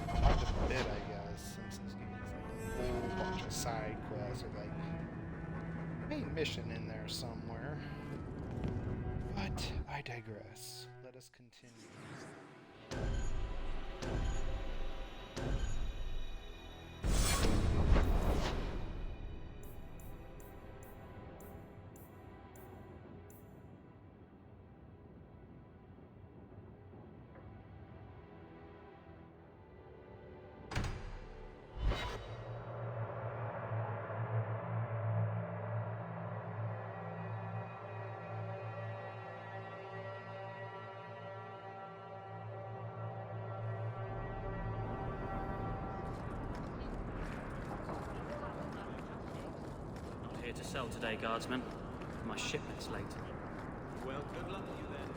Quite a bit, I guess, since he's giving us like a whole bunch of side quests or like main mission in there somewhere. But I digress. Let us continue. Here to sell today, guardsman. My shipment's late. Well, good luck to you then.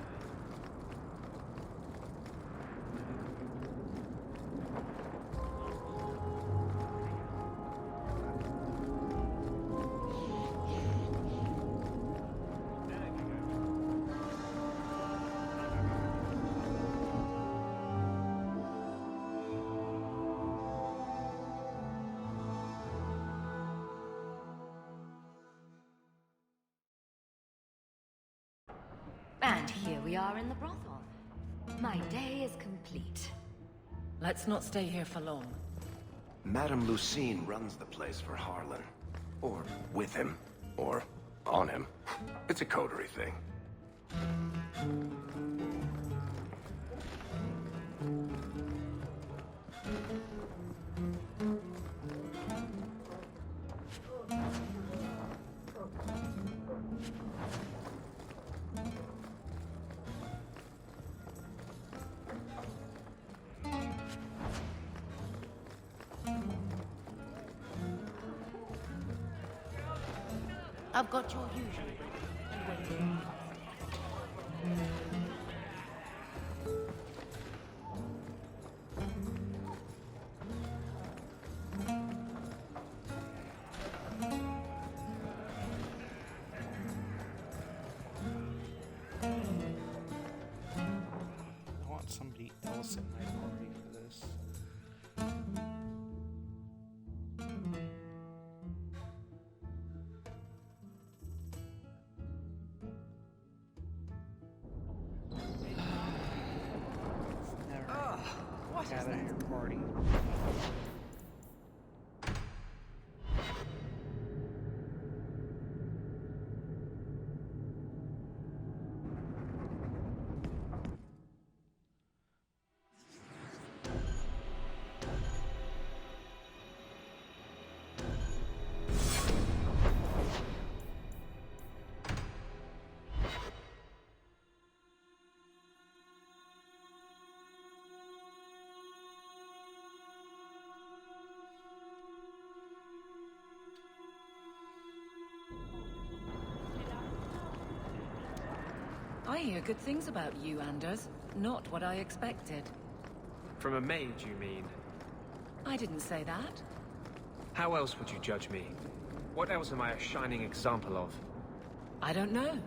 And here we are in the brothel. My day is complete. Let's not stay here for long. Madame Lucine runs the place for Harlan. Or with him. Or on him. It's a coterie thing. I've got your usual. I want somebody else in my party for this. What Out of your party. I hear good things about you, Anders. Not what I expected. From a mage, you mean? I didn't say that. How else would you judge me? What else am I a shining example of? I don't know.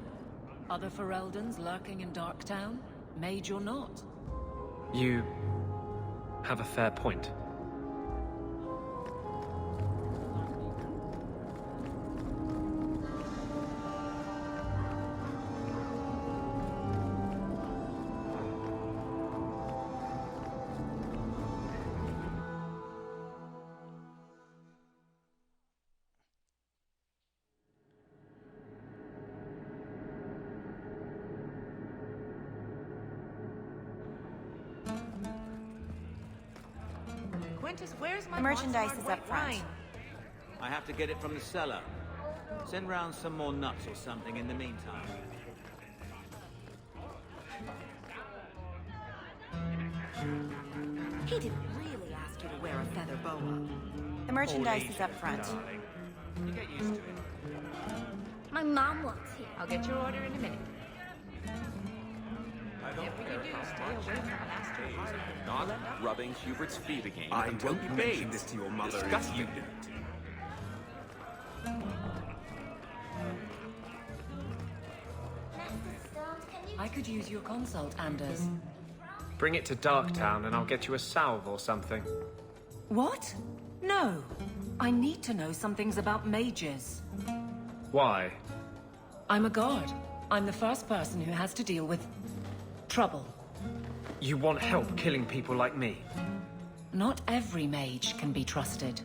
Other Fereldans lurking in Darktown? Mage or not? You have a fair point. The merchandise is up front. I have to get it from the cellar. Send round some more nuts or something in the meantime. He didn't really ask you to wear a feather boa. The merchandise is up front. Darling. You get used to it. My mom wants it. I'll get your order in a minute. Whatever you do, stay away from Master Harlan. Not rubbing Hubert's feet again. I until won't he mention bathes. this to your mother. Disgusting. You don't. I could use your consult, Anders. Bring it to Darktown and I'll get you a salve or something. What? No. I need to know some things about mages. Why? I'm a guard. I'm the first person who has to deal with trouble. You want help killing people like me? Not every mage can be trusted.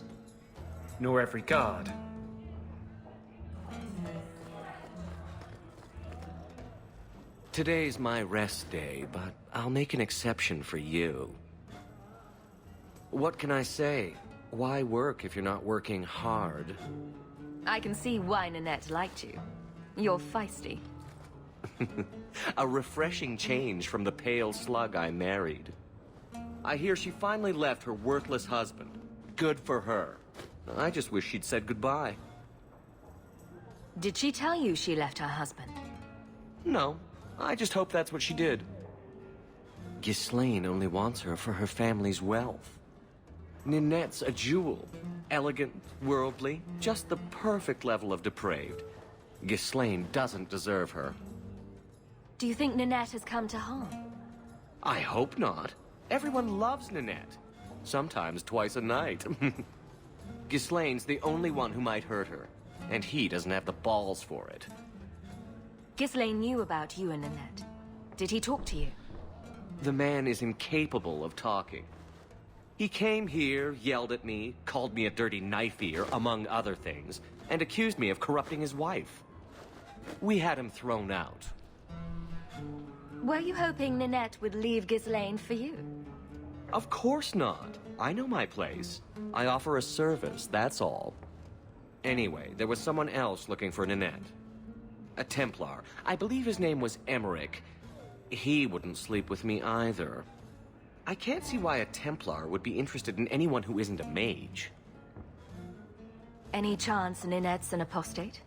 Nor every guard. Today's my rest day, but I'll make an exception for you. What can I say? Why work if you're not working hard? I can see why Nanette liked you. You're feisty. A refreshing change from the pale slug I married. I hear she finally left her worthless husband. Good for her. I just wish she'd said goodbye. Did she tell you she left her husband? No, I just hope that's what she did. Ghislaine only wants her for her family's wealth. Ninette's a jewel. Elegant, worldly, just the perfect level of depraved. Ghislaine doesn't deserve her. Do you think Nanette has come to harm? I hope not. Everyone loves Ninette. Sometimes twice a night. Ghislaine's the only one who might hurt her, and he doesn't have the balls for it. Ghislaine knew about you and Nanette. Did he talk to you? The man is incapable of talking. He came here, yelled at me, called me a dirty knife-ear, among other things, and accused me of corrupting his wife. We had him thrown out. Were you hoping Nanette would leave Ghislaine for you? Of course not. I know my place. I offer a service, that's all. Anyway, there was someone else looking for Ninette. A Templar. I believe his name was Emmerich. He wouldn't sleep with me either. I can't see why a Templar would be interested in anyone who isn't a mage. Any chance Ninette's an apostate?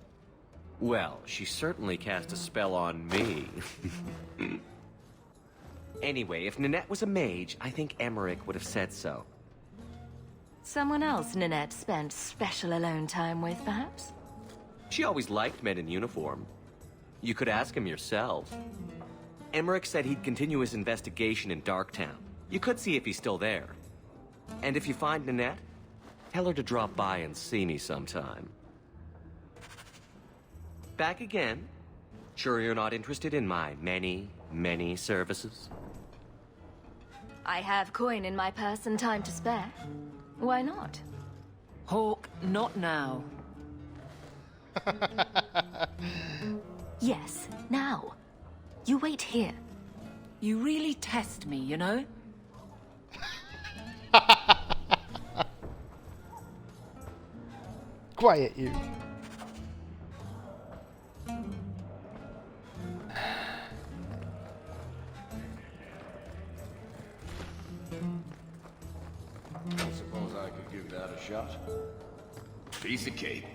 Well, she certainly cast a spell on me. Anyway, if Ninette was a mage, I think Emmerich would have said so. Someone else Ninette spent special alone time with, perhaps? She always liked men in uniform. You could ask him yourself. Emmerich said he'd continue his investigation in Darktown. You could see if he's still there. And if you find Ninette, tell her to drop by and see me sometime. Back again? Sure you're not interested in my many, many services? I have coin in my purse and time to spare. Why not? Hawke, not now. Yes, now. You wait here. You really test me, you know? Quiet, you. I suppose I could give that a shot. Piece of cake.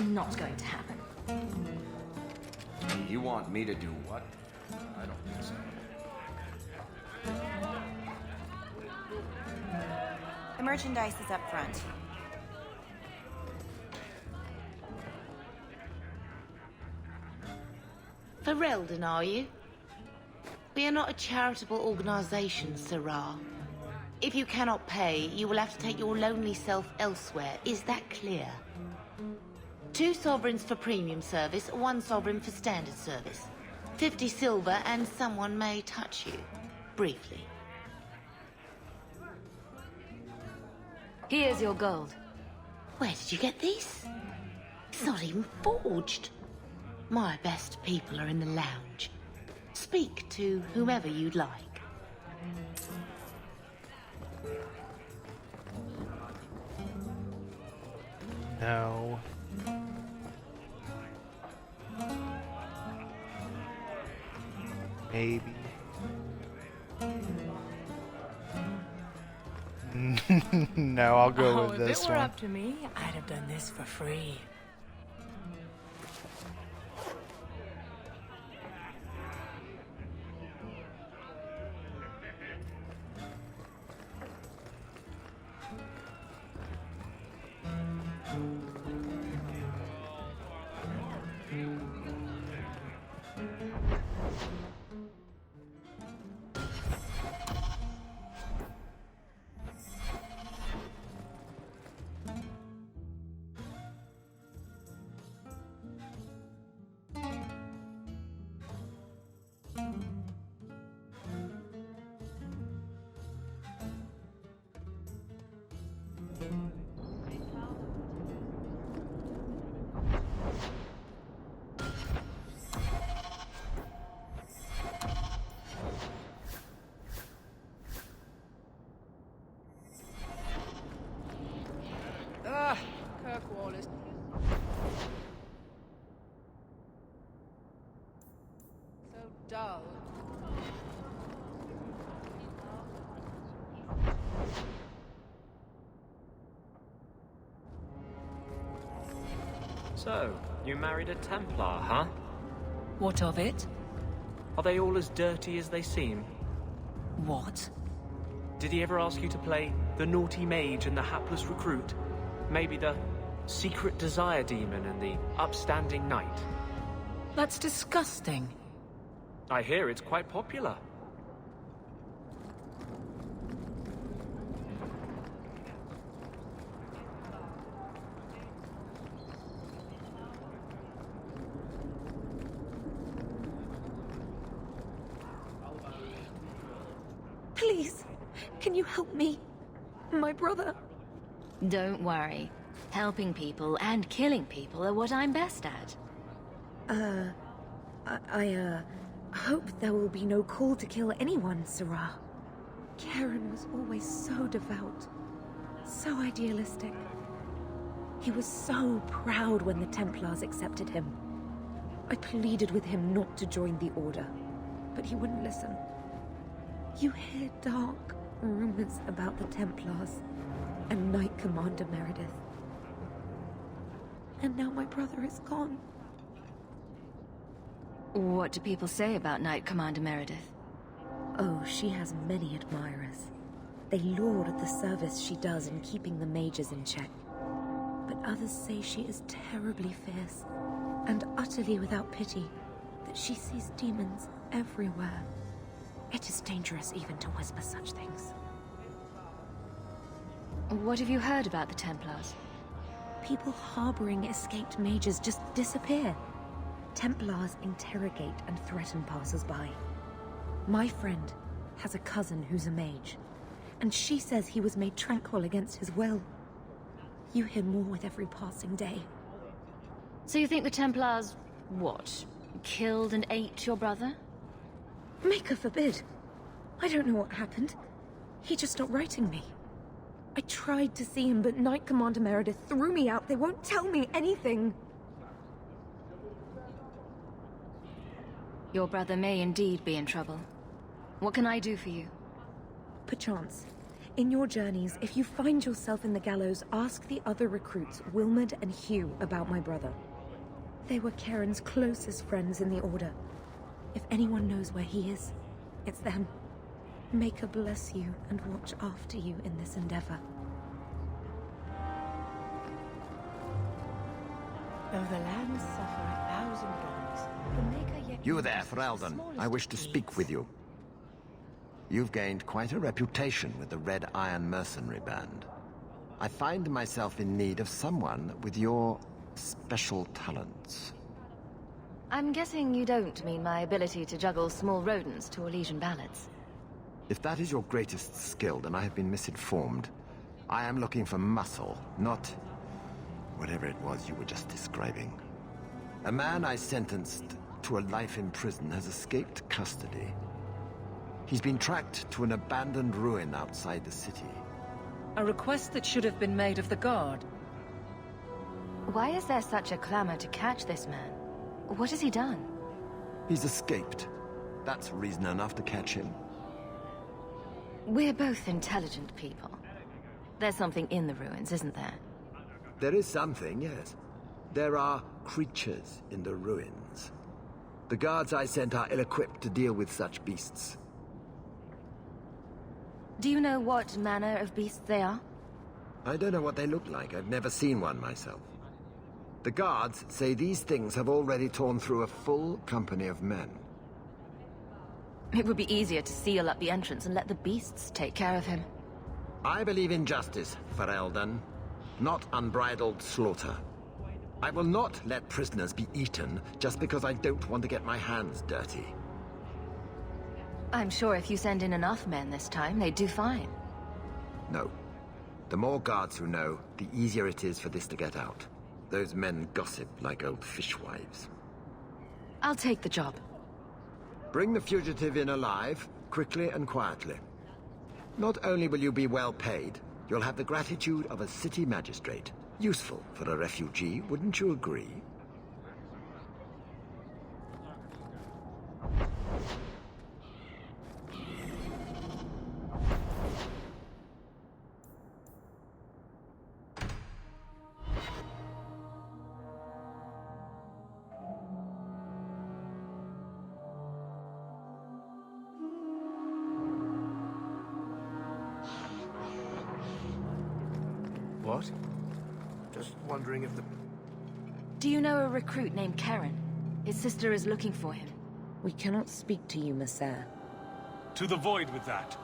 Not going to happen. You want me to do what? I don't think so. The merchandise is up front. Ferelden, are you? We are not a charitable organization, Sirrah. If you cannot pay, you will have to take your lonely self elsewhere. Is that clear? 2 sovereigns for premium service, 1 sovereign for standard service. 50 silver and someone may touch you. Briefly. Here's your gold. Where did you get these? It's not even forged. My best people are in the lounge. Speak to whomever you'd like. No. Maybe. No, I'll go with this if it were one. up to me, I'd have done this for free. Kirkwall is... so dull. So, you married a Templar, huh? What of it? Are they all as dirty as they seem? What? Did he ever ask you to play the naughty mage and the hapless recruit? Maybe the secret desire demon and the upstanding knight? That's disgusting. I hear it's quite popular. Please, can you help me? My brother. Don't worry. Helping people and killing people are what I'm best at. I hope there will be no call to kill anyone, Sarah. Karen was always so devout, so idealistic. He was so proud when the Templars accepted him. I pleaded with him not to join the Order, but he wouldn't listen. You hear dark rumors about the Templars and Knight Commander Meredith. And now my brother is gone. What do people say about Knight Commander Meredith? Oh, she has many admirers. They laud the service she does in keeping the mages in check. But others say she is terribly fierce and utterly without pity, that she sees demons everywhere. It is dangerous even to whisper such things. What have you heard about the Templars? People harboring escaped mages just disappear. Templars interrogate and threaten passers-by. My friend has a cousin who's a mage, and she says he was made tranquil against his will. You hear more with every passing day. So you think the Templars, what, killed and ate your brother? Maker forbid. I don't know what happened. He just stopped writing me. I tried to see him, but Knight Commander Meredith threw me out. They won't tell me anything. Your brother may indeed be in trouble. What can I do for you? Perchance. In your journeys, if you find yourself in the gallows, ask the other recruits, Wilmerd and Hugh, about my brother. They were Karen's closest friends in the Order. If anyone knows where he is, it's them. Maker bless you and watch after you in this endeavor. Though the lands suffer 1,000 wrongs, the Maker yet... You there, Ferelden. I wish to speak with you. You've gained quite a reputation with the Red Iron Mercenary Band. I find myself in need of someone with your special talents. I'm guessing you don't mean my ability to juggle small rodents to Elysian ballads. If that is your greatest skill, then I have been misinformed. I am looking for muscle, not whatever it was you were just describing. A man I sentenced to a life in prison has escaped custody. He's been tracked to an abandoned ruin outside the city. A request that should have been made of the Guard. Why is there such a clamor to catch this man? What has he done? He's escaped. That's reason enough to catch him. We're both intelligent people. There's something in the ruins, isn't there? There is something, yes. There are creatures in the ruins. The guards I sent are ill-equipped to deal with such beasts. Do you know what manner of beasts they are? I don't know what they look like. I've never seen one myself. The guards say these things have already torn through a full company of men. It would be easier to seal up the entrance and let the beasts take care of him. I believe in justice, Ferelden, not unbridled slaughter. I will not let prisoners be eaten just because I don't want to get my hands dirty. I'm sure if you send in enough men this time, they'd do fine. No. The more guards who know, the easier it is for this to get out. Those men gossip like old fishwives. I'll take the job. Bring the fugitive in alive, quickly and quietly. Not only will you be well paid, you'll have the gratitude of a city magistrate. Useful for a refugee, wouldn't you agree? What? Just wondering if the... Do you know a recruit named Karen? His sister is looking for him. We cannot speak to you, Messer. To the void with that.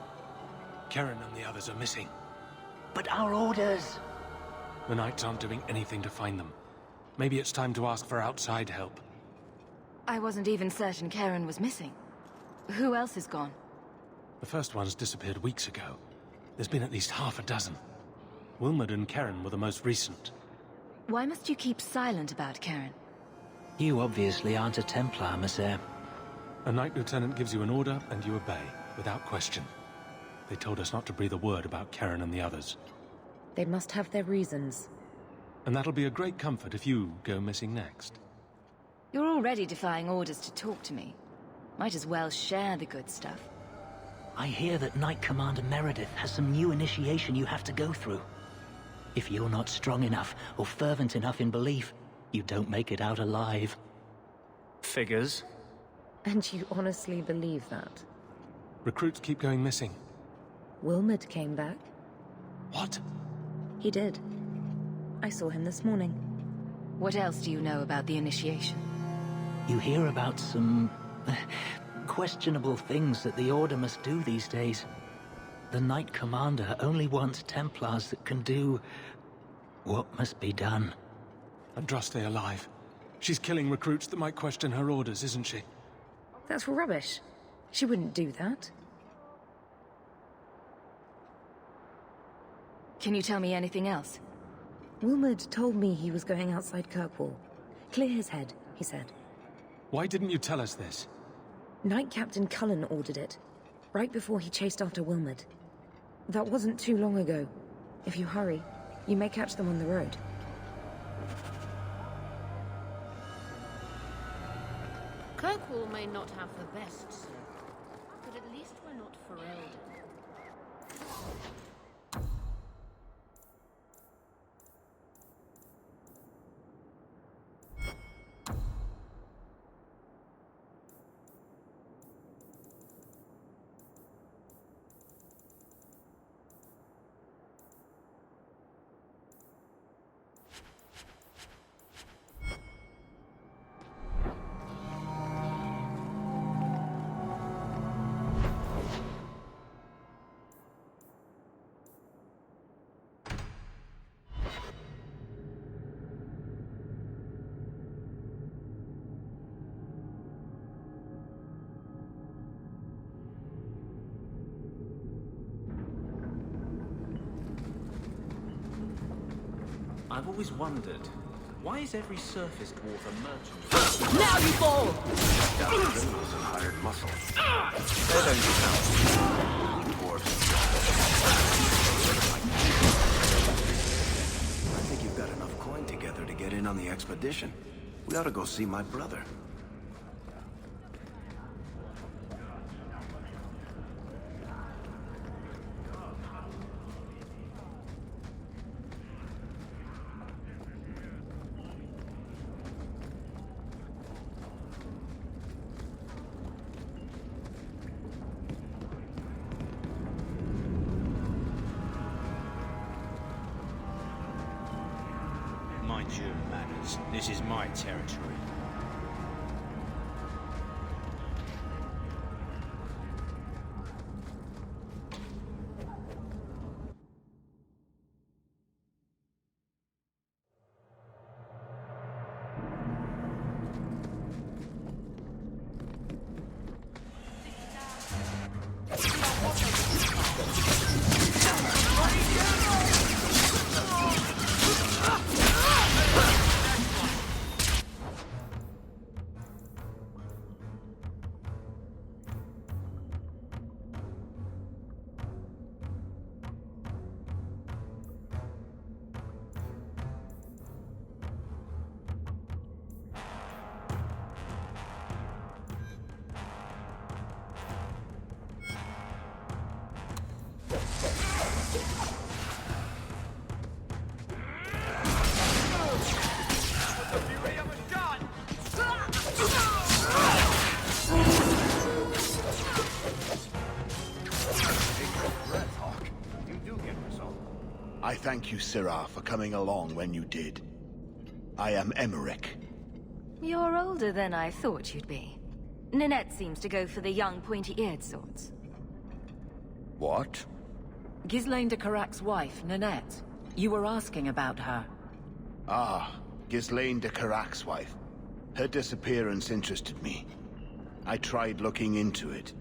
Karen and the others are missing. But our orders... The Knights aren't doing anything to find them. Maybe it's time to ask for outside help. I wasn't even certain Karen was missing. Who else is gone? The first ones disappeared weeks ago. There's been at least half a dozen. Wilmot and Karen were the most recent. Why must you keep silent about Karen? You obviously aren't a Templar, Messer. A Knight Lieutenant gives you an order, and you obey, without question. They told us not to breathe a word about Karen and the others. They must have their reasons. And that'll be a great comfort if you go missing next. You're already defying orders to talk to me. Might as well share the good stuff. I hear that Knight Commander Meredith has some new initiation you have to go through. If you're not strong enough or fervent enough in belief, you don't make it out alive. Figures. And you honestly believe that? Recruits keep going missing. Wilmot came back. What? He did. I saw him this morning. What else do you know about the initiation? You hear about some... questionable things that the Order must do these days. The Knight Commander only wants Templars that can do... what must be done. Andraste alive. She's killing recruits that might question her orders, isn't she? That's rubbish. She wouldn't do that. Can you tell me anything else? Wilmot told me he was going outside Kirkwall. Clear his head, he said. Why didn't you tell us this? Knight Captain Cullen ordered it, right before he chased after Wilmot. That wasn't too long ago. If you hurry, you may catch them on the road. Kirkwall may not have the best, sir, but at least we're not Ferelden. I've always wondered, why is every surface dwarf a merchant? Now you fall! Criminals and hired muscle. They don't count. We dwarves. I think you've got enough coin together to get in on the expedition. We ought to go see my brother. Mind your manners. This is my territory. I thank you, Syrah, for coming along when you did. I am Emmerich. You're older than I thought you'd be. Ninette seems to go for the young, pointy-eared sorts. What? Ghislaine de Carac's wife, Ninette. You were asking about her. Ah, Ghislaine de Carac's wife. Her disappearance interested me. I tried looking into it.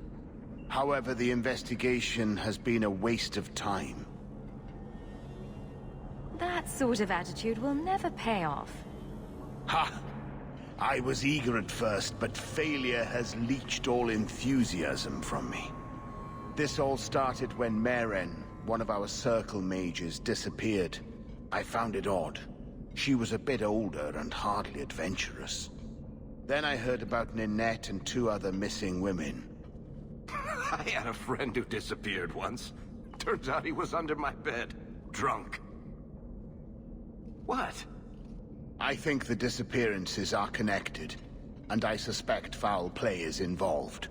However, the investigation has been a waste of time. That sort of attitude will never pay off. Ha! I was eager at first, but failure has leached all enthusiasm from me. This all started when Meren, one of our circle mages, disappeared. I found it odd. She was a bit older and hardly adventurous. Then I heard about Ninette and 2 other missing women. I had a friend who disappeared once. Turns out he was under my bed, drunk. What? I think the disappearances are connected, and I suspect foul play is involved.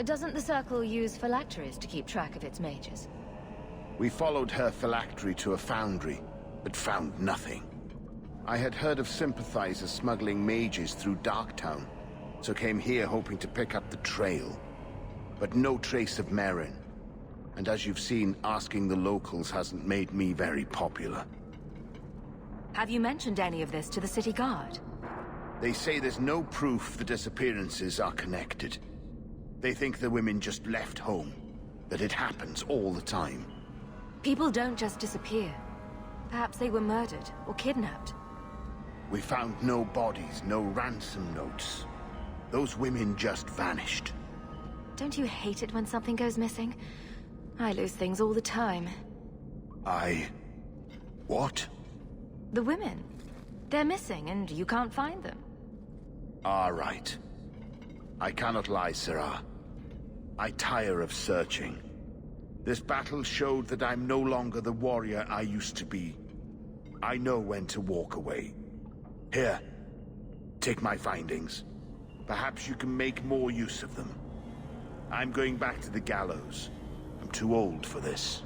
Doesn't the Circle use phylacteries to keep track of its mages? We followed her phylactery to a foundry, but found nothing. I had heard of sympathizers smuggling mages through Darktown, so came here hoping to pick up the trail. But no trace of Meren. And as you've seen, asking the locals hasn't made me very popular. Have you mentioned any of this to the city guard? They say there's no proof the disappearances are connected. They think the women just left home, that it happens all the time. People don't just disappear. Perhaps they were murdered or kidnapped. We found no bodies, no ransom notes. Those women just vanished. Don't you hate it when something goes missing? I lose things all the time. What? The women. They're missing, and you can't find them. Right. I cannot lie, Syrah. I tire of searching. This battle showed that I'm no longer the warrior I used to be. I know when to walk away. Here, take my findings. Perhaps you can make more use of them. I'm going back to the gallows. I'm too old for this.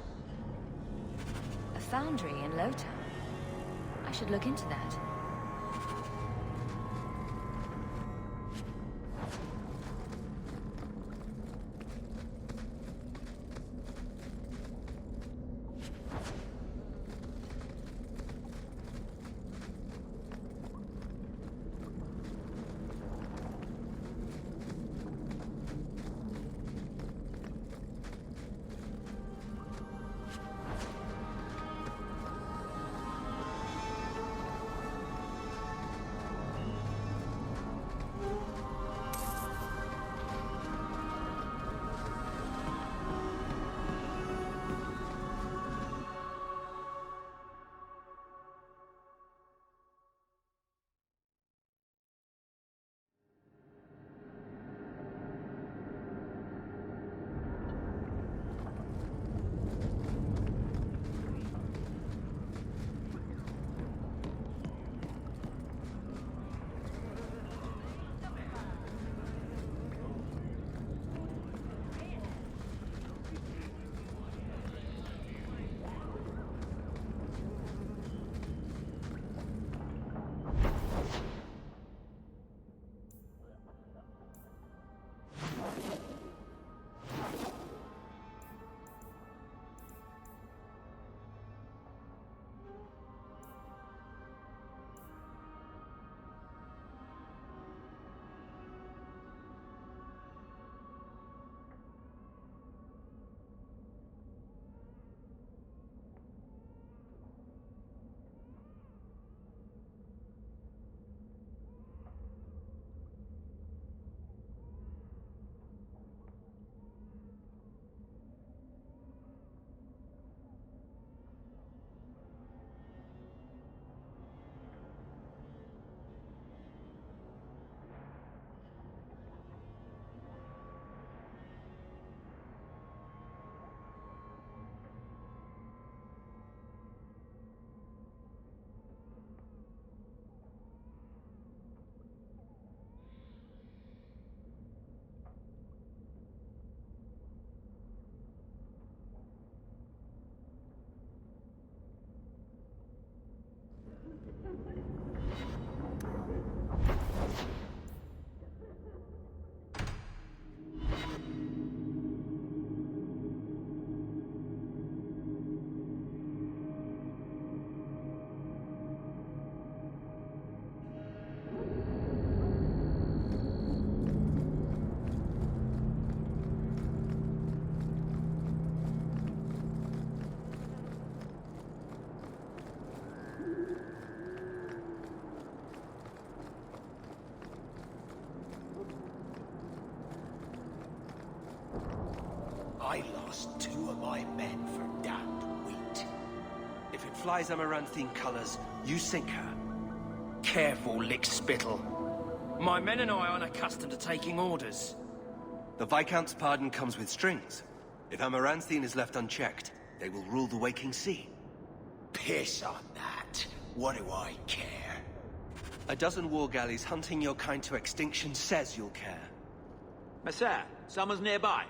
A foundry in Lowtown. I should look into that. I lost 2 of my men for damned wheat. If it flies Amaranthine colors, you sink her. Careful, lick spittle. My men and I aren't accustomed to taking orders. The Viscount's pardon comes with strings. If Amaranthine is left unchecked, they will rule the waking sea. Piss on that. What do I care? A dozen war galleys hunting your kind to extinction says you'll care. Messere, someone's nearby.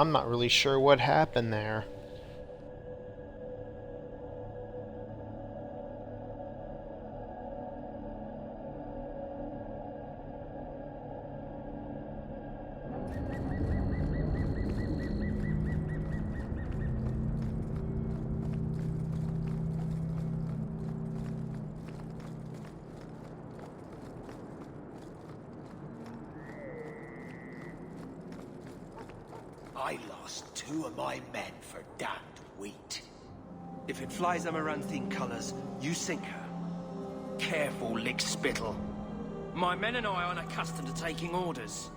I'm not really sure what happened there. I lost 2 of my men for damned wheat. If it flies amaranthine colors, you sink her. Careful, lick spittle. My men and I aren't accustomed to taking orders.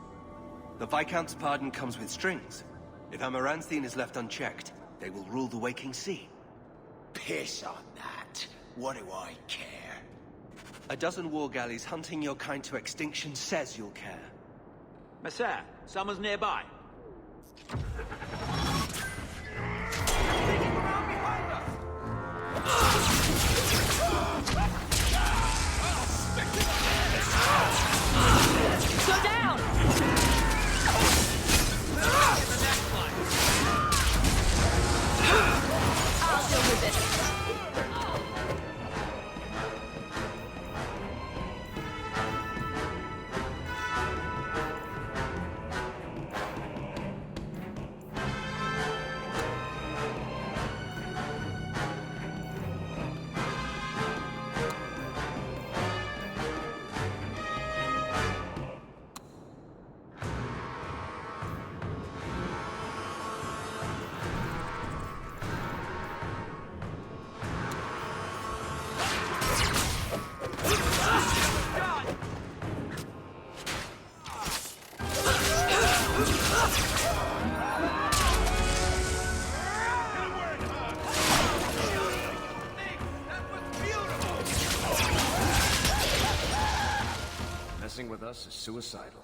The Viscount's pardon comes with strings. If amaranthine is left unchecked, they will rule the waking sea. Piss on that. What do I care? A dozen war galleys hunting your kind to extinction says you'll care. Messer, someone's nearby. Go down! I'll deal with it. Messing with us is suicidal.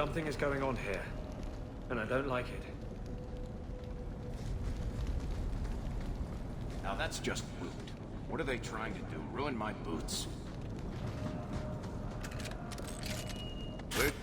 Something is going on here, and I don't like it. Now that's just rude. What are they trying to do? Ruin my boots? Wait.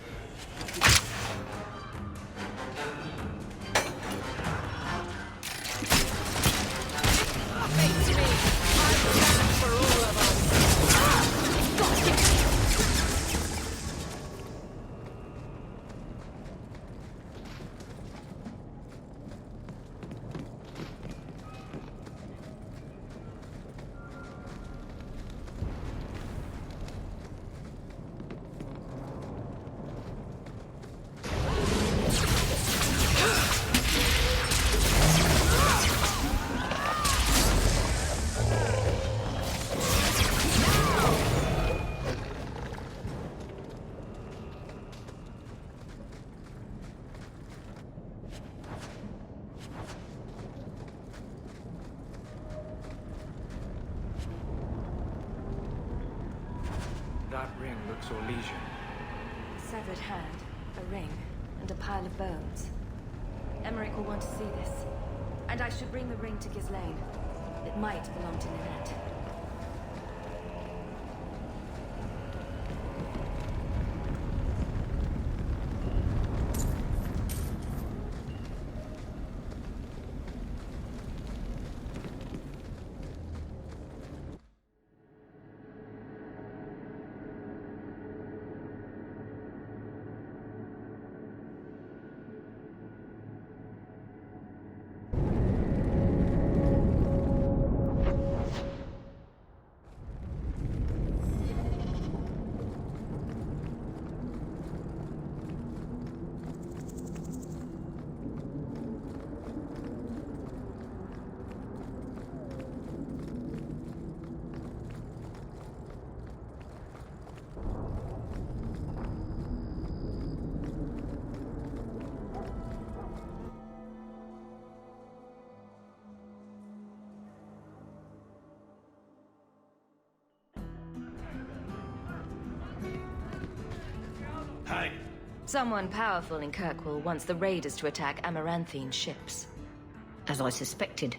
That ring looks Orlesian. Severed hand, a ring, and a pile of bones. Emmerich will want to see this. And I should bring the ring to Ghislaine. It might belong to Ninette. Hey! Someone powerful in Kirkwall wants the raiders to attack Amaranthine ships. As I suspected.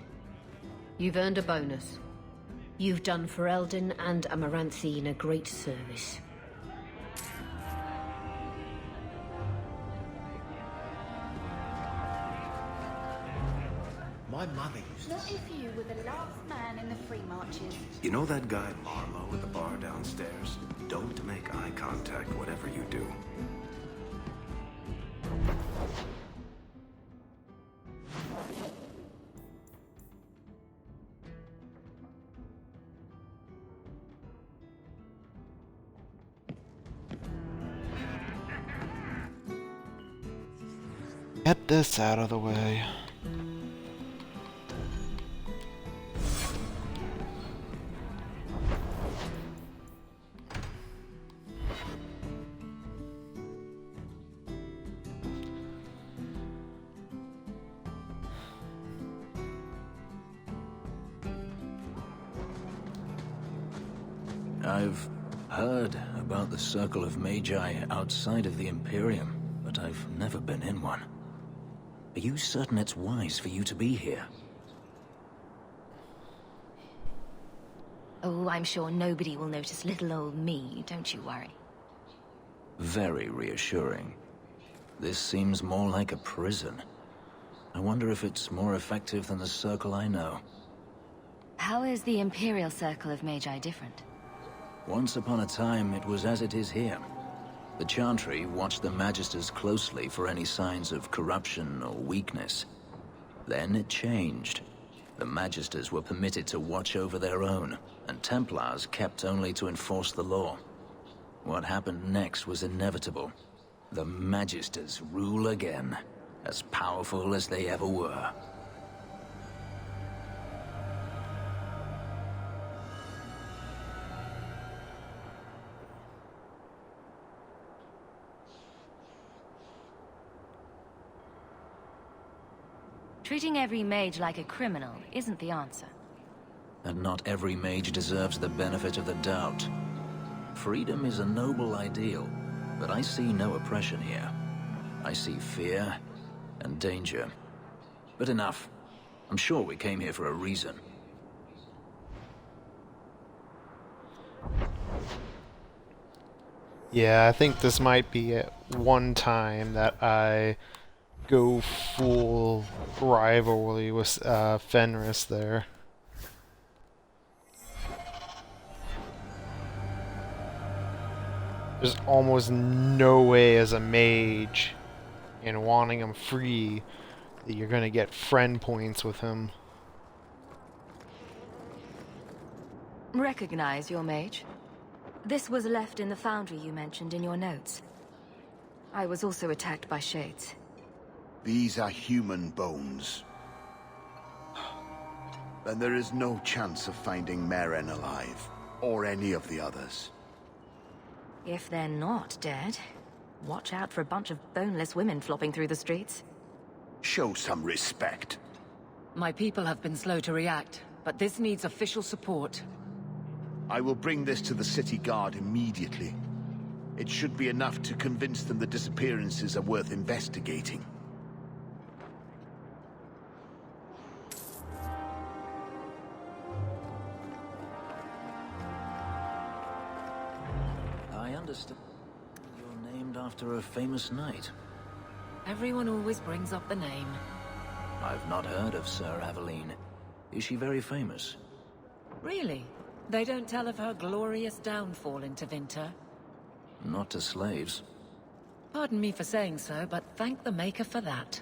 You've earned a bonus. You've done Ferelden and Amaranthine a great service. My mother used to... Not if you were the last man in the Free Marches. You know that guy Marlowe at the bar downstairs? Don't make eye contact, whatever you do. Get this out of the way. I've heard about the Circle of Magi outside of the Imperium, but I've never been in one. Are you certain it's wise for you to be here? Oh, I'm sure nobody will notice little old me, don't you worry. Very reassuring. This seems more like a prison. I wonder if it's more effective than the Circle I know. How is the Imperial Circle of Magi different? Once upon a time, it was as it is here. The Chantry watched the Magisters closely for any signs of corruption or weakness. Then it changed. The Magisters were permitted to watch over their own, and Templars kept only to enforce the law. What happened next was inevitable. The Magisters rule again, as powerful as they ever were. Treating every mage like a criminal isn't the answer. And not every mage deserves the benefit of the doubt. Freedom is a noble ideal, but I see no oppression here. I see fear and danger. But enough. I'm sure we came here for a reason. Yeah, I think this might be it one time that I go full rivalry with Fenris there. There's almost no way as a mage and wanting him free that you're gonna get friend points with him. Recognize your mage? This was left in the foundry you mentioned in your notes. I was also attacked by shades. These are human bones. Then there is no chance of finding Meren alive, or any of the others. If they're not dead, watch out for a bunch of boneless women flopping through the streets. Show some respect. My people have been slow to react, but this needs official support. I will bring this to the city guard immediately. It should be enough to convince them the disappearances are worth investigating. I understand you're named after a famous knight. Everyone always brings up the name. I've not heard of Sir Aveline. Is she very famous? Really? They don't tell of her glorious downfall into Winter? Not to slaves. Pardon me for saying so, but thank the Maker for that.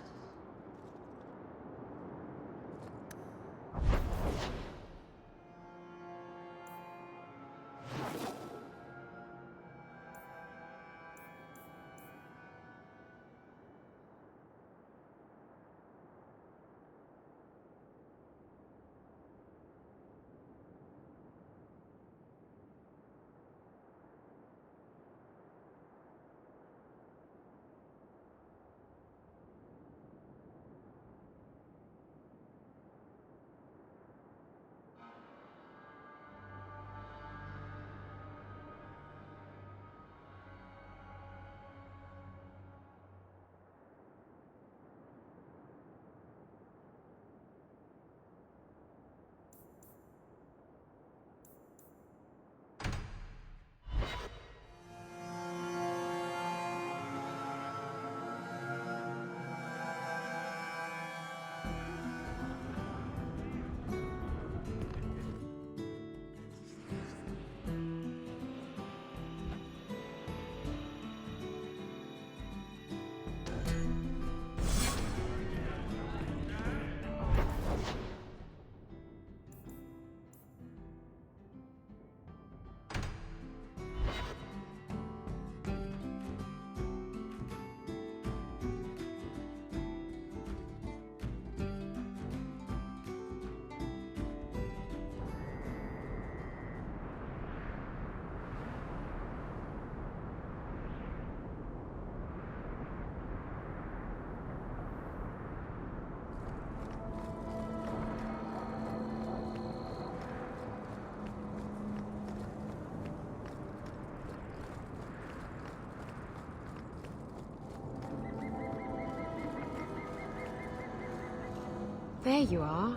There you are.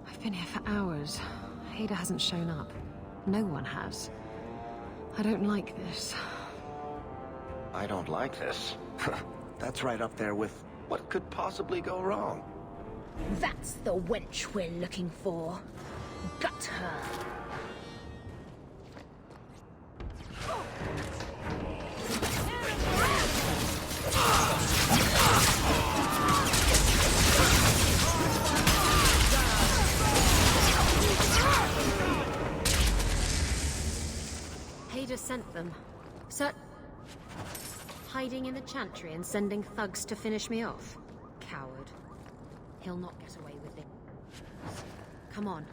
I've been here for hours. Ada hasn't shown up. No one has. I don't like this. I don't like this. That's right up there with what could possibly go wrong. That's the wench we're looking for. Gut her. Ada sent them. So... hiding in the chantry and sending thugs to finish me off? Coward. He'll not get away with it. Come on.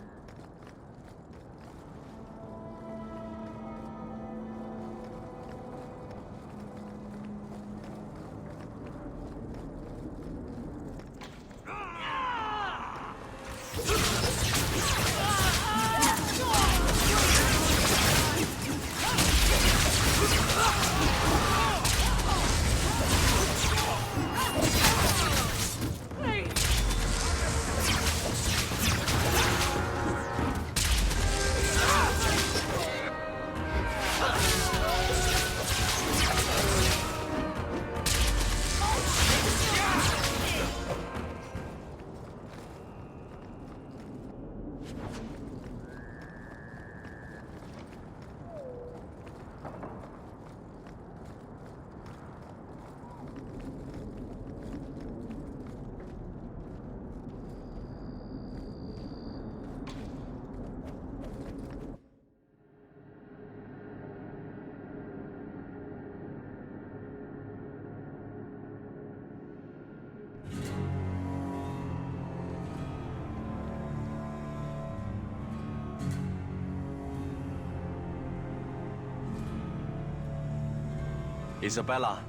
Isabella,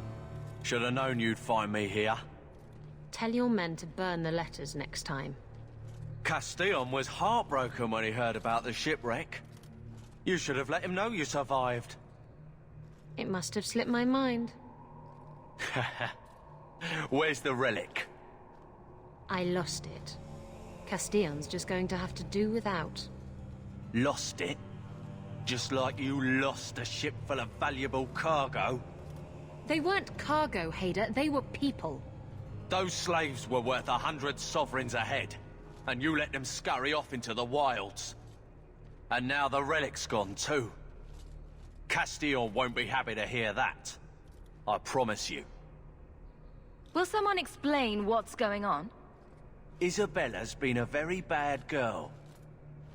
should have known you'd find me here. Tell your men to burn the letters next time. Castillon was heartbroken when he heard about the shipwreck. You should have let him know you survived. It must have slipped my mind. Where's the relic? I lost it. Castillon's just going to have to do without. Lost it? Just like you lost a ship full of valuable cargo? They weren't cargo, Hader. They were people. Those slaves were worth 100 sovereigns a head, and you let them scurry off into the wilds. And now the relic's gone too. Castillon won't be happy to hear that. I promise you. Will someone explain what's going on? Isabella's been a very bad girl.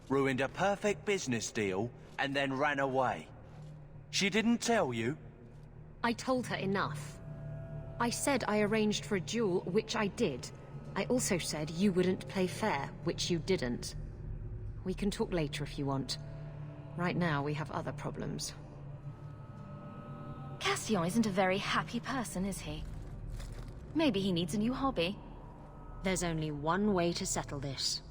Ruined a perfect business deal, and then ran away. She didn't tell you? I told her enough. I said I arranged for a duel, which I did. I also said you wouldn't play fair, which you didn't. We can talk later if you want. Right now, we have other problems. Castillon isn't a very happy person, is he? Maybe he needs a new hobby. There's only one way to settle this.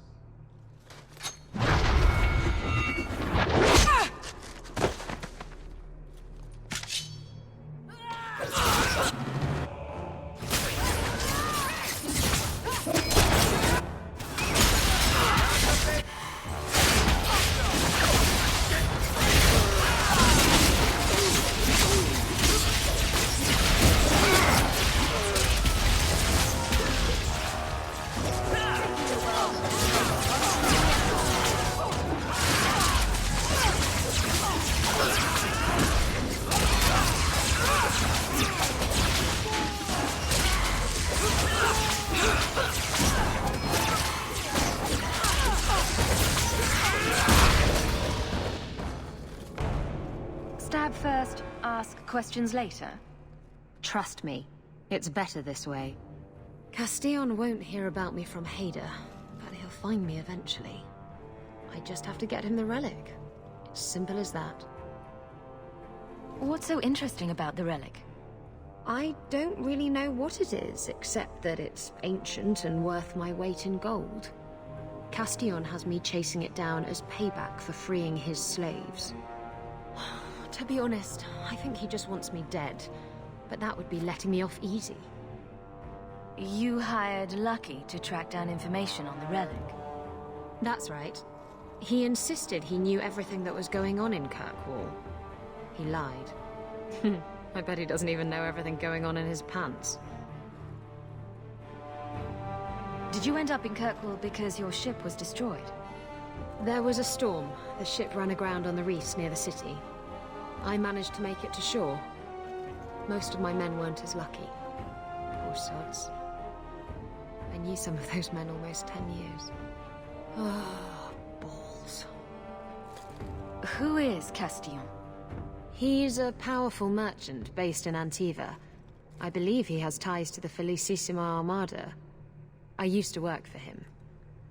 Stab first, ask questions later. Trust me, it's better this way. Castillon won't hear about me from Hader, but he'll find me eventually. I just have to get him the relic. It's simple as that. What's so interesting about the relic? I don't really know what it is, except that it's ancient and worth my weight in gold. Castillon has me chasing it down as payback for freeing his slaves. To be honest, I think he just wants me dead, but that would be letting me off easy. You hired Lucky to track down information on the relic. That's right. He insisted he knew everything that was going on in Kirkwall. He lied. I bet he doesn't even know everything going on in his pants. Did you end up in Kirkwall because your ship was destroyed? There was a storm. The ship ran aground on the reefs near the city. I managed to make it to shore. Most of my men weren't as lucky. Poor sods. I knew some of those men almost 10 years. Oh, balls. Who is Castillon? He's a powerful merchant based in Antiva. I believe he has ties to the Felicissima Armada. I used to work for him.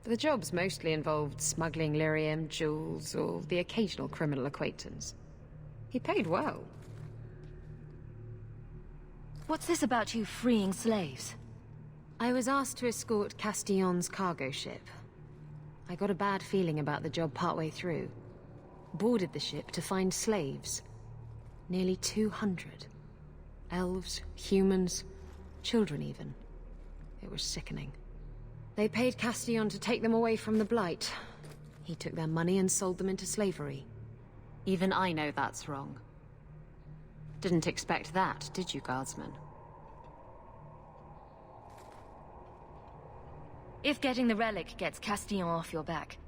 The jobs mostly involved smuggling lyrium, jewels, or the occasional criminal acquaintance. He paid well. What's this about you freeing slaves? I was asked to escort Castillon's cargo ship. I got a bad feeling about the job partway through. Boarded the ship to find slaves. Nearly 200. Elves, humans, children even. It was sickening. They paid Castillon to take them away from the Blight. He took their money and sold them into slavery. Even I know that's wrong. Didn't expect that, did you, Guardsman? If getting the relic gets Castillon off your back,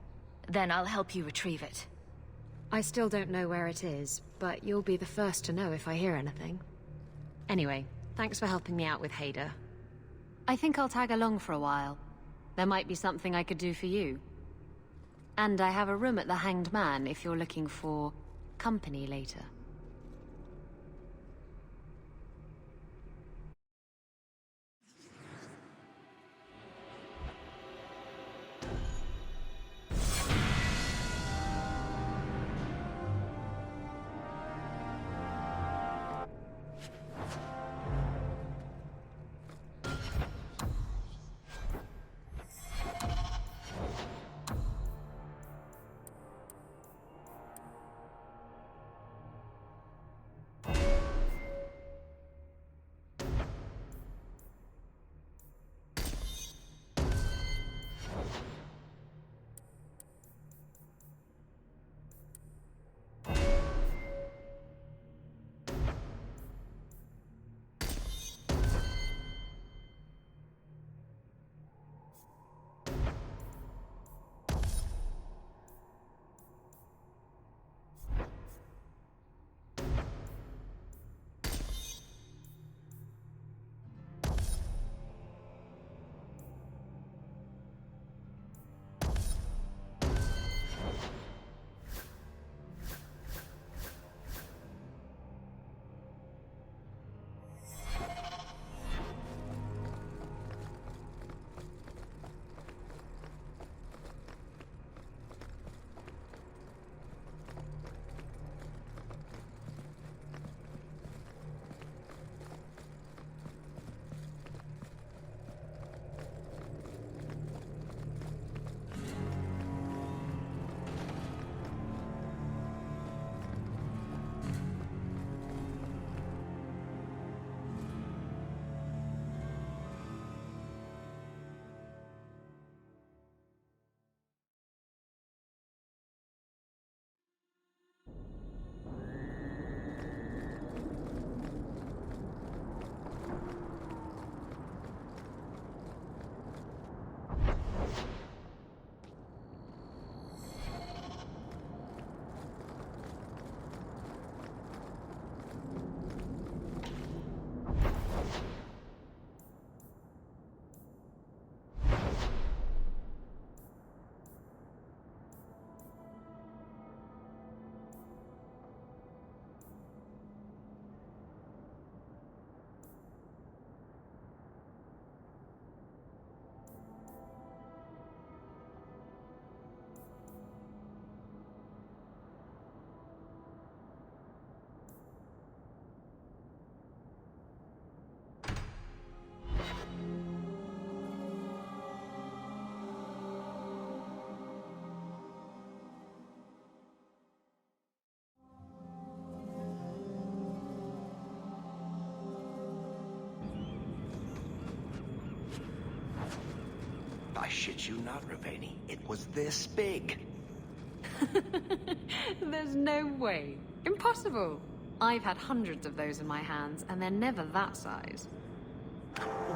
then I'll help you retrieve it. I still don't know where it is, but you'll be the first to know if I hear anything. Anyway, thanks for helping me out with Hader. I think I'll tag along for a while. There might be something I could do for you. And I have a room at the Hanged Man if you're looking for company later. shit you not, Ravani. It was this big. There's no way. Impossible. I've had hundreds of those in my hands, and they're never that size.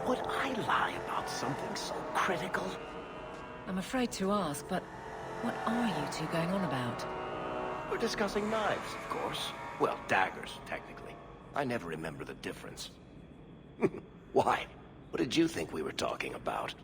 Would I lie about something so critical? I'm afraid to ask, but what are you two going on about? We're discussing knives, of course. Well, daggers, technically. I never remember the difference. Why? What did you think we were talking about?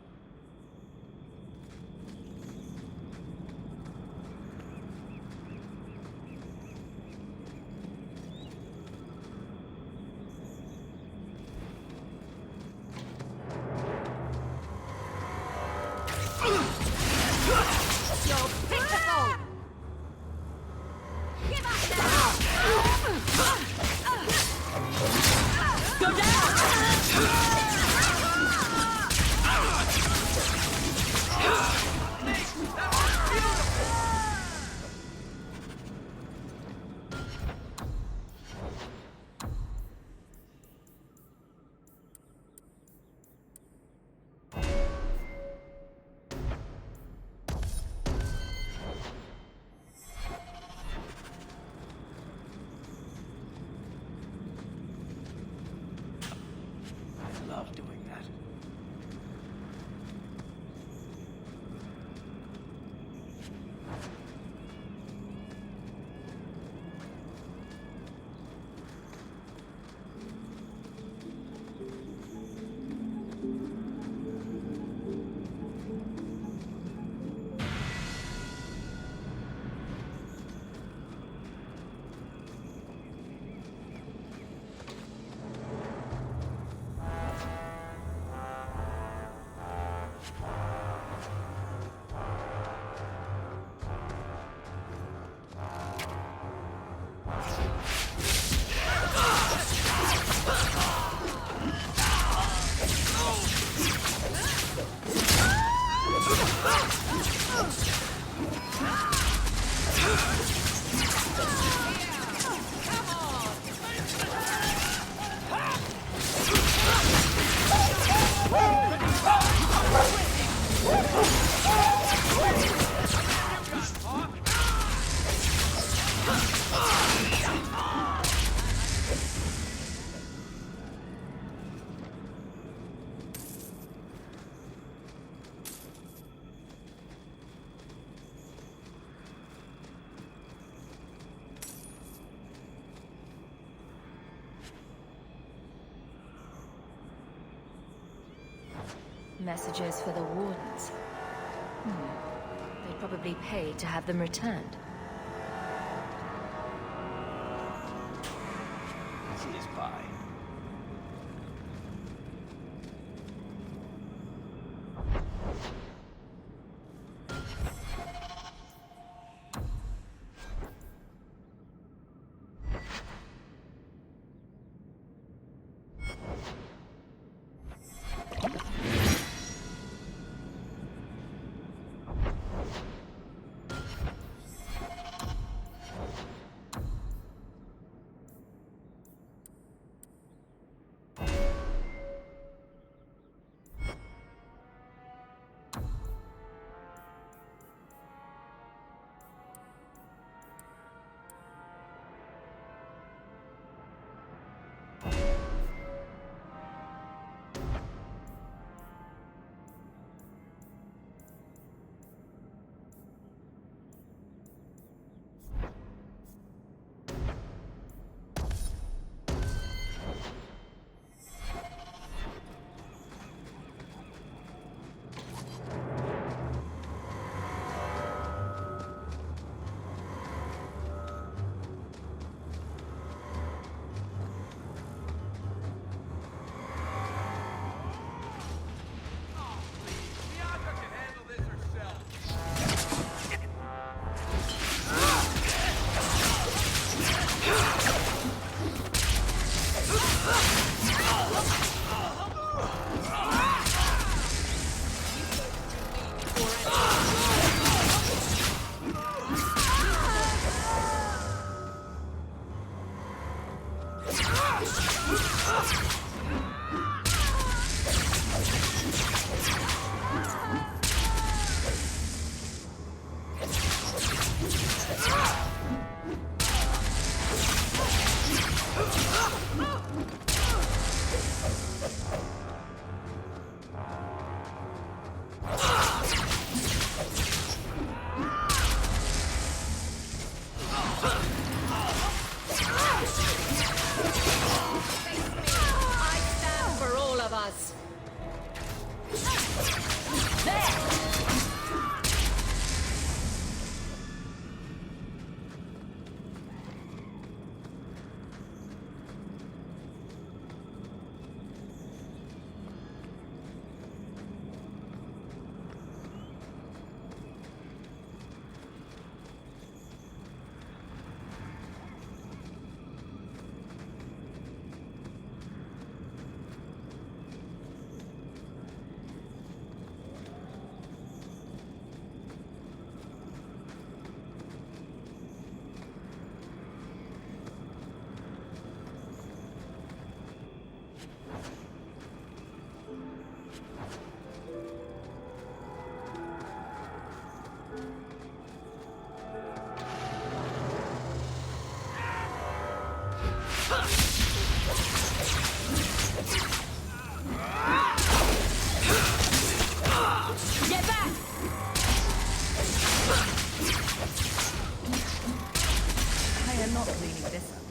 Messages for the Wardens. They'd probably pay to have them returned. Easy as pie. Get back! I am not cleaning this up.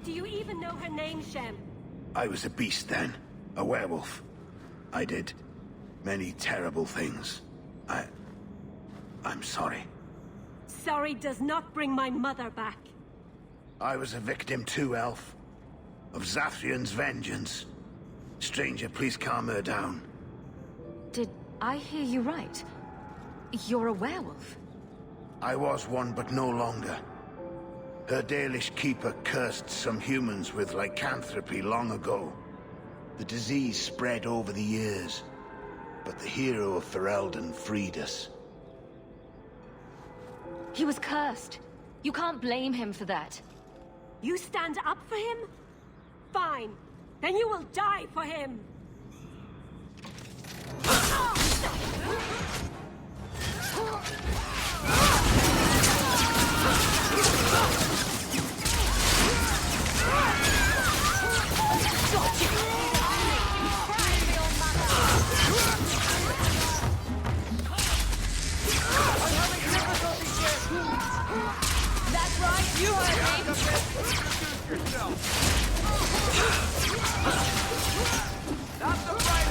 Do you even know her name, Shem? I was a beast then. A werewolf. I did many terrible things. I'm sorry. Sorry does not bring my mother back. I was a victim too, Elf. Of Zathrian's vengeance. Stranger, please calm her down. Did I hear you right? You're a werewolf? I was one, but no longer. Her Dalish keeper cursed some humans with lycanthropy long ago. The disease spread over the years, but the hero of Ferelden freed us. He was cursed. You can't blame him for that. You stand up for him? Fine. Then you will die for him. That's right, you heard me. Not the right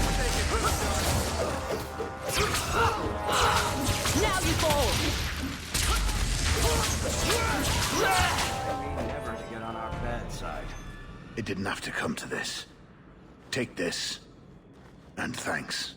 now you fall. Never to get on our bad side. It didn't have to come to this. Take this, and thanks.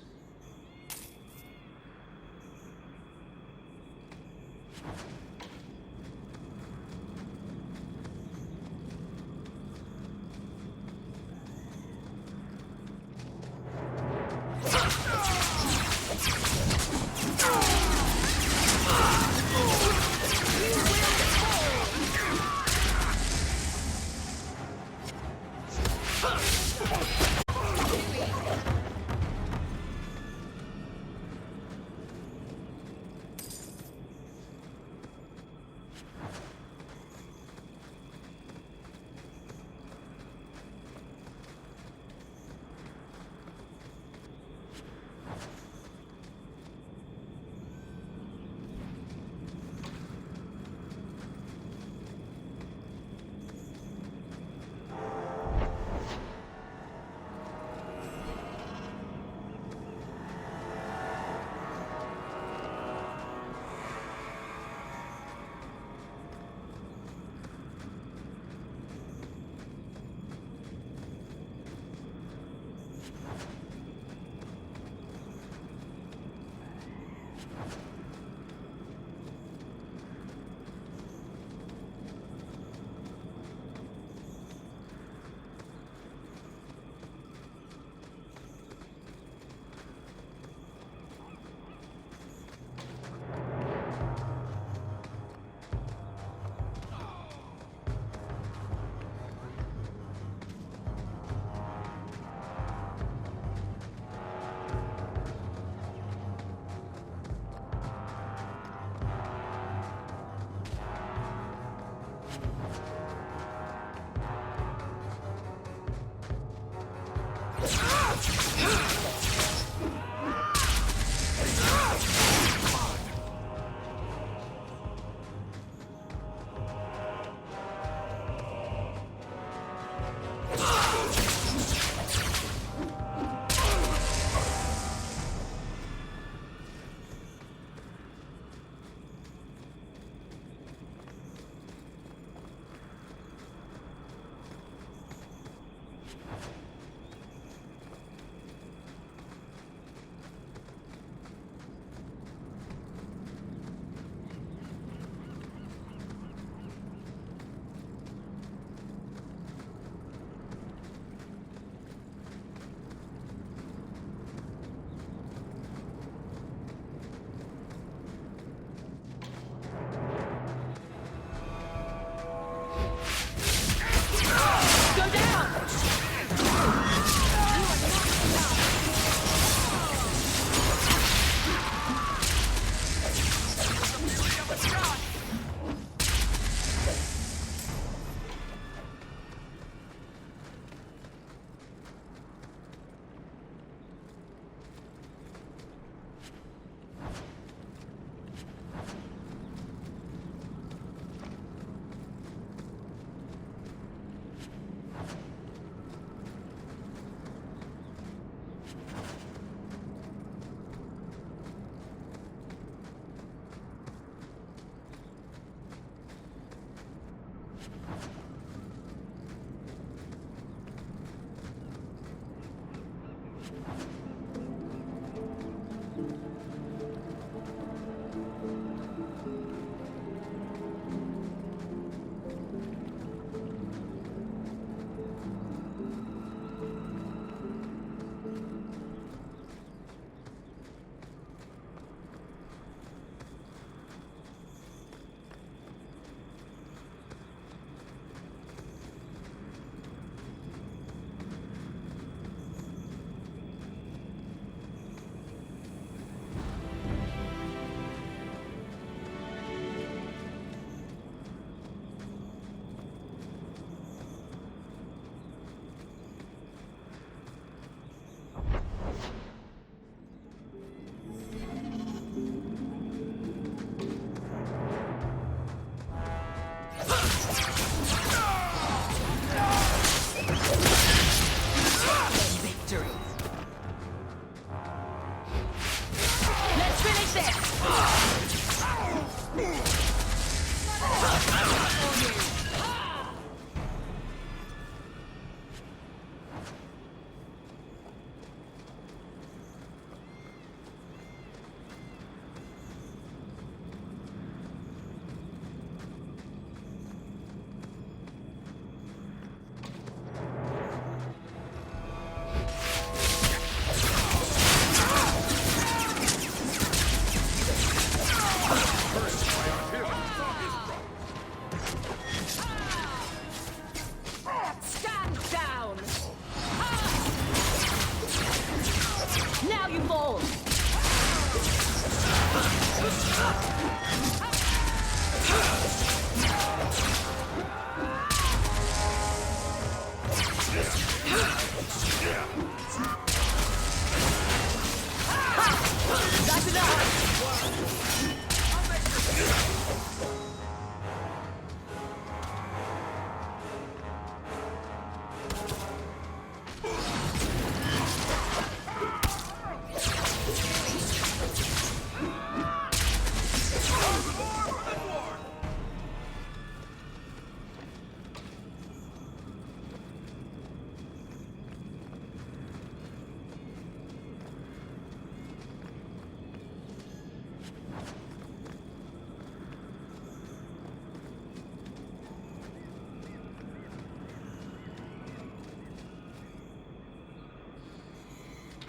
That's enough!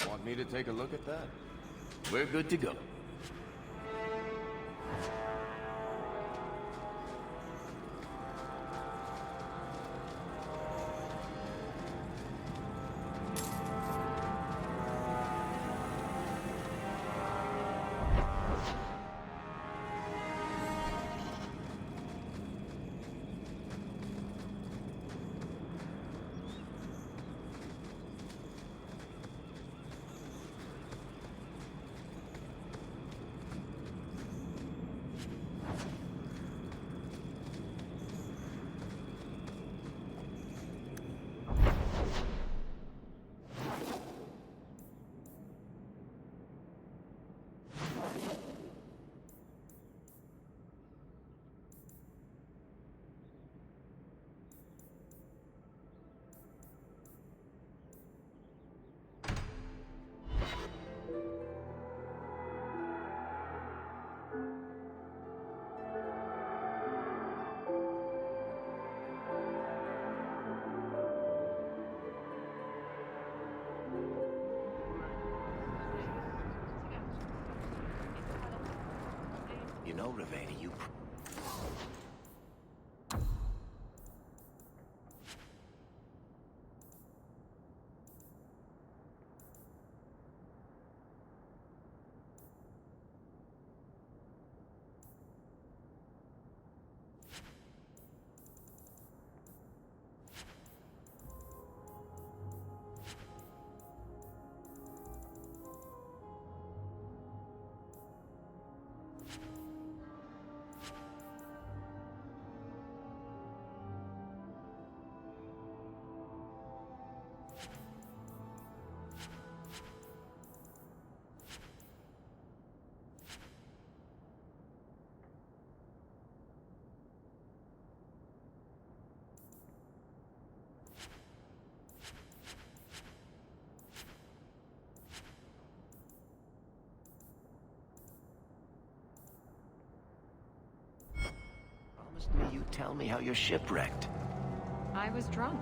Want me to take a look at that? We're good to go. You know, Ravana, you... You tell me how you're shipwrecked. I was drunk.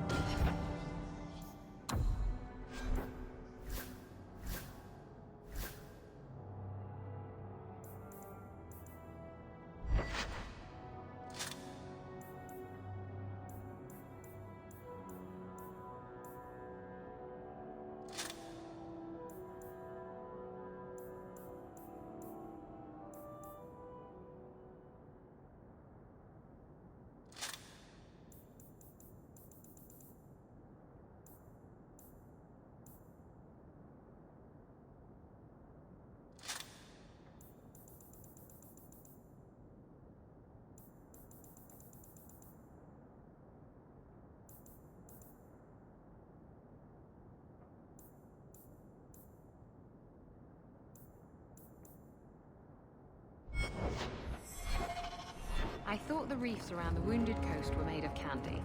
I thought the reefs around the Wounded Coast were made of candy.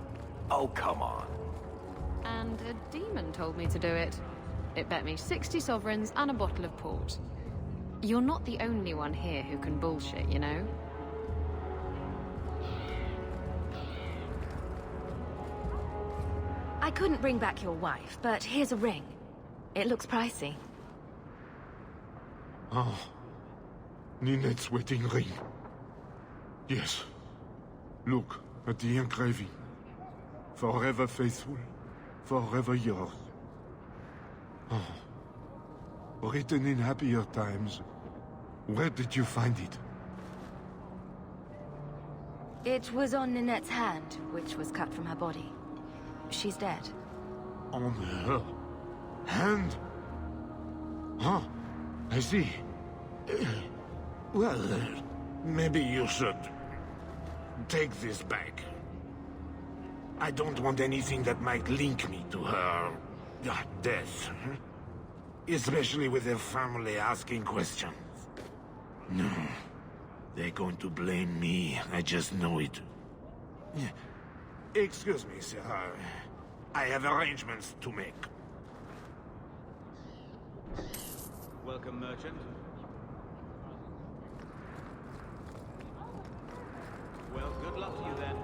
Oh, come on. And a demon told me to do it. It bet me 60 sovereigns and a bottle of port. You're not the only one here who can bullshit, you know? I couldn't bring back your wife, but here's a ring. It looks pricey. Ah, Ninette's wedding ring. Yes. Look at the engraving. Forever faithful, forever yours. Oh. Written in happier times. Where did you find it? It was on Ninette's hand, which was cut from her body. She's dead. On her hand? Huh, I see. Well, maybe you should take this back. I don't want anything that might link me to her death. Especially with her family asking questions. No, they're going to blame me. I just know it. Excuse me, sir. I have arrangements to make. Welcome, merchant. Well, good luck to you then.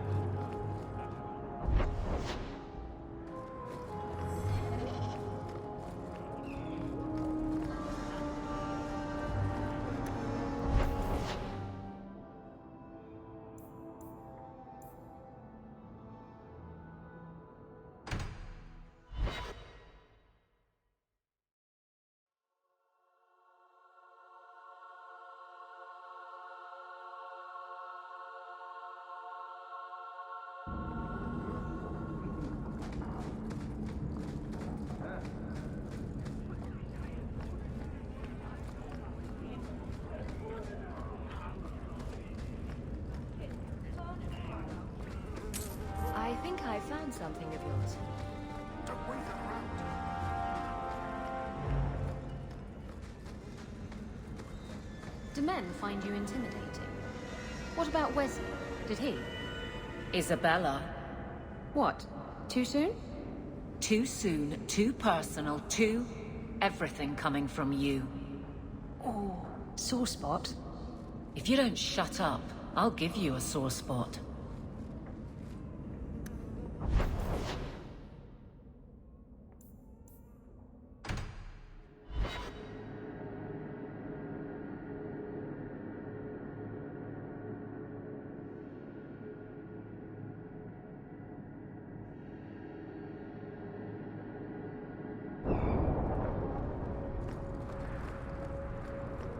I think I found something of yours. Don't wait around. Do men find you intimidating? What about Wesley? Did he? Isabella. What? Too soon? Too soon, too personal, too... everything coming from you. Oh, sore spot. If you don't shut up, I'll give you a sore spot.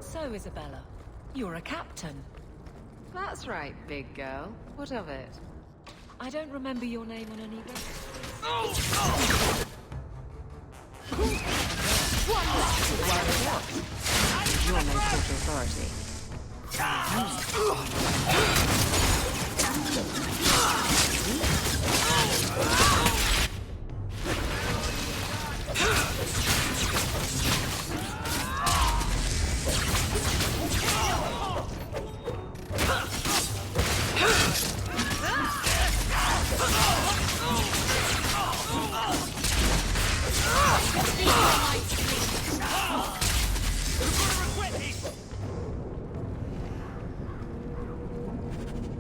So, Isabella, you're a captain. That's right, big girl. What of it? I don't remember your name on any record. You're no court authority.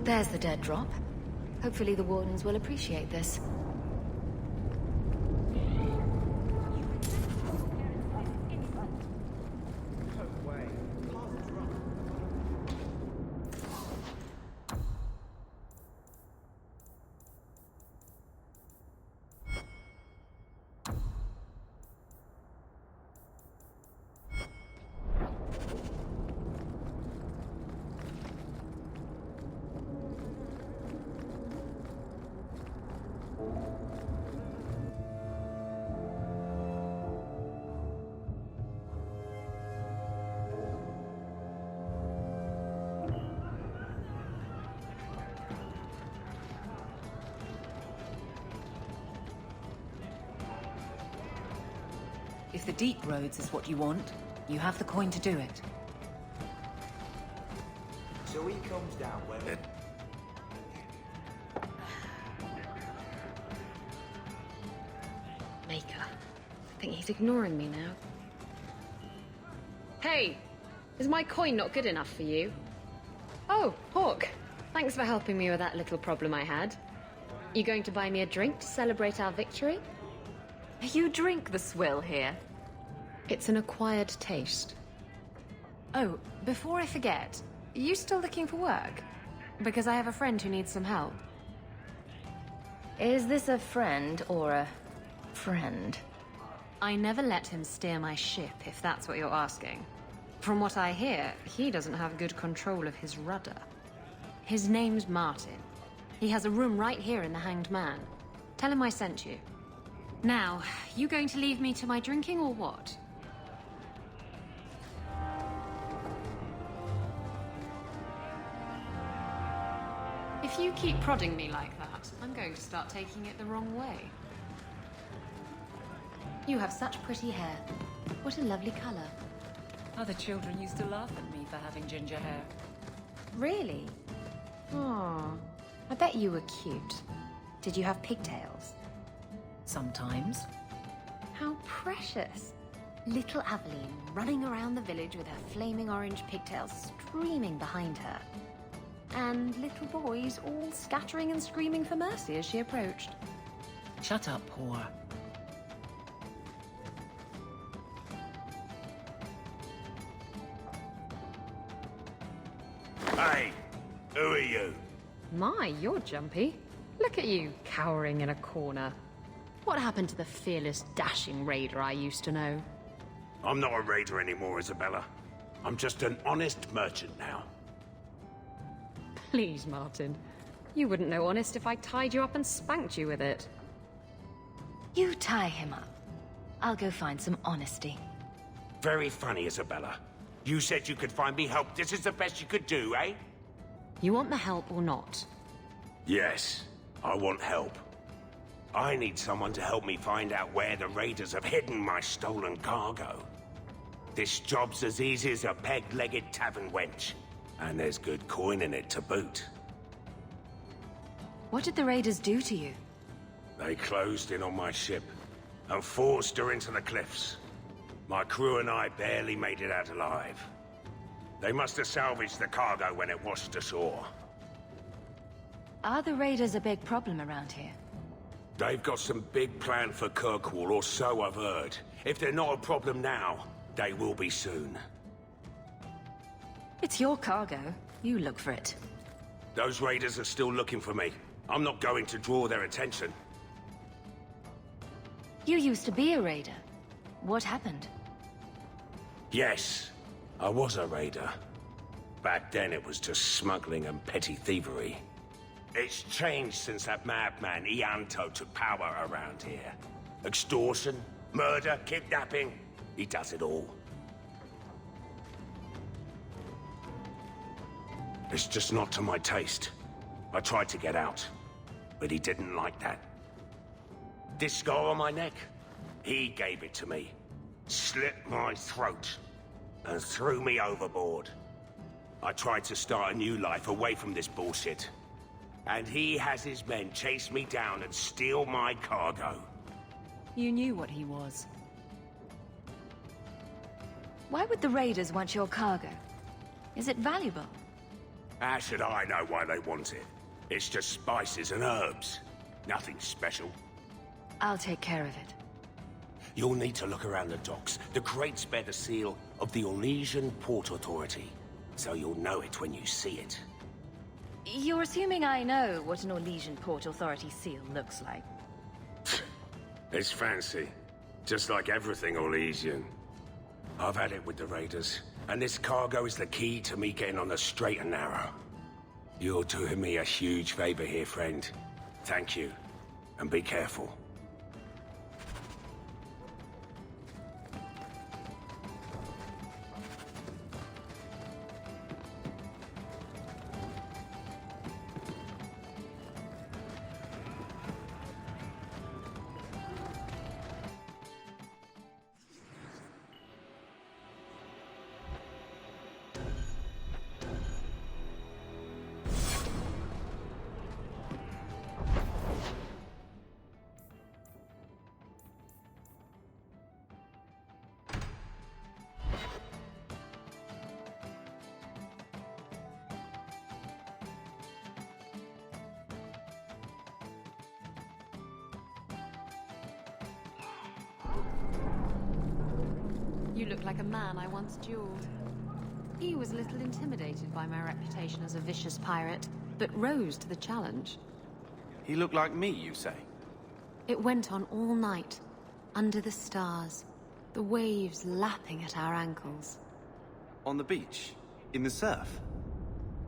There's the dead drop. Hopefully the Wardens will appreciate this. If the deep roads is what you want, you have the coin to do it. So he comes down where... Maker. I think he's ignoring me now. Hey! Is my coin not good enough for you? Oh, Hawke. Thanks for helping me with that little problem I had. You going to buy me a drink to celebrate our victory? You drink the swill here. It's an acquired taste. Oh, before I forget, are you still looking for work? Because I have a friend who needs some help. Is this a friend or a friend? I never let him steer my ship, if that's what you're asking. From what I hear, he doesn't have good control of his rudder. His name's Martin. He has a room right here in the Hanged Man. Tell him I sent you. Now, you going to leave me to my drinking or what? If you keep prodding me like that, I'm going to start taking it the wrong way. You have such pretty hair. What a lovely color. Other children used to laugh at me for having ginger hair. Really? Oh, I bet you were cute. Did you have pigtails? Sometimes. How precious. Little Aveline running around the village with her flaming orange pigtails streaming behind her. And little boys all scattering and screaming for mercy as she approached. Shut up, whore. Hey, who are you? My, you're jumpy. Look at you, cowering in a corner. What happened to the fearless, dashing raider I used to know? I'm not a raider anymore, Isabella. I'm just an honest merchant now. Please, Martin. You wouldn't know honest if I tied you up and spanked you with it. You tie him up. I'll go find some honesty. Very funny, Isabella. You said you could find me help. This is the best you could do, eh? You want the help or not? Yes, I want help. I need someone to help me find out where the raiders have hidden my stolen cargo. This job's as easy as a peg-legged tavern wench. And there's good coin in it to boot. What did the raiders do to you? They closed in on my ship and forced her into the cliffs. My crew and I barely made it out alive. They must have salvaged the cargo when it washed ashore. Are the raiders a big problem around here? They've got some big plan for Kirkwall, or so I've heard. If they're not a problem now, they will be soon. It's your cargo. You look for it. Those raiders are still looking for me. I'm not going to draw their attention. You used to be a raider. What happened? Yes, I was a raider. Back then it was just smuggling and petty thievery. It's changed since that madman Ianto took power around here. Extortion, murder, kidnapping. He does it all. It's just not to my taste. I tried to get out, but he didn't like that. This scar on my neck, he gave it to me. Slit my throat and threw me overboard. I tried to start a new life away from this bullshit. And he has his men chase me down and steal my cargo. You knew what he was. Why would the raiders want your cargo? Is it valuable? How should I know why they want it? It's just spices and herbs. Nothing special. I'll take care of it. You'll need to look around the docks. The crates bear the seal of the Orlesian Port Authority, so you'll know it when you see it. You're assuming I know what an Orlesian Port Authority seal looks like. It's fancy. Just like everything Orlesian. I've had it with the raiders, and this cargo is the key to me getting on the straight and narrow. You're doing me a huge favor here, friend. Thank you, and be careful. You look like a man I once dueled. He was a little intimidated by my reputation as a vicious pirate, but rose to the challenge. He looked like me, you say? It went on all night, under the stars, the waves lapping at our ankles. On the beach? In the surf?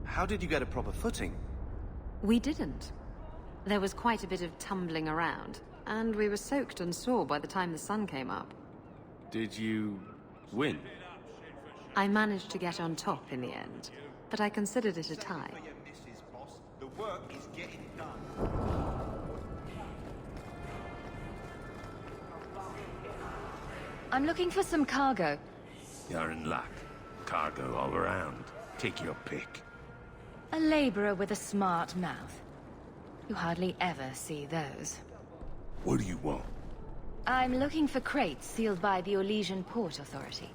How did you get a proper footing? We didn't. There was quite a bit of tumbling around, And we were soaked and sore by the time the sun came up. Did you win? I managed to get on top in the end, but I considered it a tie. The work is getting done. I'm looking for some cargo. You're in luck. Cargo all around. Take your pick. A laborer with a smart mouth. You hardly ever see those. What do you want? I'm looking for crates sealed by the Orlesian Port Authority.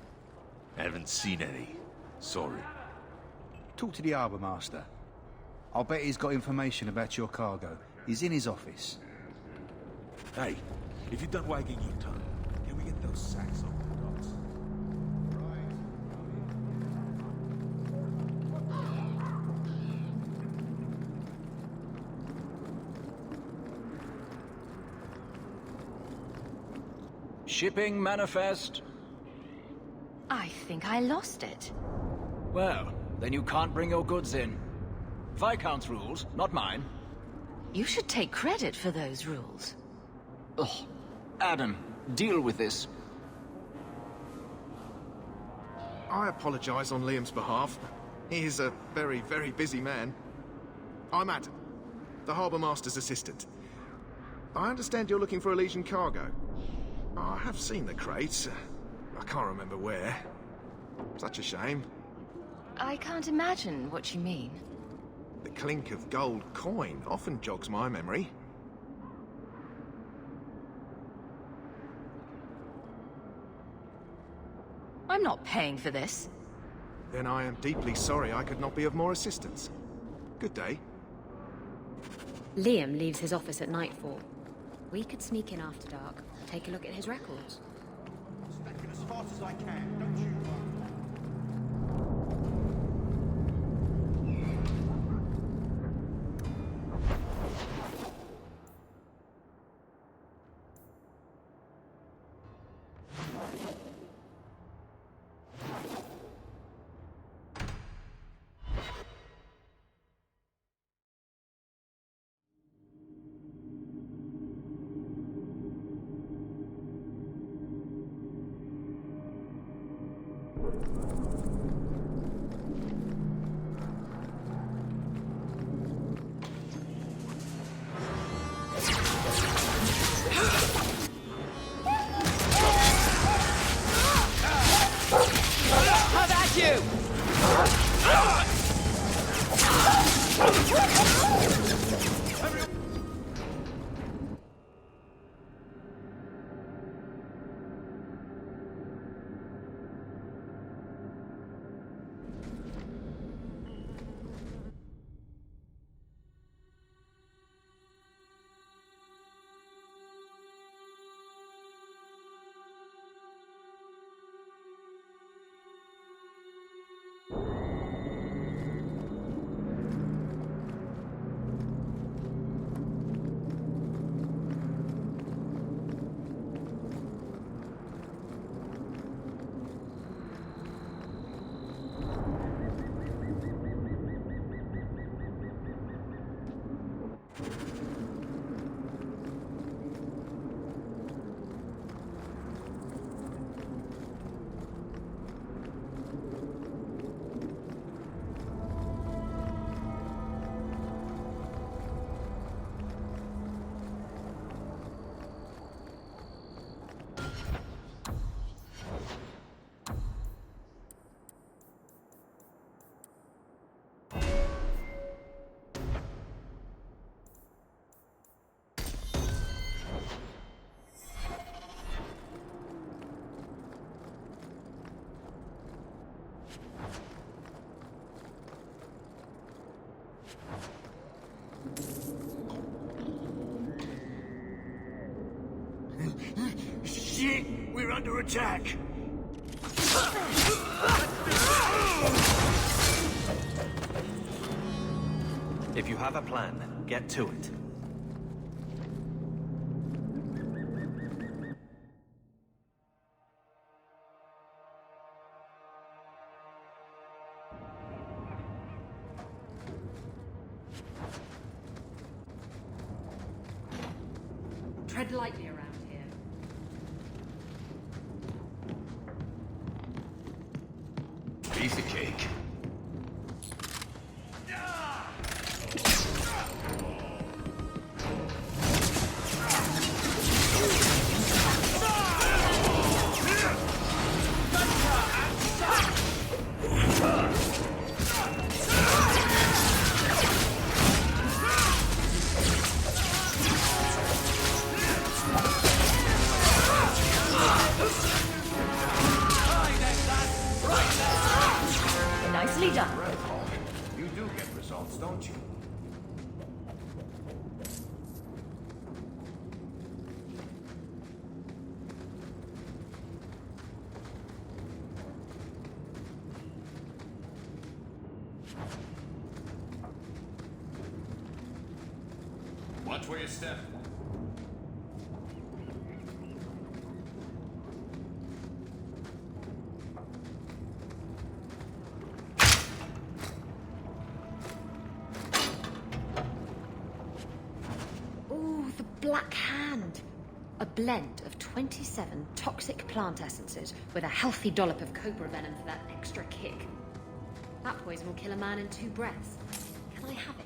Haven't seen any. Sorry. Talk to the harbour master. I'll bet he's got information about your cargo. He's in his office. Hey, if you're done wagging your tongue, can we get those sacks off the docks? Shipping manifest. I think I lost it. Well, then you can't bring your goods in. Viscount's rules, not mine. You should take credit for those rules. Ugh. Adam, deal with this. I apologize on Liam's behalf. He is a very, very busy man. I'm Adam, the Harbour Master's assistant. I understand you're looking for Elysian cargo. I have seen the crates. I can't remember where. Such a shame. I can't imagine what you mean. The clink of gold coin often jogs my memory. I'm not paying for this. Then I am deeply sorry I could not be of more assistance. Good day. Liam leaves his office at nightfall. We could sneak in after dark, take a look at his records. Stacking as fast as I can, don't you? Have at you! Shit! We're under attack! If you have a plan, get to it. Tread lightly around here. Piece of cake. Nicely done. Right, Hawke. You do get results, don't you? Watch where you step. Ooh, the Black Hand. A blend of 27 toxic plant essences with a healthy dollop of cobra venom for that extra kick. That poison will kill a man in 2 breaths. Can I have it?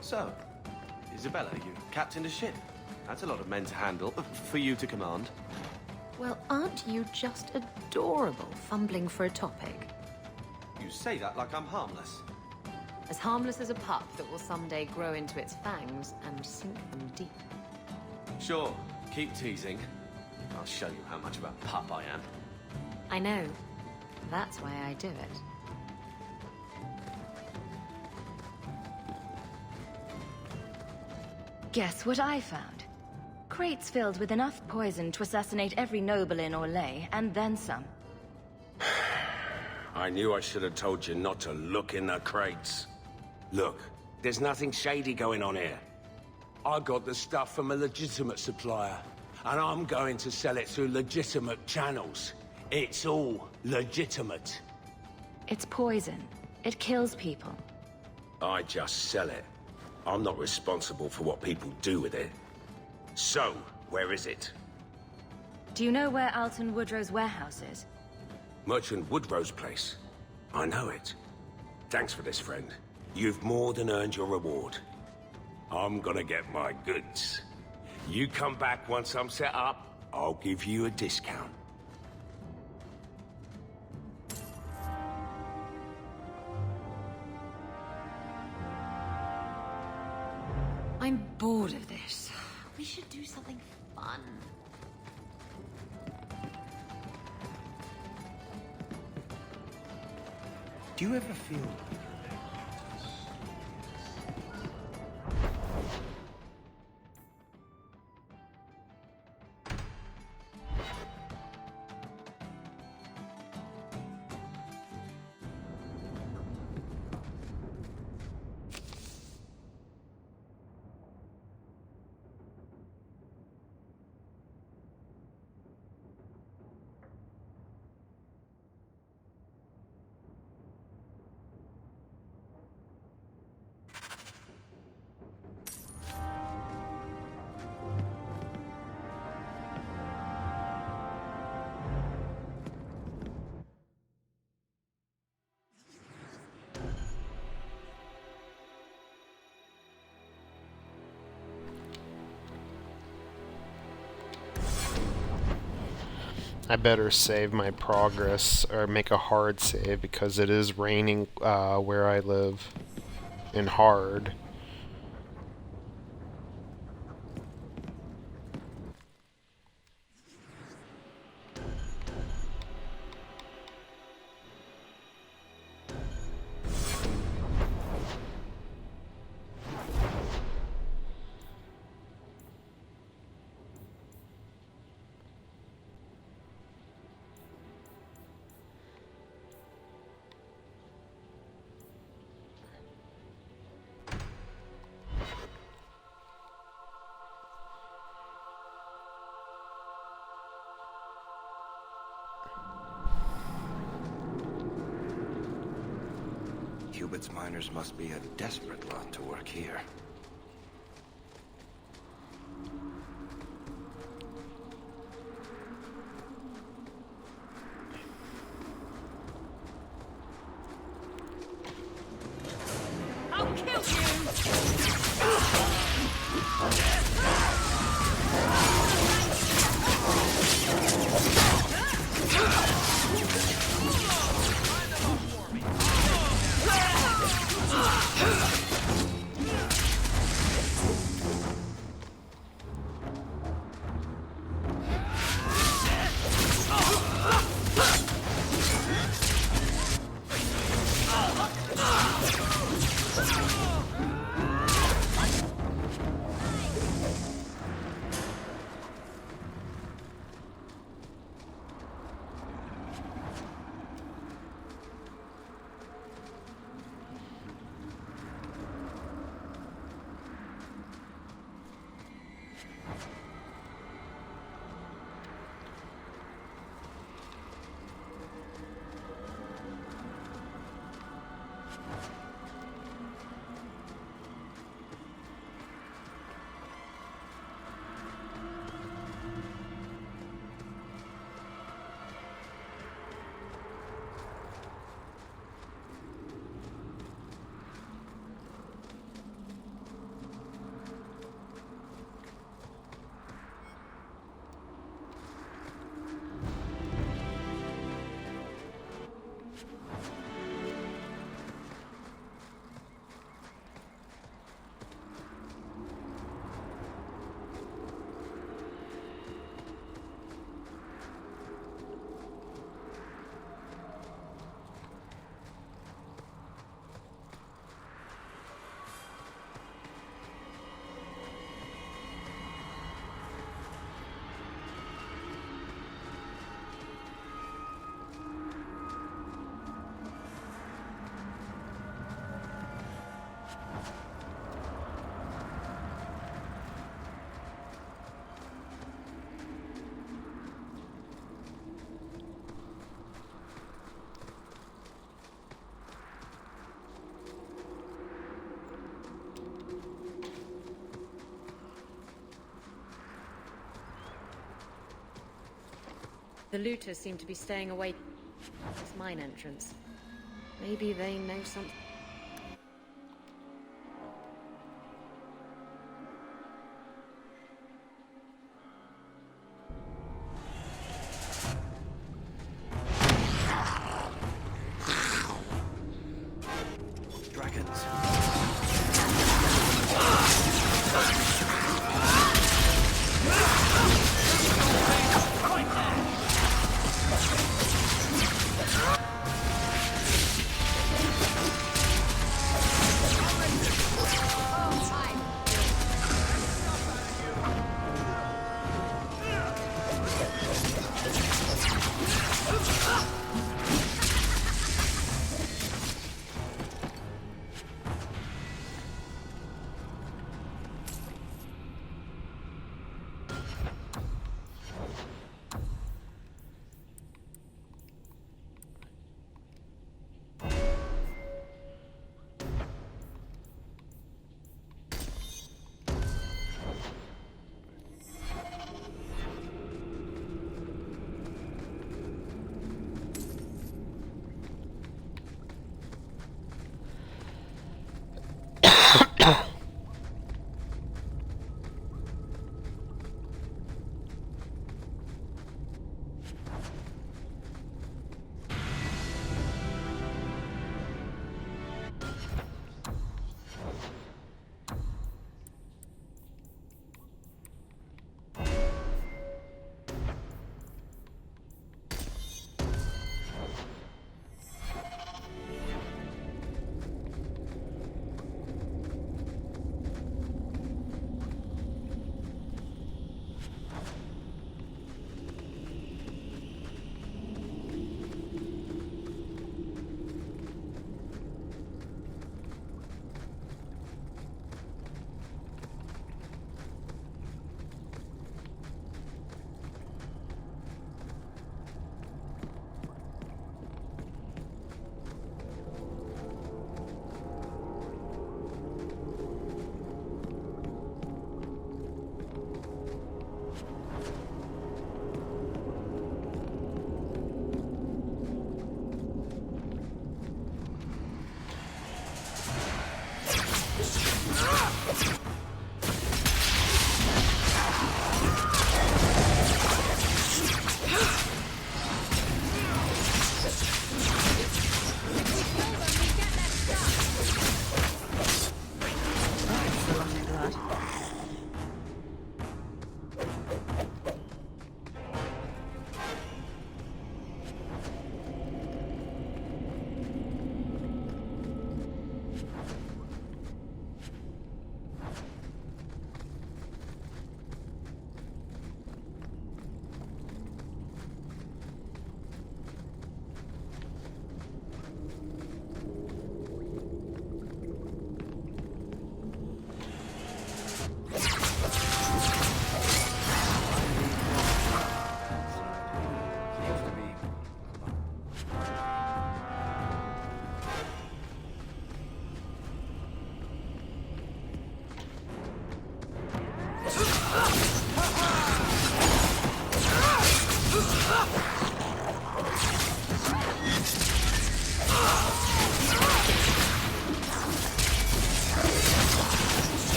So, Isabella, you captained a ship. That's a lot of men to handle, for you to command. Well, aren't you just adorable, fumbling for a topic? You say that like I'm harmless. As harmless as a pup that will someday grow into its fangs and sink them deep. Sure, keep teasing. I'll show you how much of a pup I am. I know. That's why I do it. Guess what I found? Crates filled with enough poison to assassinate every noble in Orlais, and then some. I knew I should have told you not to look in the crates. Look, there's nothing shady going on here. I got the stuff from a legitimate supplier. and I'm going to sell it through legitimate channels. It's all legitimate. It's poison. It kills people. I just sell it. I'm not responsible for what people do with it. So, where is it? Do you know where Alton Woodrow's warehouse is? Merchant Woodrow's place. I know it. Thanks for this, friend. You've more than earned your reward. I'm gonna get my goods. You come back once I'm set up, I'll give you a discount. I'm bored of this. We should do something fun. Do you ever feel... I better save my progress or make a hard save because it is raining where I live in hard. Cubit's miners must be a desperate lot to work here. I'll kill you! The looters seem to be staying away. It's mine entrance. Maybe they know something. Dragons.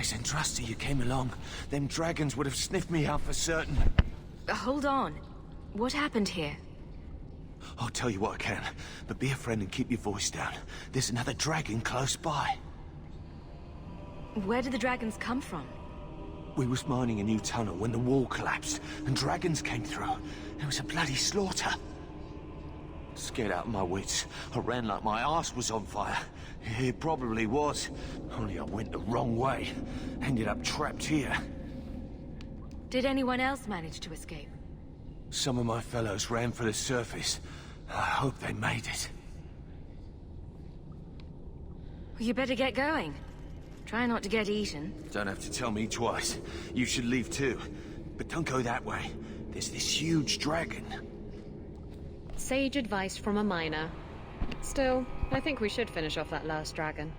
nice and trusty you came along. Them dragons would have sniffed me out for certain. Hold on. What happened here? I'll tell you what I can, but be a friend and keep your voice down. There's another dragon close by. Where did the dragons come from? We was mining a new tunnel when the wall collapsed, and dragons came through. It was a bloody slaughter. Scared out of my wits, I ran like my arse was on fire. It probably was, only I went the wrong way. Ended up trapped here. Did anyone else manage to escape? Some of my fellows ran for the surface. I hope they made it. You better get going. Try not to get eaten. Don't have to tell me twice. You should leave too. But don't go that way. There's this huge dragon. Sage advice from a miner. Still, I think we should finish off that last dragon.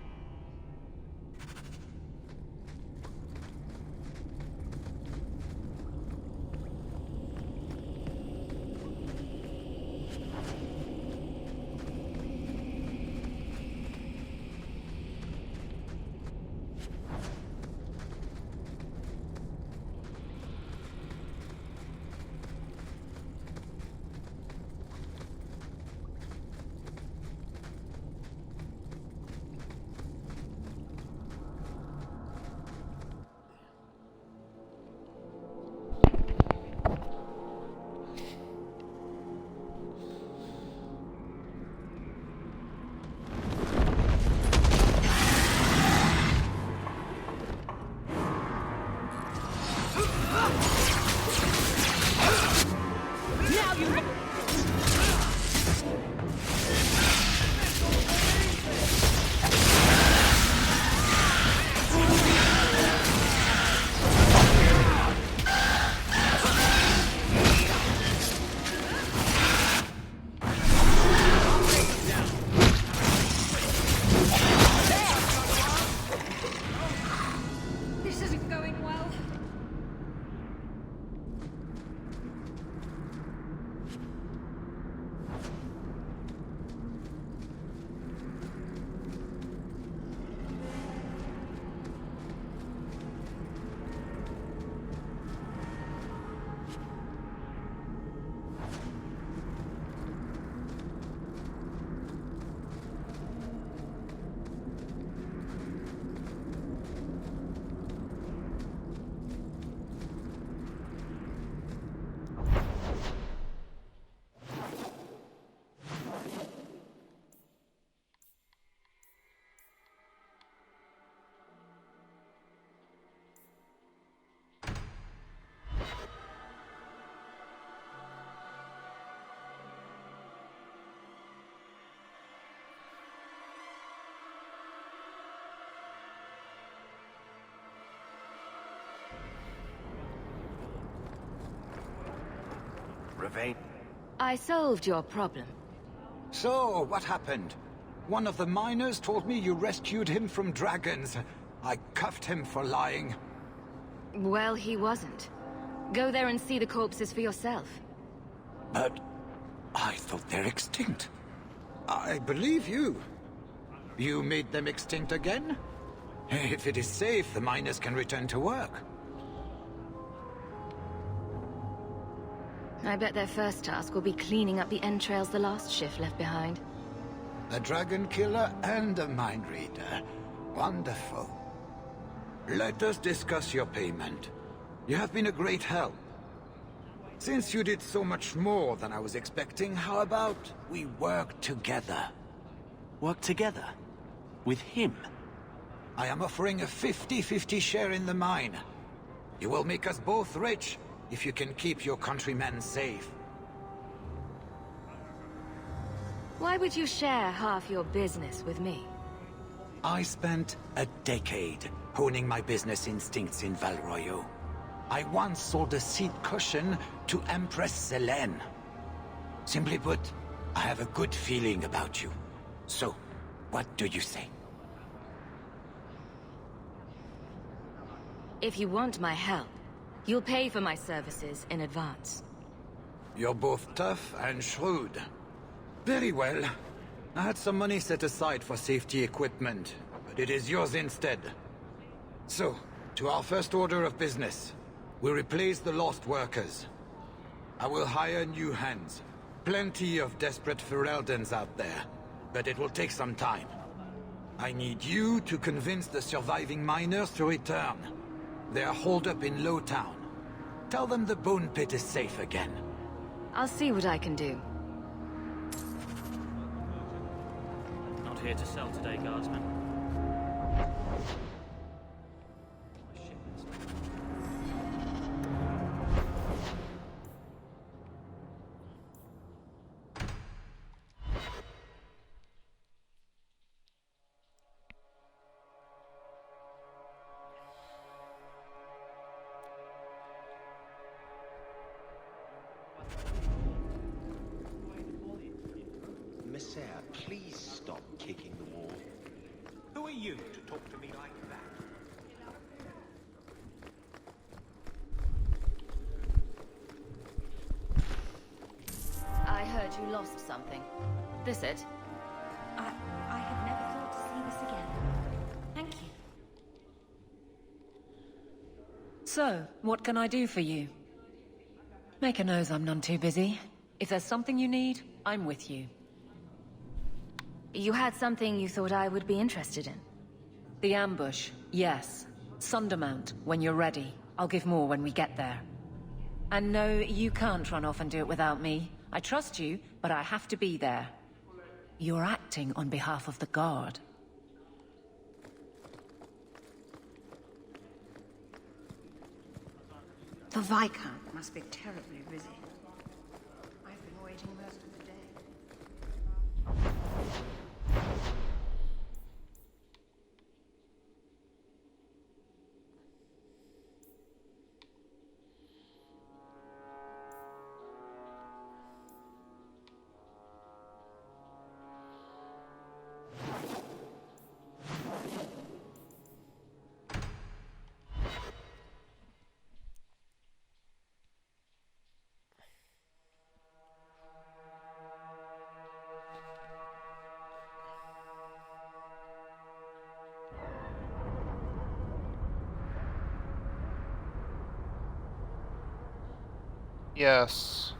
I solved your problem. So, what happened? One of the miners told me you rescued him from dragons. I cuffed him for lying. Well, he wasn't. Go there and see the corpses for yourself. But I thought they're extinct. I believe you. You made them extinct again? If it is safe, the miners can return to work. I bet their first task will be cleaning up the entrails the last shift left behind. A dragon killer and a mind reader. Wonderful. Let us discuss your payment. You have been a great help. Since you did so much more than I was expecting, how about we work together? Work together? With him? I am offering a 50-50 share in the mine. You will make us both rich if you can keep your countrymen safe. Why would you share half your business with me? I spent a decade honing my business instincts in Val Royeaux. I once sold a seat cushion to Empress Selene. Simply put, I have a good feeling about you. So, what do you say? If you want my help, you'll pay for my services in advance. You're both tough and shrewd. Very well. I had some money set aside for safety equipment, but it is yours instead. So, To our first order of business. We replace the lost workers. I will hire new hands. Plenty of desperate Fereldans out there, but it will take some time. I need you to convince the surviving miners to return. They are holed up in Lowtown. Tell them the Bone Pit is safe again. I'll see what I can do. Not here to sell today, guardsman. Messiah, please stop kicking the wall. Who are you to talk to me like that? I heard you lost something. This it? I had never thought to see this again. Thank you. So, what can I do for you? Maker knows I'm none too busy. If there's something you need, I'm with you. You had something you thought I would be interested in? The ambush, yes. Sundermount, when you're ready. I'll give more when we get there. And no, you can't run off and do it without me. I trust you, but I have to be there. You're acting on behalf of the Guard. The Viscount must be terribly busy. I've been waiting most of the day. Yes.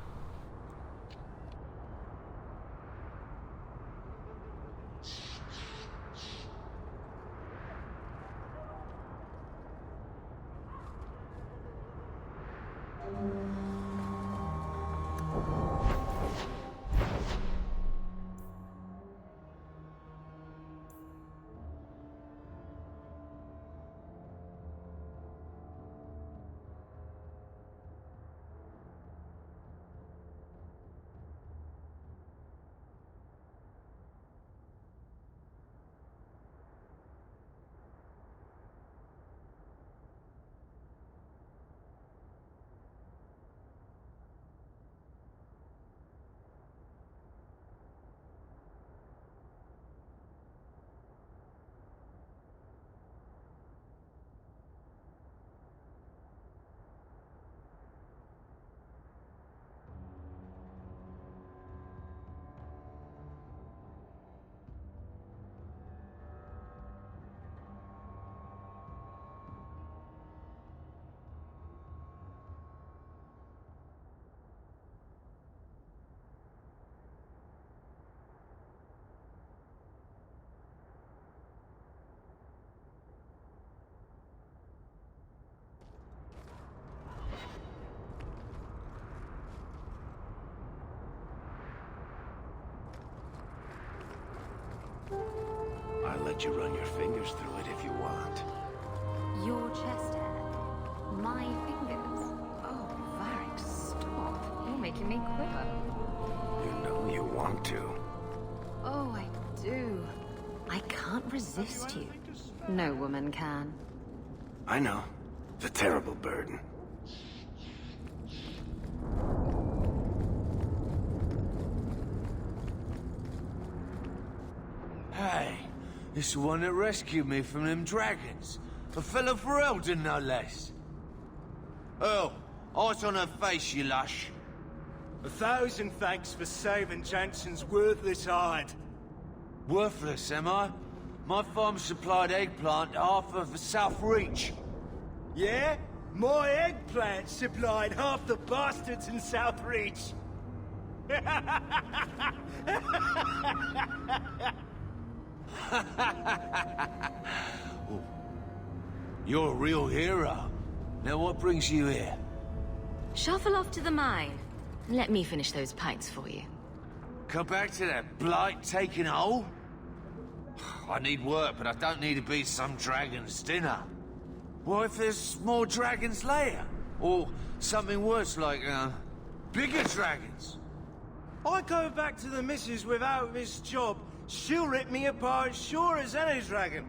I'll let you run your fingers through it if you want. Your chest hair. My fingers. Oh, Varric, stop. You're making me quiver. You know you want to. Oh, I do. I can't resist you. No woman can. I know. It's a terrible burden. Hey, this is the one that rescued me from them dragons. A fellow Ferelden, no less. Oh, eyes on her face, you lush. 1,000 thanks for saving Jansen's worthless hide. Worthless, am I? My farm supplied eggplant to half of the South Reach. Yeah? My eggplant supplied half the bastards in South Reach. You're a real hero. Now what brings you here? Shuffle off to the mine. And let me finish those pints for you. Come back to that blight taking hold? I need work, but I don't need to be some dragon's dinner. What if there's more dragons later? Or something worse like, bigger dragons? I go back to the missus without this job, she'll rip me apart sure as any dragon.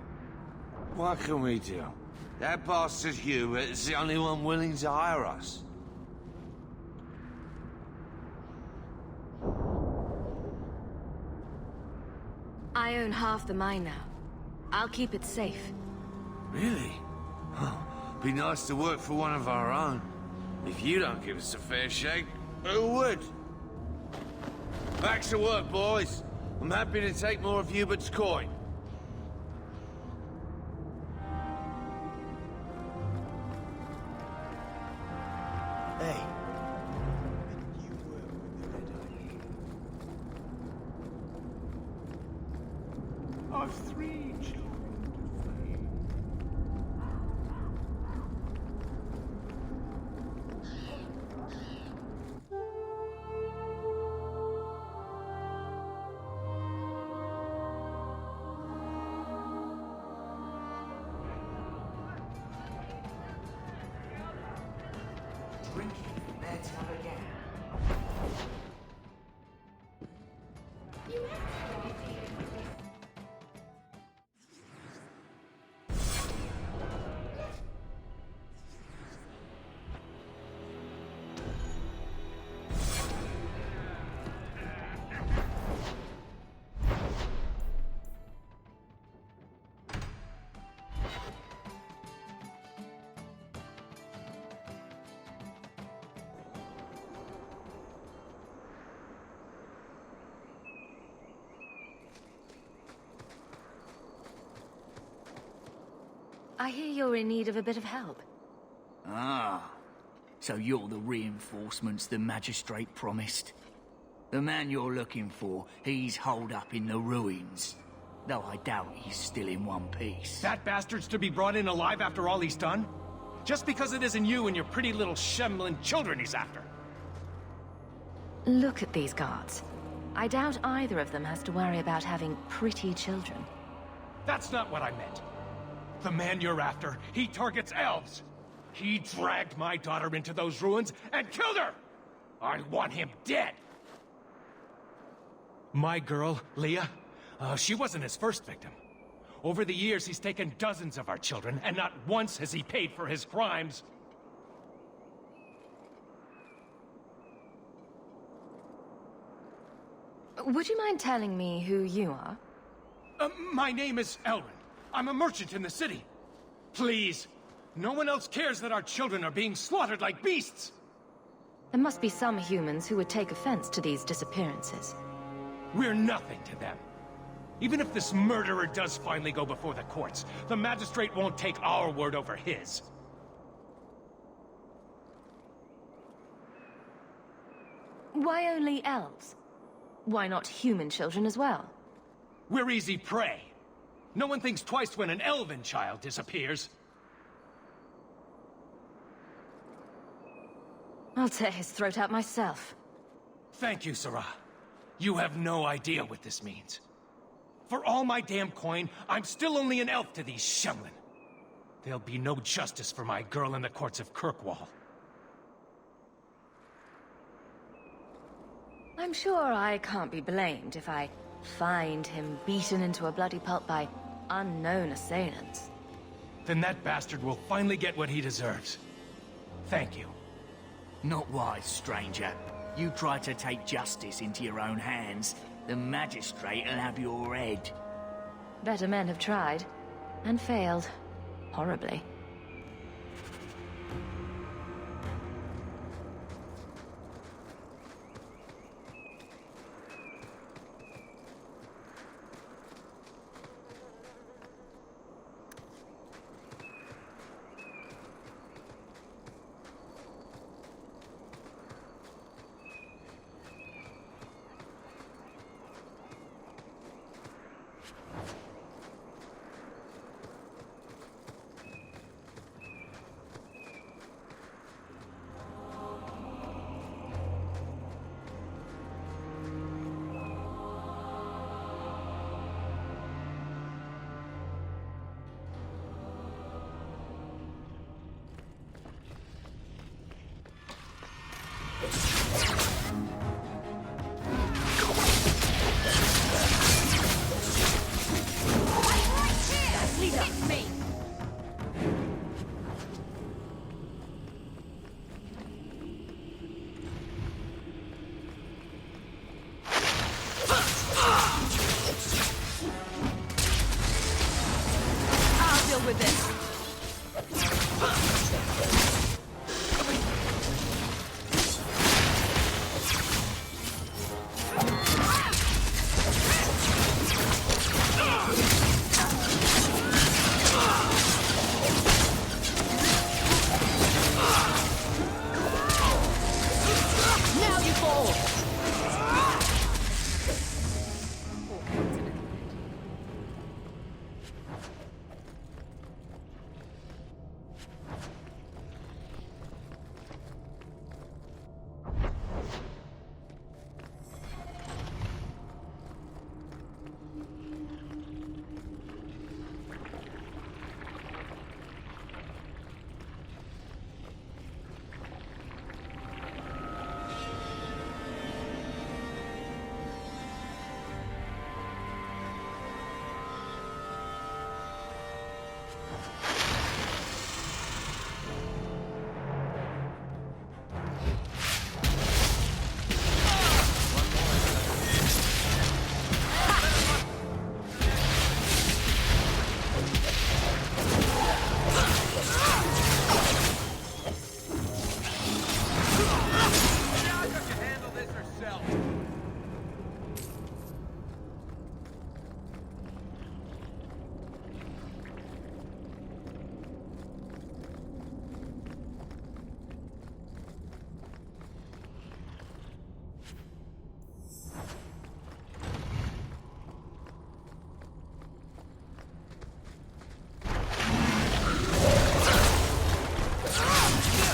What can we do? That bastard Hubert is the only one willing to hire us. I own half the mine now. I'll keep it safe. Really? Be nice to work for one of our own. If you don't give us a fair shake, who would? Back to work, boys. I'm happy to take more of Hubert's coin. Hey. I've 3 children to feed. Drinking beds up again. I hear you're in need of a bit of help. Ah, so you're the reinforcements the magistrate promised. The man you're looking for, he's holed up in the ruins. Though I doubt he's still in one piece. That bastard's to be brought in alive after all he's done? Just because it isn't you and your pretty little shemlin children he's after. Look at these guards. I doubt either of them has to worry about having pretty children. That's not what I meant. The man you're after, he targets elves. He dragged my daughter into those ruins and killed her! I want him dead! My girl, Leah, she wasn't his first victim. Over the years, he's taken dozens of our children, and not once has he paid for his crimes. Would you mind telling me who you are? My name is Elrond. I'm a merchant in the city. Please, no one else cares that our children are being slaughtered like beasts. There must be some humans who would take offense to these disappearances. We're nothing to them. Even if this murderer does finally go before the courts, the magistrate won't take our word over his. Why only elves? Why not human children as well? We're easy prey. No one thinks twice when an elven child disappears. I'll tear his throat out myself. Thank you, Sarah. You have no idea what this means. For all my damn coin, I'm still only an elf to these shemlin. There'll be no justice for my girl in the courts of Kirkwall. I'm sure I can't be blamed if I find him beaten into a bloody pulp by unknown assailants. Then that bastard will finally get what he deserves. Thank you. Not wise, stranger. You try to take justice into your own hands, the magistrate'll have your head. Better men have tried, and failed. Horribly. with this. Now you fall!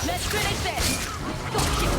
Let's finish this! Got you!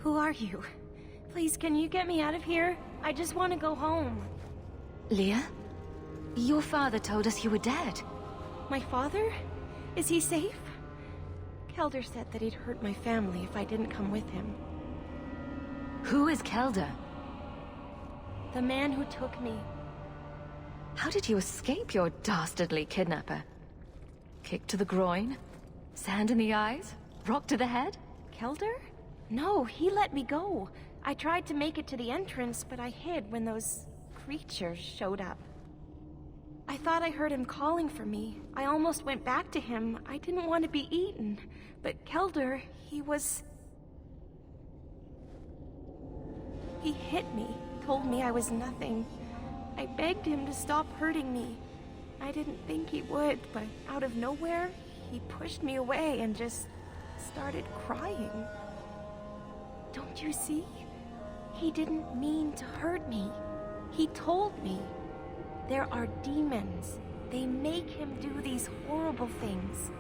Who are you? Please, can you get me out of here? I just want to go home. Leah? Your father told us you were dead. My father? Is he safe? Kelder said that he'd hurt my family if I didn't come with him. Who is Kelder? The man who took me. How did you escape your dastardly kidnapper? Kick to the groin? Sand in the eyes? Rock to the head? Kelder? No, he let me go. I tried to make it to the entrance, but I hid when those creatures showed up. I thought I heard him calling for me. I almost went back to him. I didn't want to be eaten. But Kelder, he hit me, told me I was nothing. I begged him to stop hurting me. I didn't think he would, but out of nowhere, he pushed me away and just started crying. Don't you see? He didn't mean to hurt me. He told me. There are demons. They make him do these horrible things.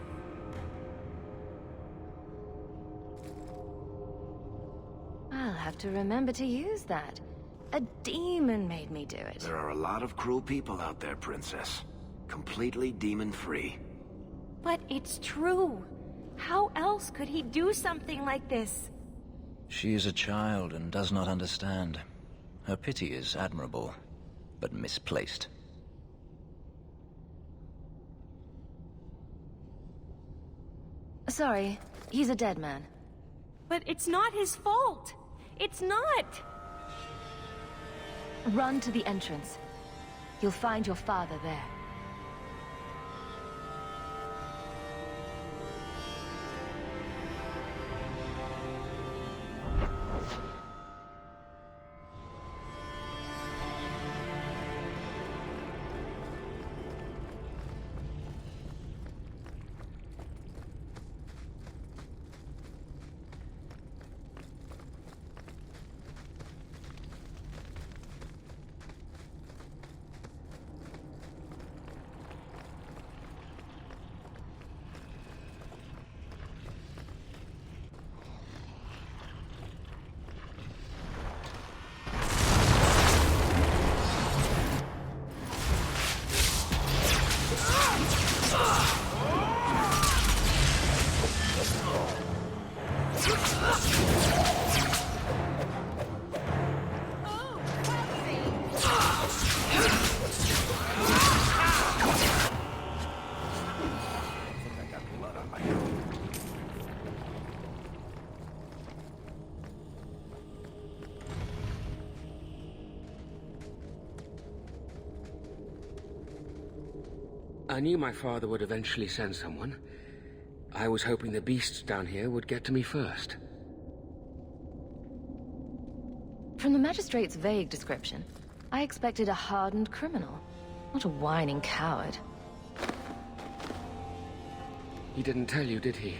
I'll have to remember to use that. A demon made me do it. There are a lot of cruel people out there, Princess. Completely demon-free. But it's true. How else could he do something like this? She is a child and does not understand. Her pity is admirable, but misplaced. Sorry, he's a dead man. But it's not his fault. It's not. Run to the entrance. You'll find your father there. I knew my father would eventually send someone. I was hoping the beasts down here would get to me first. From the magistrate's vague description, I expected a hardened criminal, not a whining coward. He didn't tell you, did he?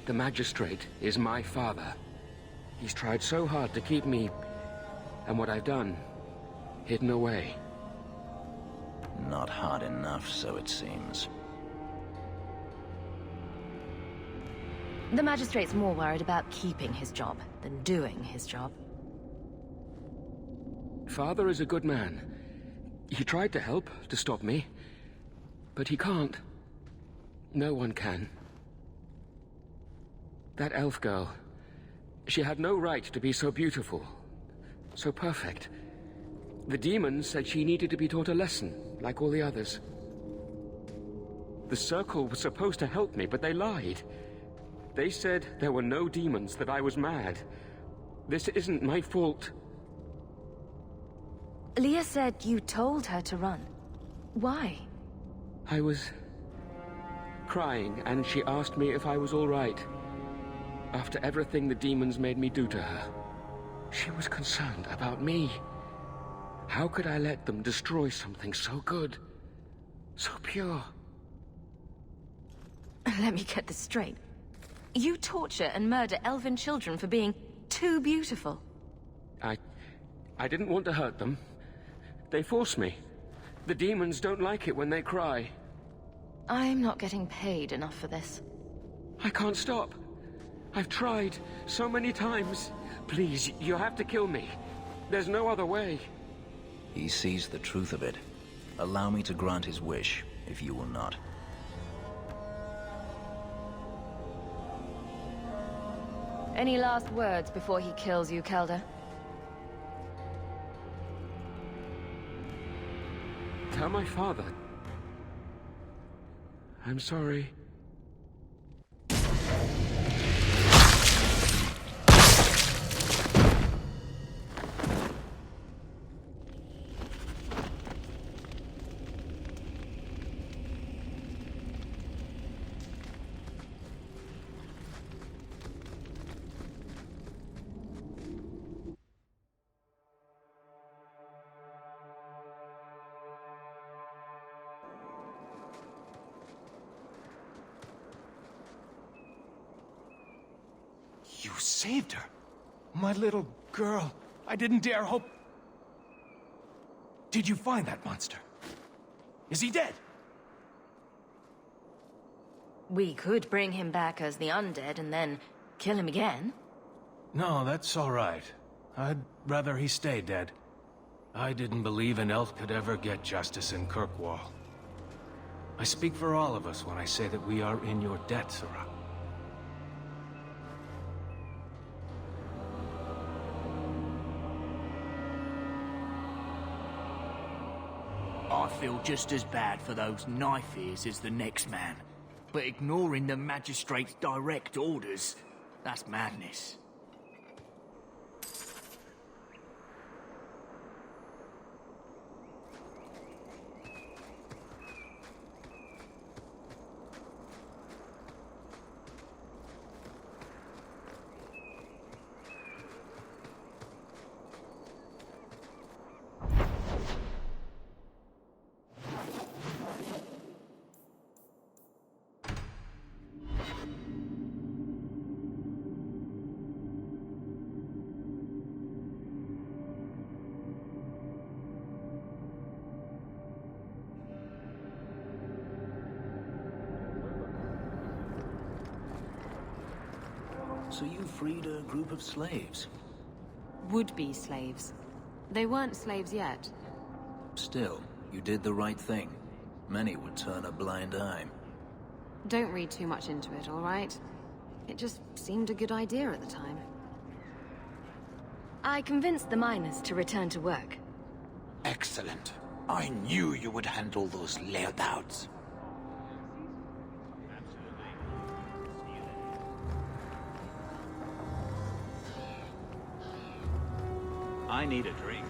The magistrate is my father. He's tried so hard to keep me, and what I've done, hidden away. Not hard enough, so it seems. The magistrate's more worried about keeping his job than doing his job. Father is a good man. He tried to help, to stop me. But he can't. No one can. That elf girl, she had no right to be so beautiful, so perfect. The demons said she needed to be taught a lesson, like all the others. The Circle was supposed to help me, but they lied. They said there were no demons, that I was mad. This isn't my fault. Leah said you told her to run. Why? I was crying, and she asked me if I was all right. After everything the demons made me do to her, she was concerned about me. How could I let them destroy something so good, so pure? Let me get this straight. You torture and murder elven children for being too beautiful. I didn't want to hurt them. They forced me. The demons don't like it when they cry. I'm not getting paid enough for this. I can't stop. I've tried so many times. Please, you have to kill me. There's no other way. He sees the truth of it. Allow me to grant his wish, if you will not. Any last words before he kills you, Kelder? Tell my father. I'm sorry. You saved her. My little girl. I didn't dare hope... Did you find that monster? Is he dead? We could bring him back as the undead and then kill him again. No, that's all right. I'd rather he stay dead. I didn't believe an elf could ever get justice in Kirkwall. I speak for all of us when I say that we are in your debt, Sirrah. I feel just as bad for those knife ears as the next man. But ignoring the Magistrate's direct orders, that's madness. So you freed a group of slaves? Would-be slaves. They weren't slaves yet. Still, you did the right thing. Many would turn a blind eye. Don't read too much into it, all right? It just seemed a good idea at the time. I convinced the miners to return to work. Excellent. I knew you would handle those layabouts. I need a drink.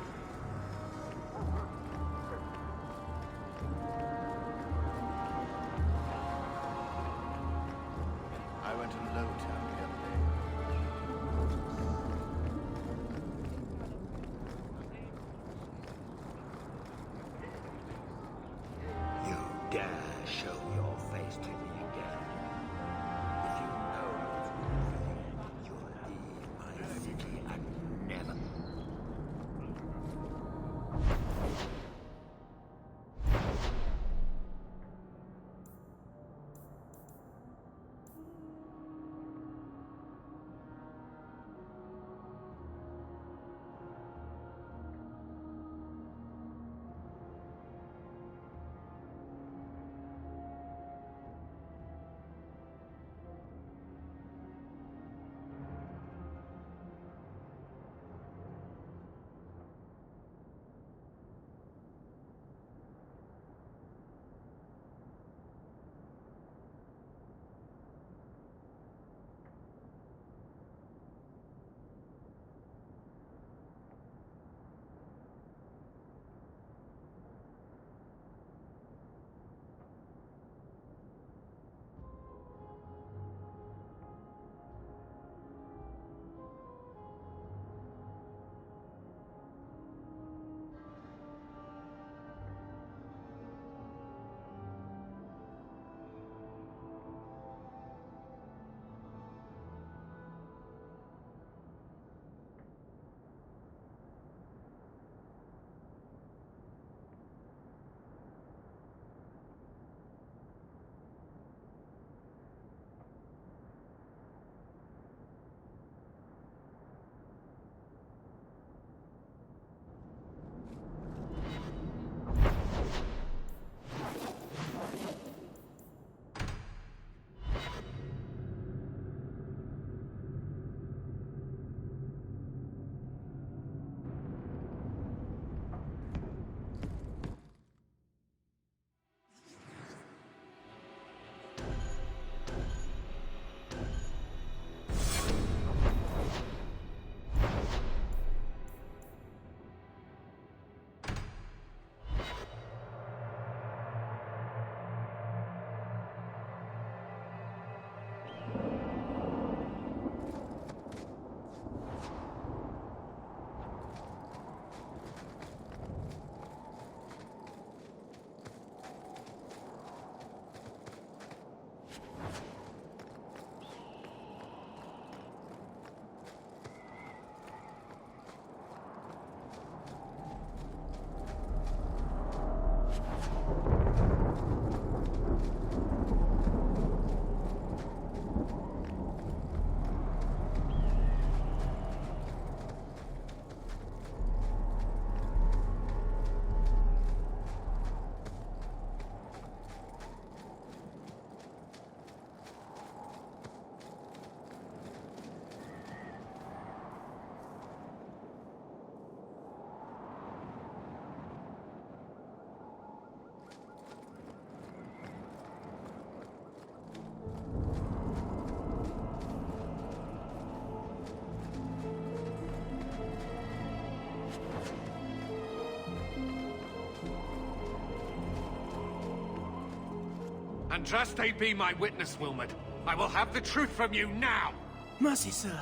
Andraste be my witness, Wilmot. I will have the truth from you now! Mercy, sir.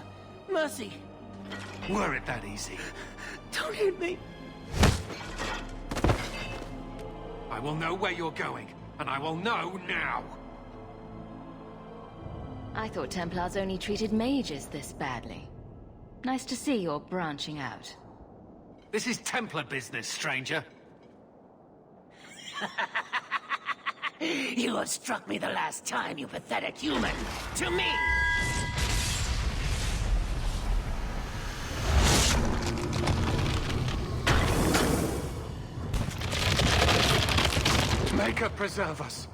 Mercy. Were it that easy? Don't hit me. I will know where you're going, and I will know now! I thought Templars only treated mages this badly. Nice to see you're branching out. This is Templar business, stranger. You have struck me the last time, you pathetic human. To me! Maker preserve us.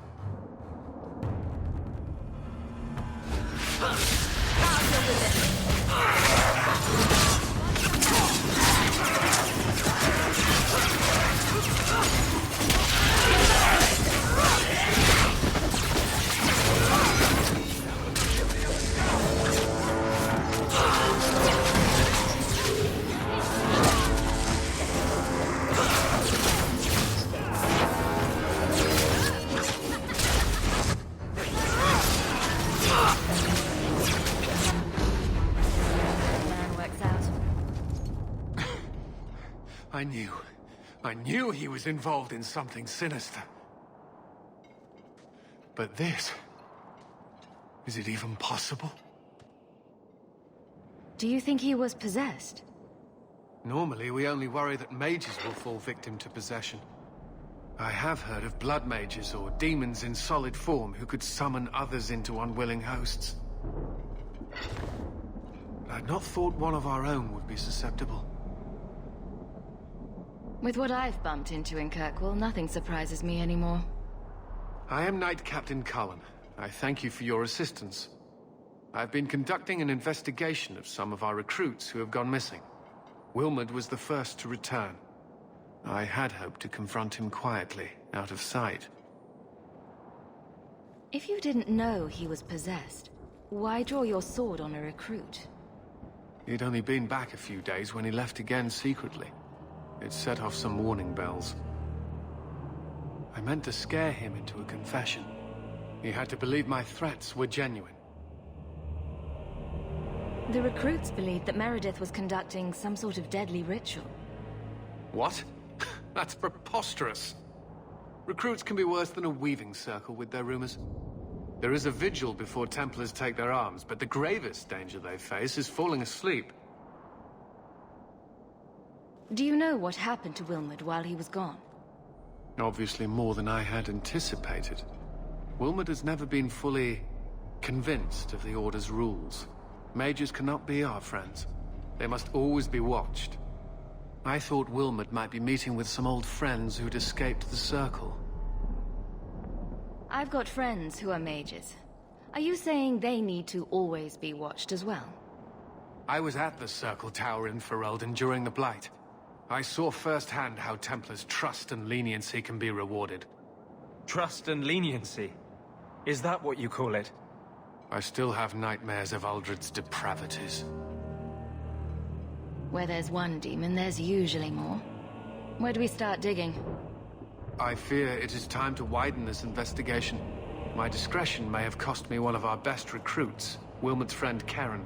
I knew he was involved in something sinister. But this... is it even possible? Do you think he was possessed? Normally, we only worry that mages will fall victim to possession. I have heard of blood mages or demons in solid form who could summon others into unwilling hosts. But I'd not thought one of our own would be susceptible. With what I've bumped into in Kirkwall, nothing surprises me anymore. I am Knight Captain Cullen. I thank you for your assistance. I've been conducting an investigation of some of our recruits who have gone missing. Wilmot was the first to return. I had hoped to confront him quietly, out of sight. If you didn't know he was possessed, why draw your sword on a recruit? He'd only been back a few days when he left again secretly. It set off some warning bells. I meant to scare him into a confession. He had to believe my threats were genuine. The recruits believed that Meredith was conducting some sort of deadly ritual. What? That's preposterous. Recruits can be worse than a weaving circle with their rumors. There is a vigil before Templars take their arms, but the gravest danger they face is falling asleep. Do you know what happened to Wilmot while he was gone? Obviously more than I had anticipated. Wilmot has never been fully convinced of the Order's rules. Mages cannot be our friends. They must always be watched. I thought Wilmot might be meeting with some old friends who'd escaped the Circle. I've got friends who are mages. Are you saying they need to always be watched as well? I was at the Circle Tower in Ferelden during the Blight. I saw firsthand how Templars' trust and leniency can be rewarded. Trust and leniency? Is that what you call it? I still have nightmares of Uldred's depravities. Where there's one demon, there's usually more. Where do we start digging? I fear it is time to widen this investigation. My discretion may have cost me one of our best recruits, Wilmot's friend Karen.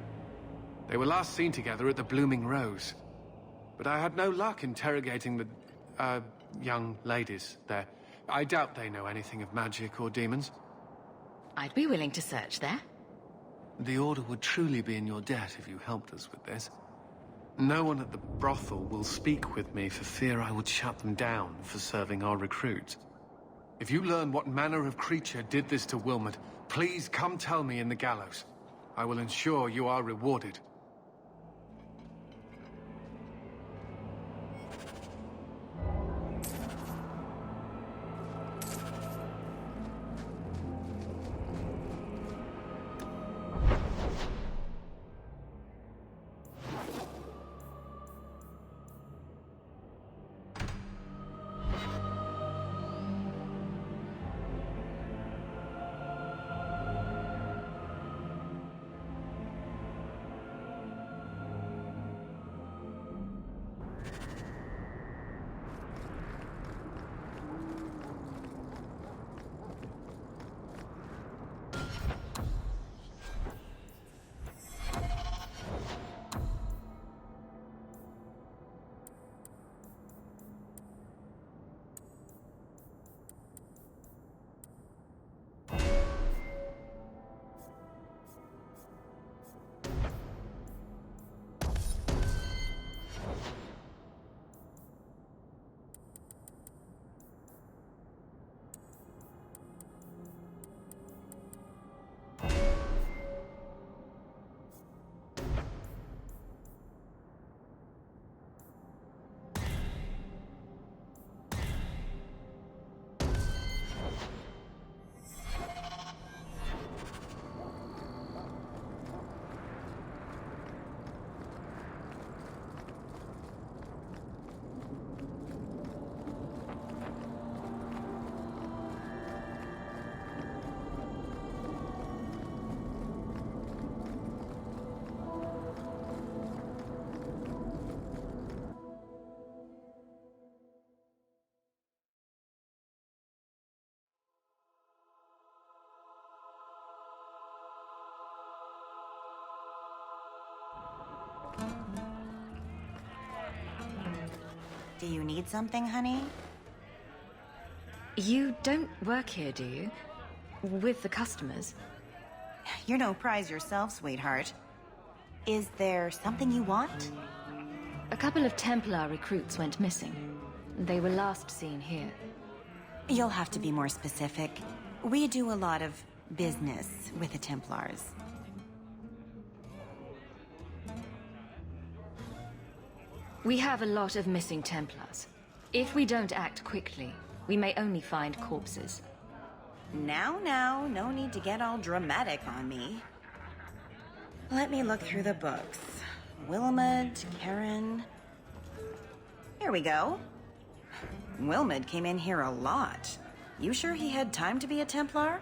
They were last seen together at the Blooming Rose. But I had no luck interrogating the, young ladies there. I doubt they know anything of magic or demons. I'd be willing to search there. The Order would truly be in your debt if you helped us with this. No one at the brothel will speak with me for fear I would shut them down for serving our recruits. If you learn what manner of creature did this to Wilmot, please come tell me in the gallows. I will ensure you are rewarded. Do you need something, honey? You don't work here, do you? With the customers? You're no prize yourself, sweetheart. Is there something you want? A couple of Templar recruits went missing. They were last seen here. You'll have to be more specific. We do a lot of business with the Templars. We have a lot of missing Templars. If we don't act quickly, we may only find corpses. Now, no need to get all dramatic on me. Let me look through the books. Wilmot, Karen... Here we go. Wilmot came in here a lot. You sure he had time to be a Templar?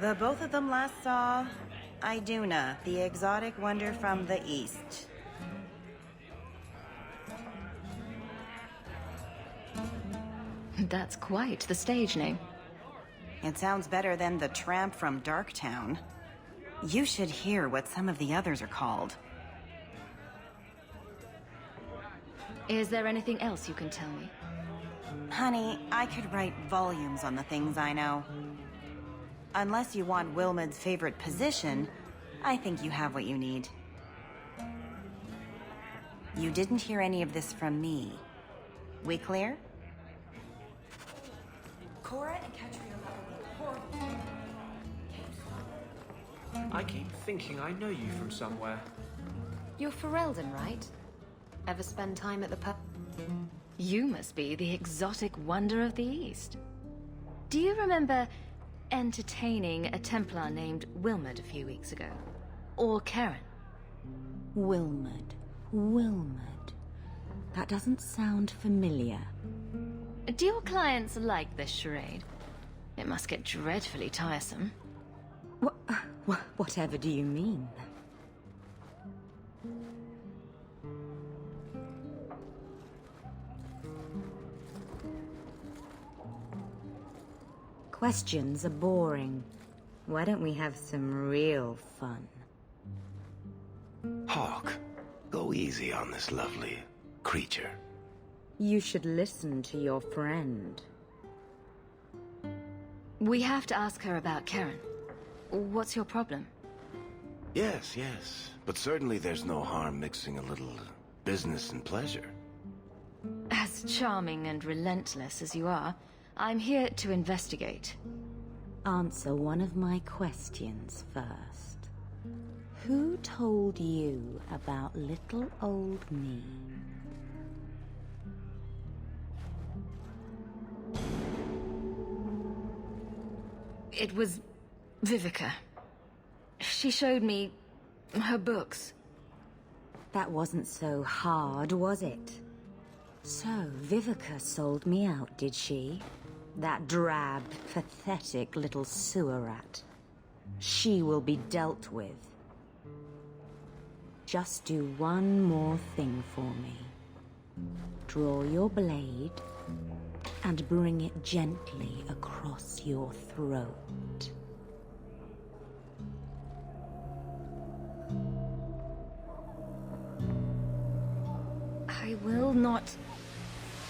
The both of them last saw Iduna, the exotic wonder from the east. That's quite the stage name. It sounds better than the tramp from Darktown. You should hear what some of the others are called. Is there anything else you can tell me? Honey, I could write volumes on the things I know. Unless you want Wilmot's favorite position, I think you have what you need. You didn't hear any of this from me. We clear? Cora and Catriona will be horrible. I keep thinking I know you from somewhere. You're Ferelden, right? Ever spend time at the pub? You must be the exotic wonder of the East. Do you remember entertaining a Templar named Wilmot a few weeks ago? Or Karen? Wilmot. That doesn't sound familiar. Do your clients like this charade? It must get dreadfully tiresome. Whatever do you mean? Questions are boring. Why don't we have some real fun? Hawke, go easy on this lovely creature. You should listen to your friend. We have to ask her about Karen. What's your problem? Yes. But certainly there's no harm mixing a little business and pleasure. As charming and relentless as you are, I'm here to investigate. Answer one of my questions first. Who told you about little old me? It was Vivica. She showed me her books. That wasn't so hard, was it? So, Vivica sold me out, did she? That drab, pathetic little sewer rat. She will be dealt with. Just do one more thing for me. Draw your blade and bring it gently across your throat. I will not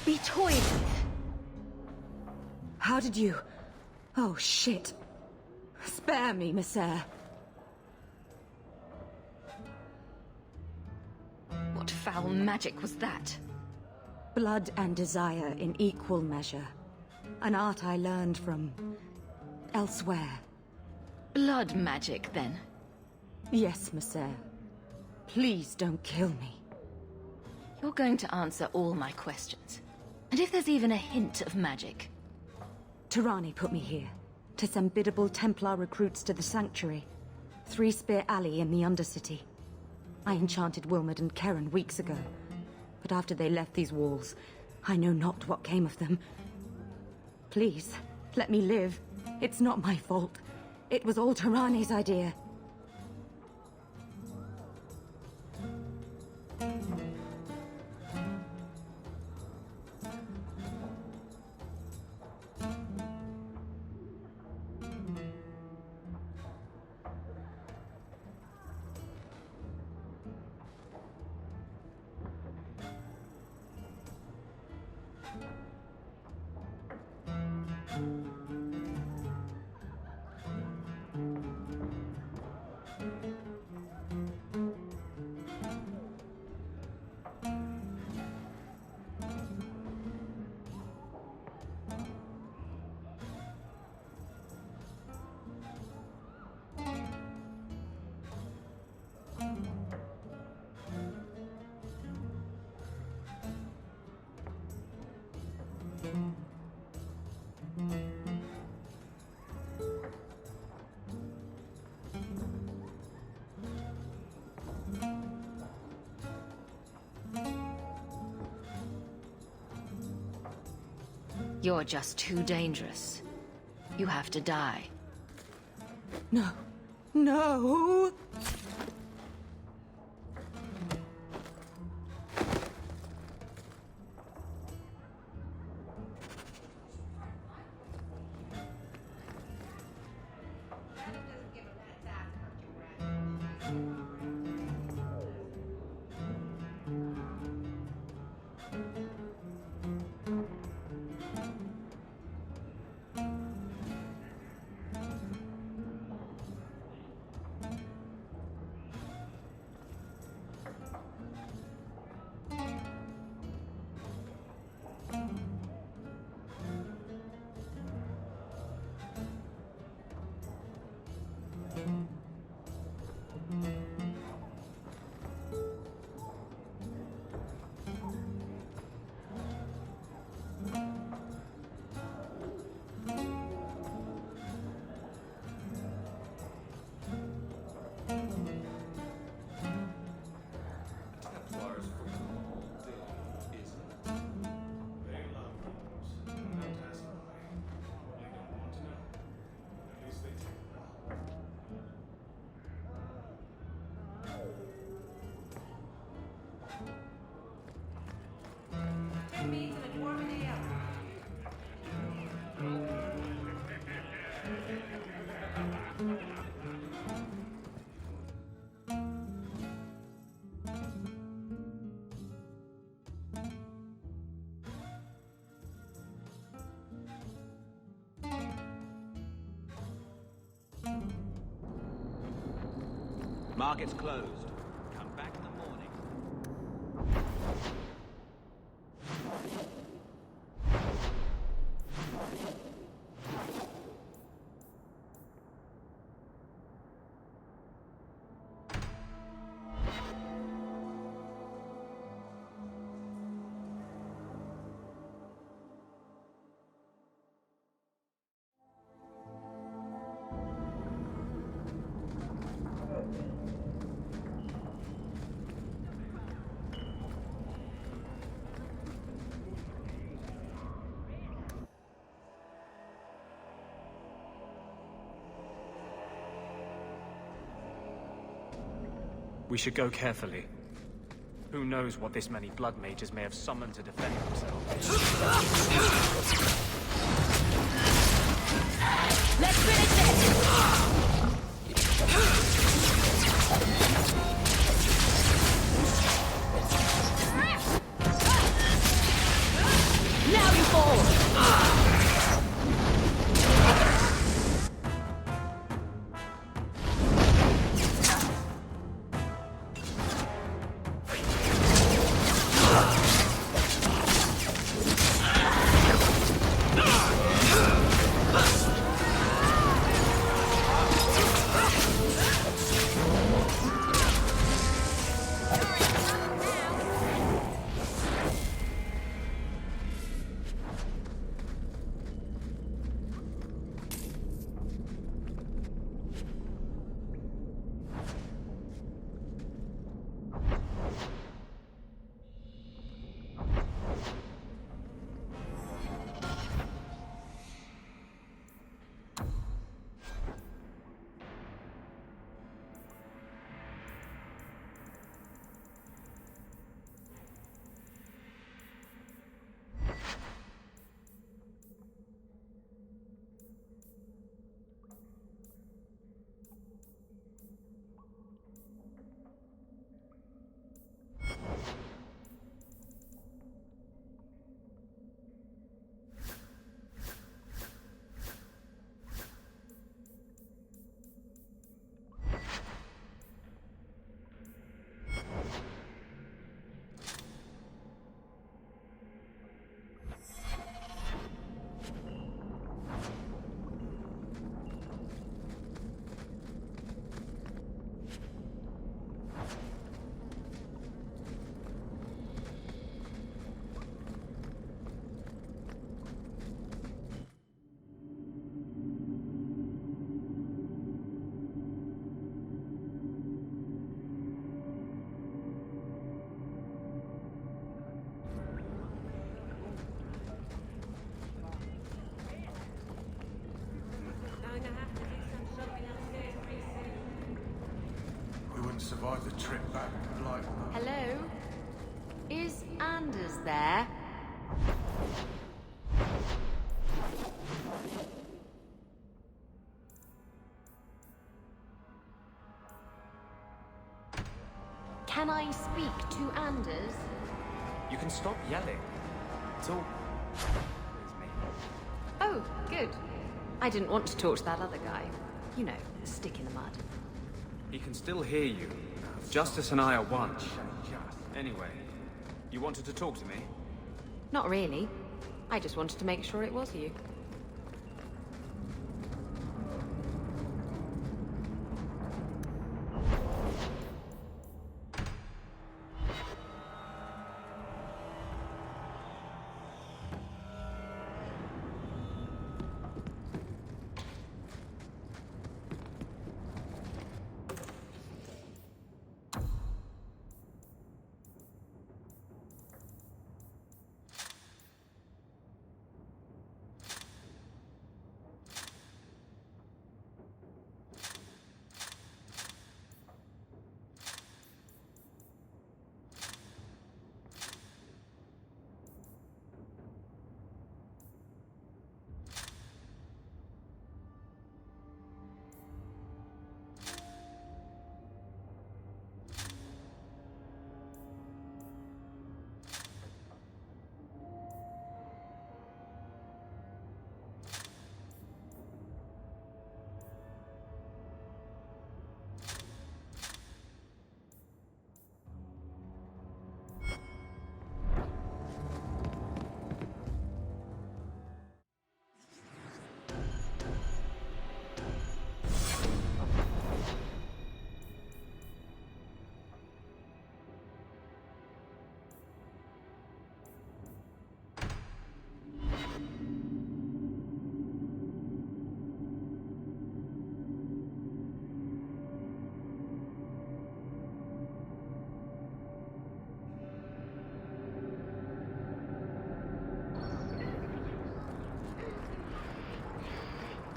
be toyed with. How did you... Oh, shit. Spare me, Messer. What foul magic was that? Blood and desire in equal measure. An art I learned from... elsewhere. Blood magic, then? Yes, Messer. Please don't kill me. You're going to answer all my questions. And if there's even a hint of magic... Tirani put me here, to send biddable Templar recruits to the Sanctuary. Three Spear Alley in the Undercity. I enchanted Wilmot and Karen weeks ago. But after they left these walls, I know not what came of them. Please, let me live. It's not my fault. It was all Tirani's idea. You're just too dangerous. You have to die. No. No! Market's closed. Come back in the morning. We should go carefully. Who knows what this many blood mages may have summoned to defend themselves. Let's finish this! Now you fall! survive the trip back to Blight. Hello? Is Anders there? Can I speak to Anders? You can stop yelling. It's all... Oh, good. I didn't want to talk to that other guy. You know, the stick in the mud. He can still hear you. Justice and I are one. Anyway, you wanted to talk to me? Not really. I just wanted to make sure it was you.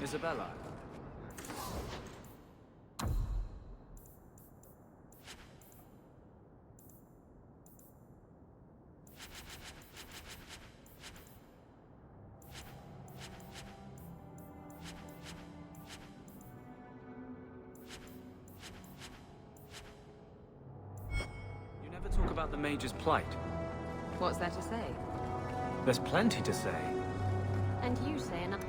Isabella. You never talk about the Mage's plight. What's there to say? There's plenty to say. And you say enough.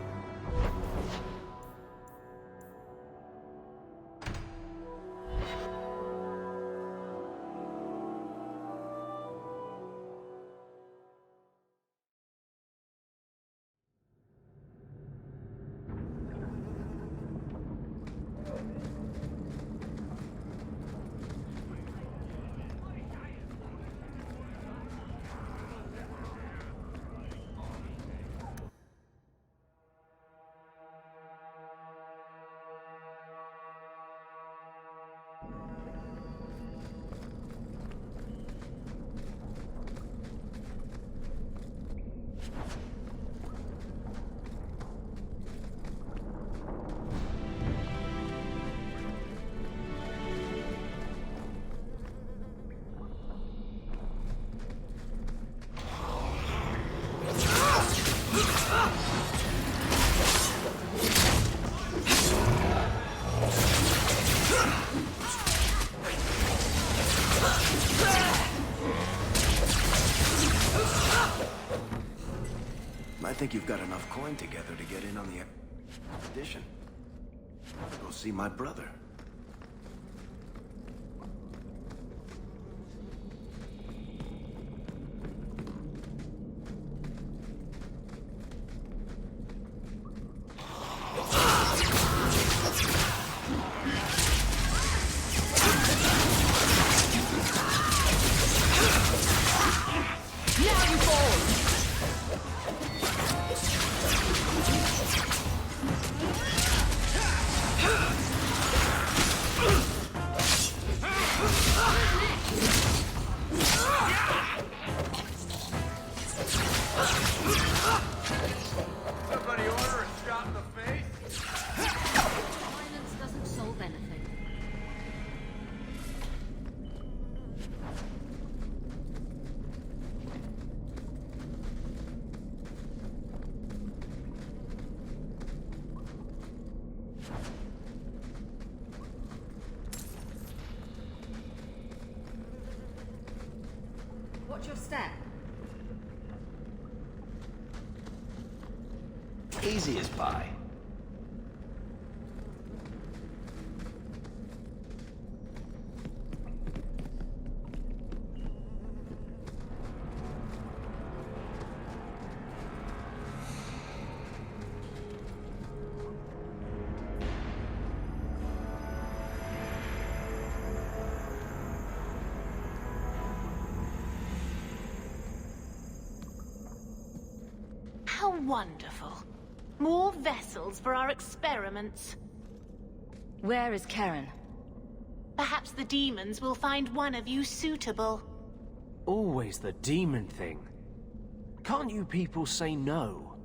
I think you've got enough coin together to get in on the expedition. Go see my brother. Watch your step. Easy as pie. How wonderful. More vessels for our experiments. Where is Karen? Perhaps the demons will find one of you suitable. Always the demon thing. Can't you people say no?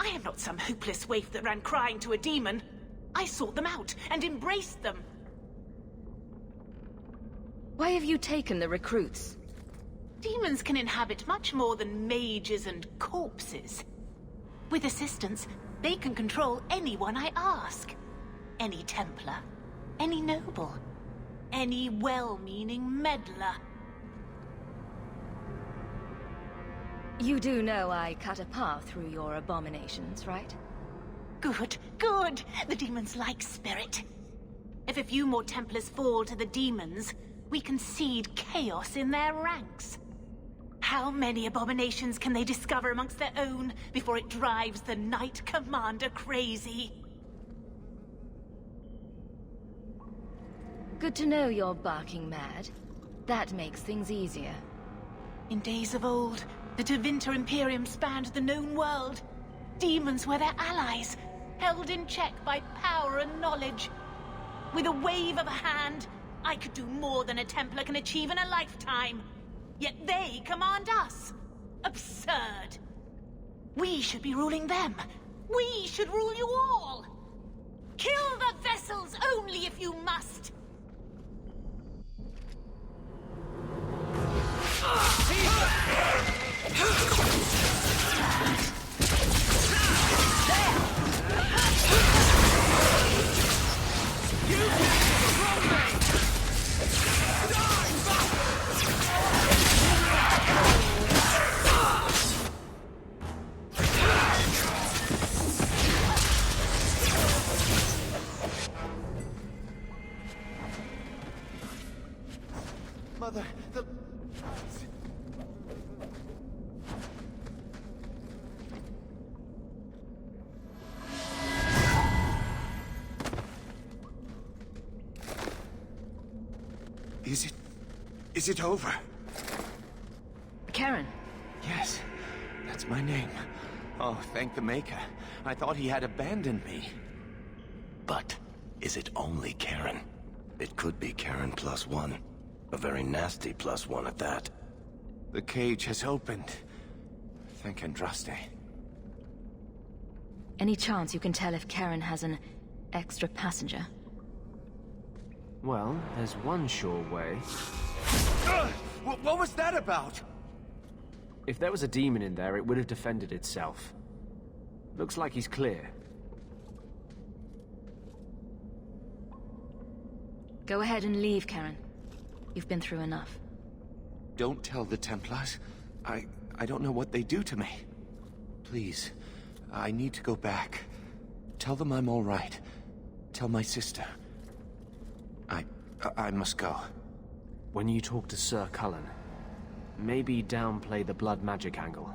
I am not some hopeless waif that ran crying to a demon. I sought them out and embraced them. Why have you taken the recruits? Demons can inhabit much more than mages and corpses. With assistance, they can control anyone I ask. Any Templar, any noble, any well-meaning meddler. You do know I cut a path through your abominations, right? Good, good. The demons like spirit. If a few more Templars fall to the demons, we can seed chaos in their ranks. How many abominations can they discover amongst their own before it drives the Knight Commander crazy? Good to know you're barking mad. That makes things easier. In days of old, the Tevinter Imperium spanned the known world. Demons were their allies, held in check by power and knowledge. With a wave of a hand, I could do more than a Templar can achieve in a lifetime. Yet they command us. Absurd. We should be ruling them. We should rule you all. Kill the vessels only if you must. Mother, the... Is it over? Karen. Yes, that's my name. Oh, thank the Maker. I thought he had abandoned me. But is it only Karen? It could be Karen +1. A very nasty +1 at that. The cage has opened. Thank Andraste. Any chance you can tell if Karen has an extra passenger? Well, there's one sure way. What was that about? If there was a demon in there, it would have defended itself. Looks like he's clear. Go ahead and leave, Karen. You've been through enough. Don't tell the Templars. I don't know what they do to me. Please, I need to go back. Tell them I'm all right. Tell my sister. I must go. When you talk to Sir Cullen, maybe downplay the blood magic angle.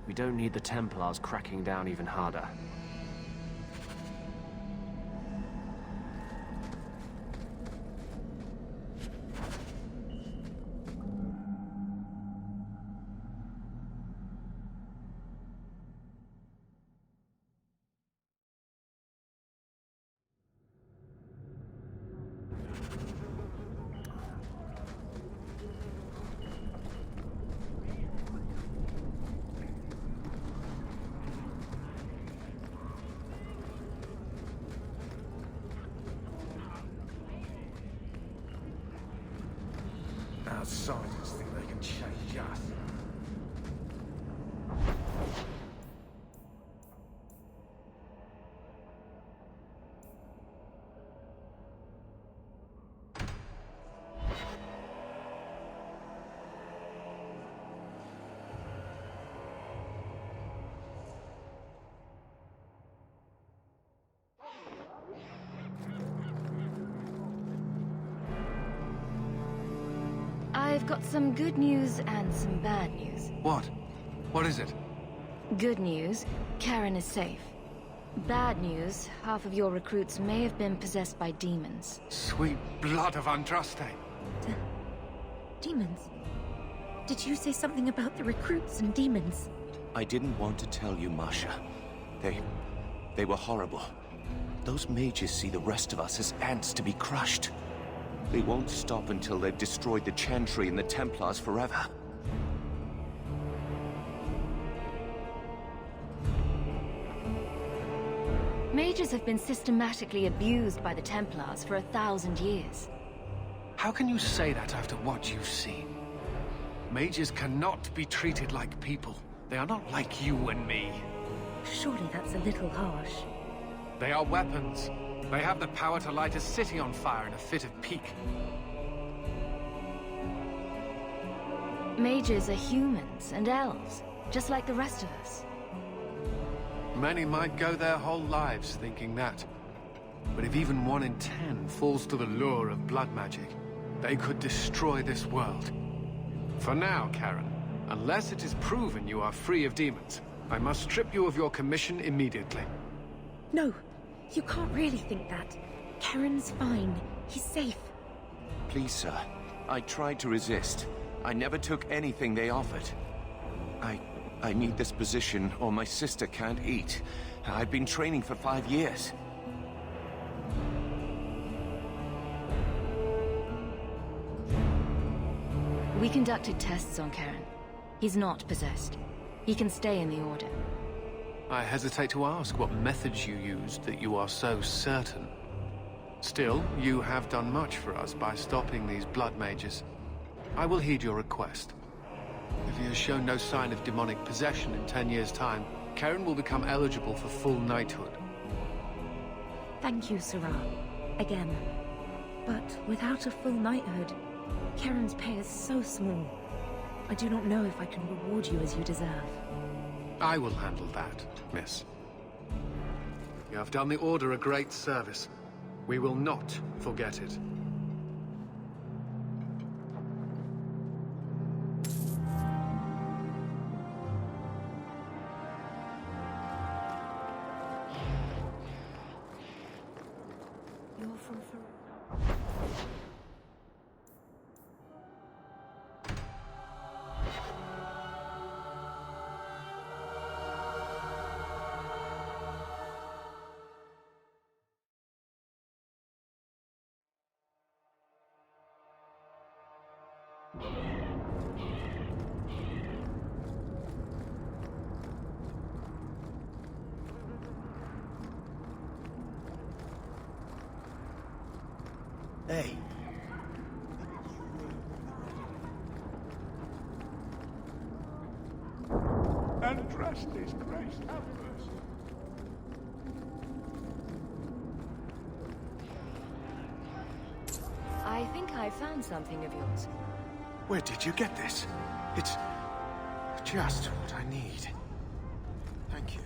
We don't need the Templars cracking down even harder. Outsiders think they can change us. I've got some good news and some bad news. What? What is it? Good news, Karen is safe. Bad news, half of your recruits may have been possessed by demons. Sweet blood of Andraste. Demons? Did you say something about the recruits and demons? I didn't want to tell you, Masha. They were horrible. Those mages see the rest of us as ants to be crushed. They won't stop until they've destroyed the Chantry and the Templars forever. Mages have been systematically abused by the Templars for 1,000 years. How can you say that after what you've seen? Mages cannot be treated like people. They are not like you and me. Surely that's a little harsh. They are weapons. They have the power to light a city on fire in a fit of pique. Mages are humans and elves, just like the rest of us. Many might go their whole lives thinking that. But if even 1 in 10 falls to the lure of blood magic, they could destroy this world. For now, Karen, unless it is proven you are free of demons, I must strip you of your commission immediately. No, you can't really think that. Karen's fine. He's safe. Please, sir. I tried to resist. I never took anything they offered. I need this position, or my sister can't eat. I've been training for 5 years. We conducted tests on Karen. He's not possessed. He can stay in the Order. I hesitate to ask what methods you used that you are so certain. Still, you have done much for us by stopping these blood mages. I will heed your request. If he has shown no sign of demonic possession in 10 years' time, Karen will become eligible for full knighthood. Thank you, Sarah. Again. But without a full knighthood, Karen's pay is so small. I do not know if I can reward you as you deserve. I will handle that, miss. You have done the Order a great service. We will not forget it. You're from Hey. Andraste's grace, have mercy. I think I found something of yours. Where did you get this? It's just what I need. Thank you.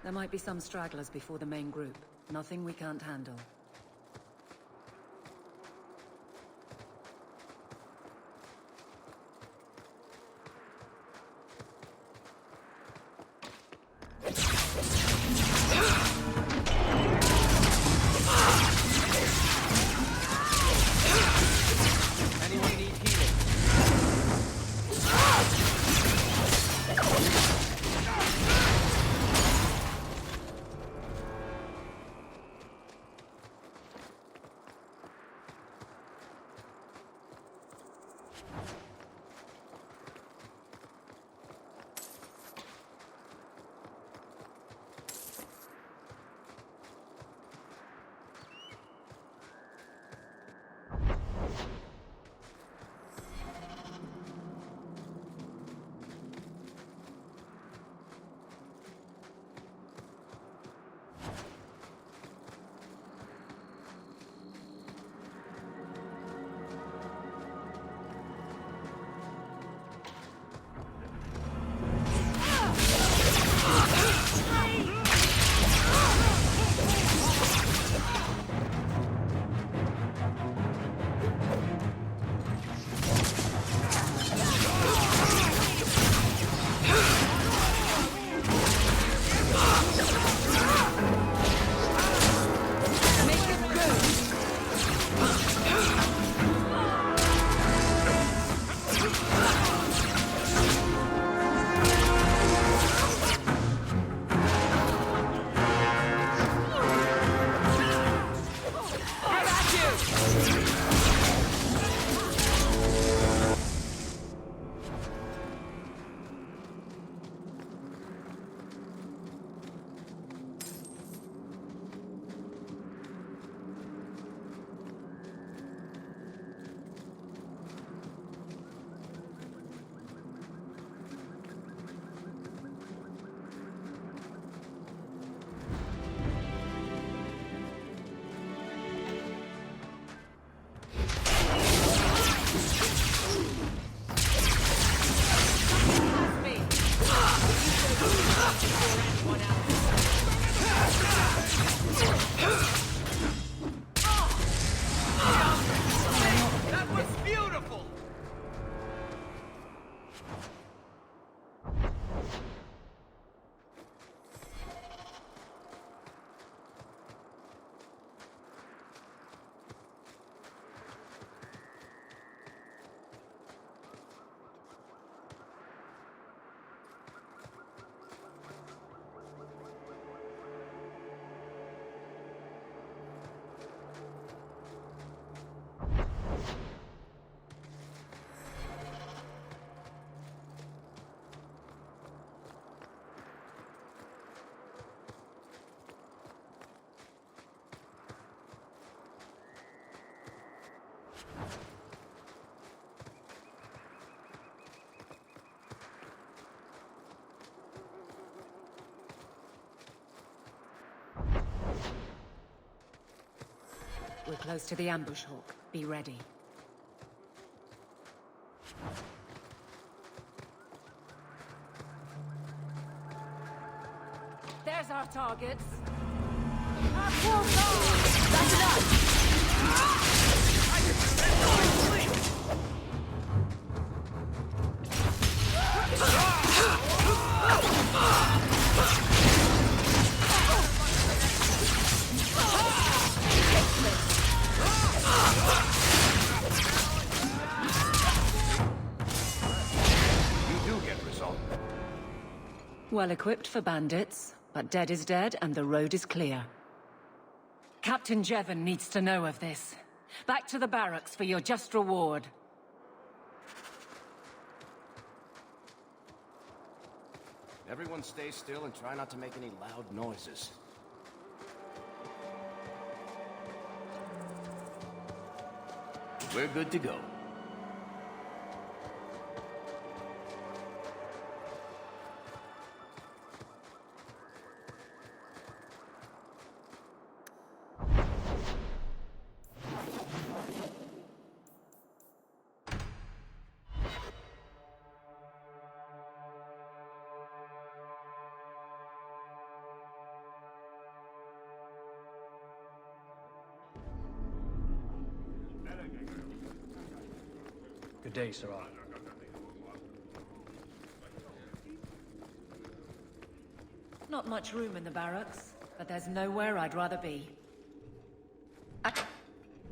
There might be some stragglers before the main group. Nothing we can't handle. We're close to the ambush, Hawke. Be ready. There's our targets. That's enough! Well equipped for bandits, but dead is dead and the road is clear. Captain Jevon needs to know of this. Back to the barracks for your just reward. Everyone stay still and try not to make any loud noises. We're good to go. Good day, Sirrah. Not much room in the barracks, but there's nowhere I'd rather be.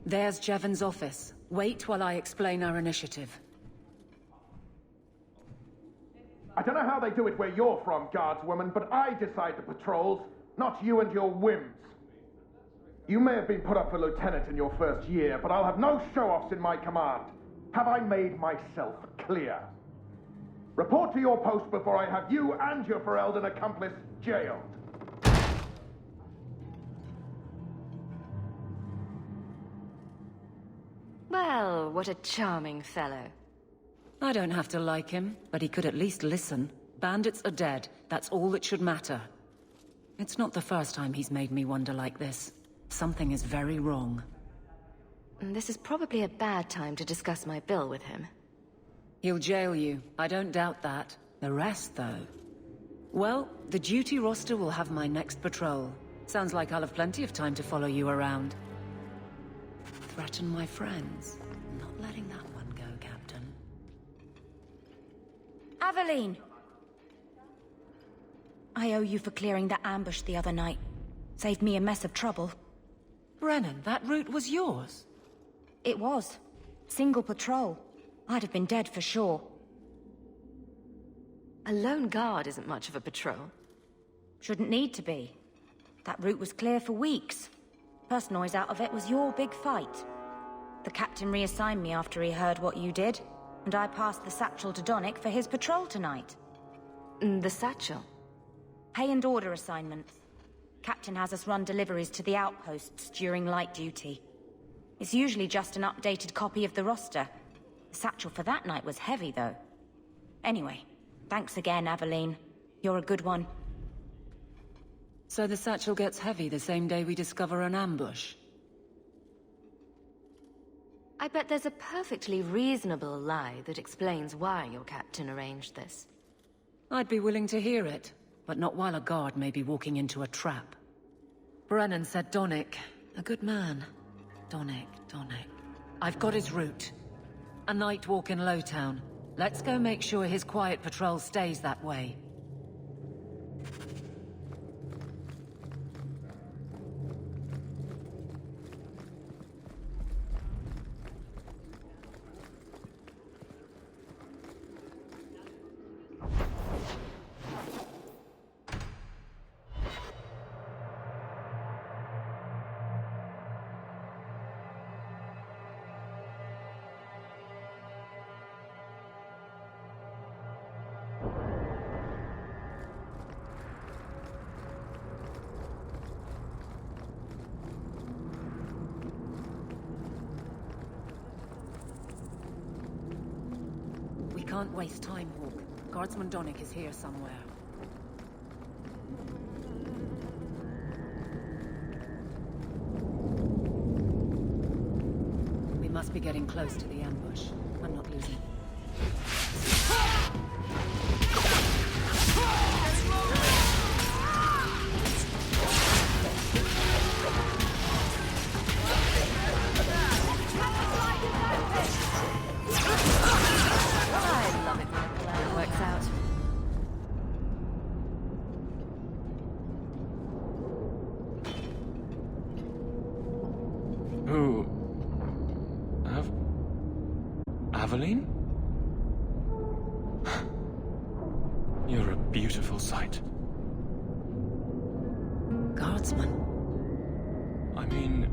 There's Jevon's office. Wait while I explain our initiative. I don't know how they do it where you're from, guardswoman, but I decide the patrols, not you and your whims. You may have been put up for lieutenant in your first year, but I'll have no show-offs in my command. Have I made myself clear? Report to your post before I have you and your Ferelden accomplice jailed. Well, what a charming fellow. I don't have to like him, but he could at least listen. Bandits are dead. That's all that should matter. It's not the first time he's made me wonder like this. Something is very wrong. This is probably a bad time to discuss my bill with him. He'll jail you. I don't doubt that. The rest, though... Well, the duty roster will have my next patrol. Sounds like I'll have plenty of time to follow you around. Threaten my friends. Not letting that one go, Captain. Aveline! I owe you for clearing that ambush the other night. Saved me a mess of trouble. Brennan, that route was yours? It was. Single patrol. I'd have been dead for sure. A lone guard isn't much of a patrol. Shouldn't need to be. That route was clear for weeks. First noise out of it was your big fight. The captain reassigned me after he heard what you did, and I passed the satchel to Donnick for his patrol tonight. The satchel? Pay and order assignments. Captain has us run deliveries to the outposts during light duty. It's usually just an updated copy of the roster. The satchel for that night was heavy, though. Anyway, thanks again, Aveline. You're a good one. So the satchel gets heavy the same day we discover an ambush? I bet there's a perfectly reasonable lie that explains why your captain arranged this. I'd be willing to hear it, but not while a guard may be walking into a trap. Brennan said Donnick. A good man. Donnick. I've got his route. A night walk in Lowtown. Let's go make sure his quiet patrol stays that way. Can't waste time, Hawke. Guardsman Donnick is here somewhere. must be getting close to the ambush. I'm not losing. I love it when a plan works out. Who? Aveline? You're a beautiful sight. Guardsman? I mean,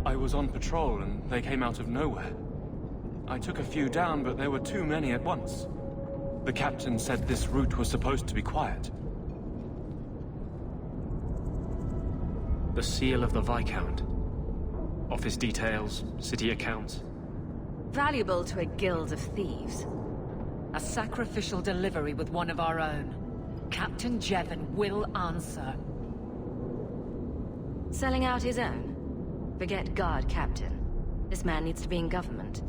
I was on patrol and they came out of nowhere. I took a few down, but there were too many at once. The captain said this route was supposed to be quiet. The seal of the Viscount. Office details, city accounts. Valuable to a guild of thieves. A sacrificial delivery with one of our own. Captain Jevon will answer. Selling out his own? Forget guard captain. This man needs to be in government.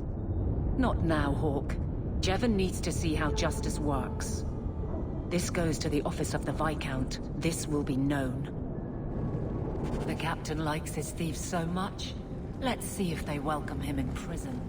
Not now, Hawke. Jevon needs to see how justice works. This goes to the office of the Viscount. This will be known. The captain likes his thieves so much. Let's see if they welcome him in prison.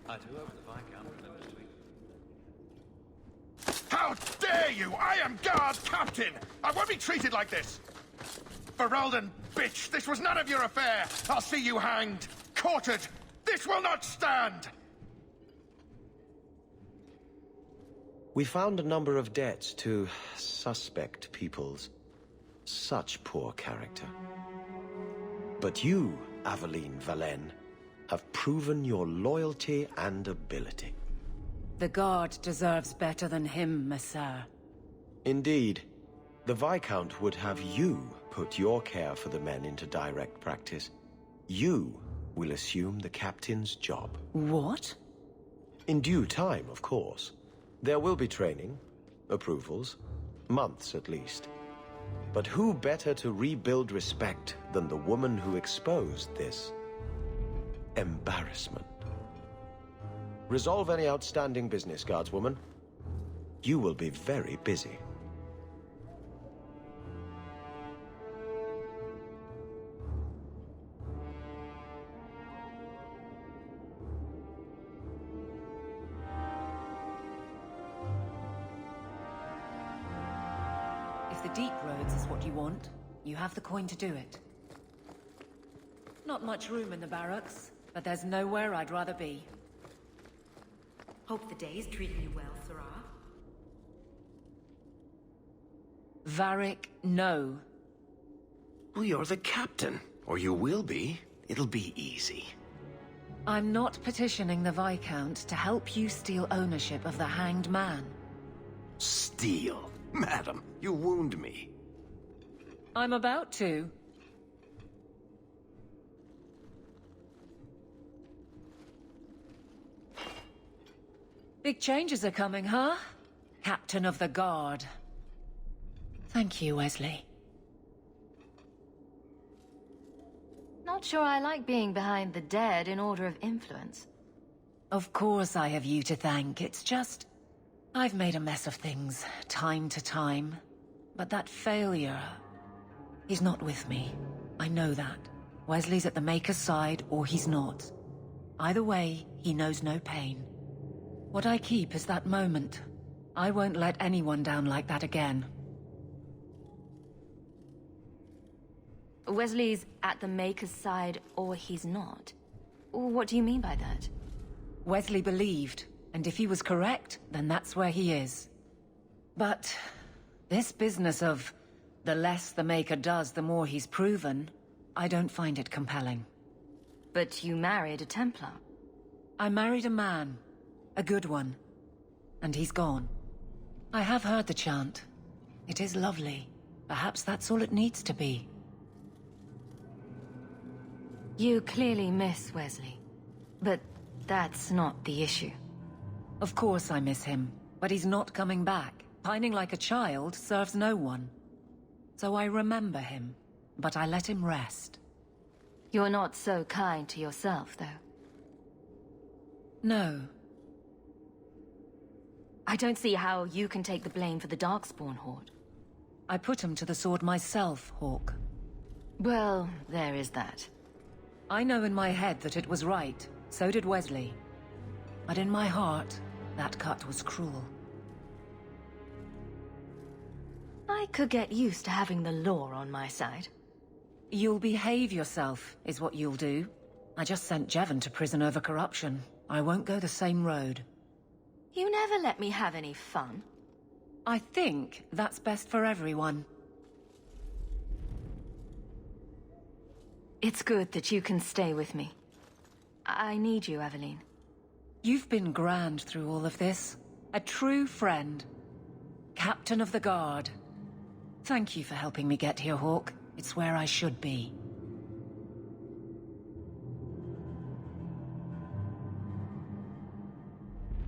I do hope the Viscount remembers to... How dare you! I am guard captain! I won't be treated like this! Ferelden, bitch, this was none of your affair! I'll see you hanged, quartered! This will not stand! We found a number of debts to suspect peoples. Such poor character. But you, Aveline Valen, have proven your loyalty and ability. The guard deserves better than him, Messire. Indeed. The Viscount would have you put your care for the men into direct practice. You will assume the captain's job. What? In due time, of course. There will be training, approvals, months at least. But who better to rebuild respect than the woman who exposed this embarrassment? Resolve any outstanding business, guardswoman. You will be very busy. If the deep roads is what you want, you have the coin to do it. Not much room in the barracks, but there's nowhere I'd rather be. Hope the day's treating you well, Sirrah. Varric, no. Well, you're the captain. Or you will be. It'll be easy. I'm not petitioning the Viscount to help you steal ownership of the Hanged Man. Steal? Madam, you wound me. I'm about to. Big changes are coming, huh? Captain of the Guard. Thank you, Wesley. Not sure I like being behind the dead in order of influence. Of course I have you to thank. It's just... I've made a mess of things, time to time. But that failure... He's not with me. I know that. Wesley's at the Maker's side, or he's not. Either way, he knows no pain. What I keep is that moment. I won't let anyone down like that again. Wesley's at the Maker's side, or he's not. What do you mean by that? Wesley believed, and if he was correct, then that's where he is. But this business of the less the Maker does, the more he's proven, I don't find it compelling. But you married a Templar. I married a man. A good one. And he's gone. I have heard the chant. It is lovely. Perhaps that's all it needs to be. You clearly miss Wesley. But that's not the issue. Of course I miss him. But he's not coming back. Pining like a child serves no one. So I remember him. But I let him rest. You're not so kind to yourself, though. No. I don't see how you can take the blame for the Darkspawn Horde. I put him to the sword myself, Hawke. Well, there is that. I know in my head that it was right. So did Wesley. But in my heart, that cut was cruel. I could get used to having the law on my side. You'll behave yourself, is what you'll do. I just sent Jevon to prison over corruption. I won't go the same road. You never let me have any fun. I think that's best for everyone. It's good that you can stay with me. I need you, Aveline. You've been grand through all of this. A true friend. Captain of the Guard. Thank you for helping me get here, Hawke. It's where I should be.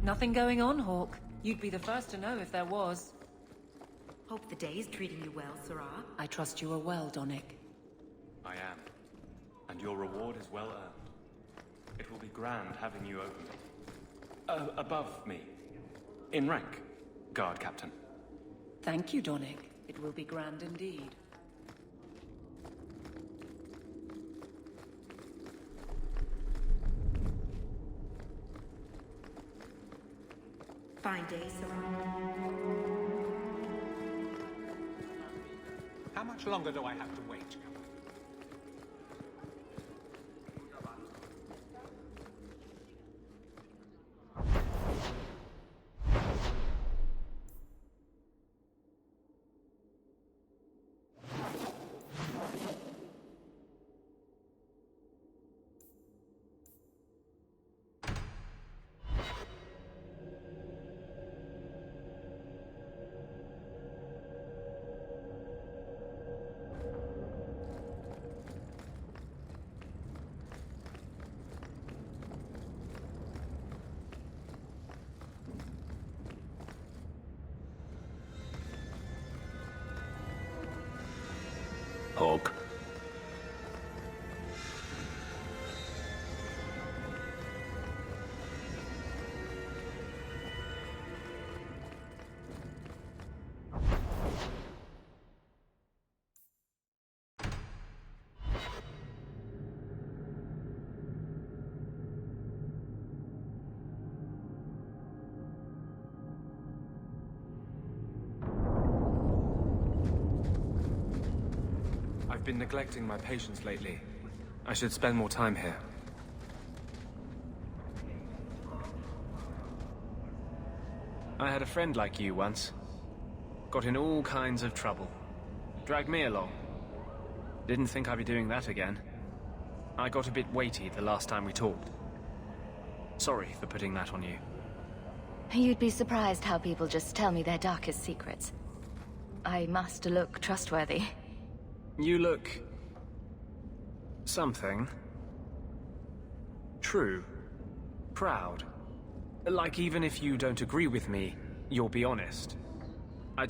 Nothing going on, Hawke. You'd be the first to know if there was. Hope the day is treating you well, Sirrah. I trust you are well, Donnic. I am. And your reward is well earned. It will be grand having you over me. Above me. In rank, Guard Captain. Thank you, Donnic. It will be grand indeed. Fine day, Sirrah. How much longer do I have to wait? Hawke. I've been neglecting my patients lately. I should spend more time here. I had a friend like you once. Got in all kinds of trouble. Dragged me along. Didn't think I'd be doing that again. I got a bit weighty the last time we talked. Sorry for putting that on you. You'd be surprised how people just tell me their darkest secrets. I must look trustworthy. You look... something. True. Proud. Like even if you don't agree with me, you'll be honest. I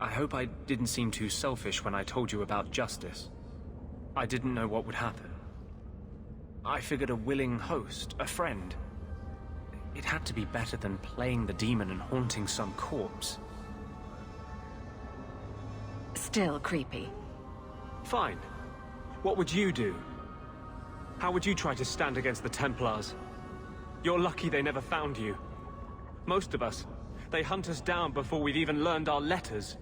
hope I didn't seem too selfish when I told you about justice. I didn't know what would happen. I figured a willing host, a friend. It had to be better than playing the demon and haunting some corpse. Still creepy. Fine. What would you do? How would you try to stand against the Templars? You're lucky they never found you. Most of us, They hunt us down before we've even learned our letters.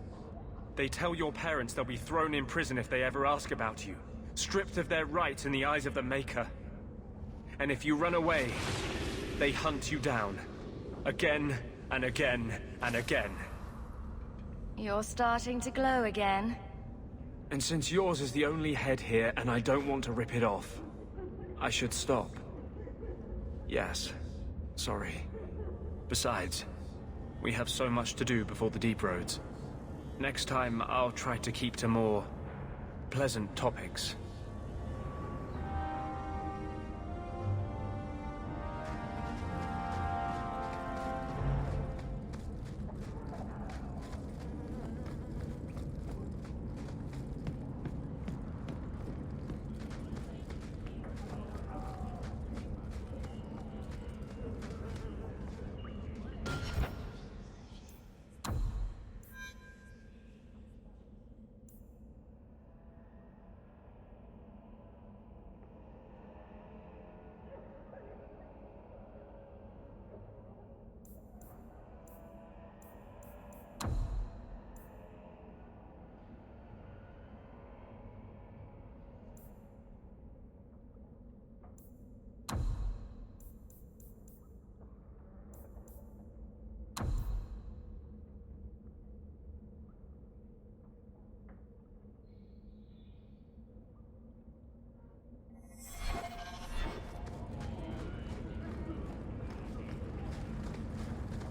They tell your parents they'll be thrown in prison if they ever ask about you, stripped of their rights in the eyes of the Maker. And if you run away, they hunt you down. Again, and again, and again. You're starting to glow again. And since yours is the only head here, and I don't want to rip it off, I should stop. Yes. Sorry. Besides, we have so much to do before the deep roads. Next time, I'll try to keep to more pleasant topics.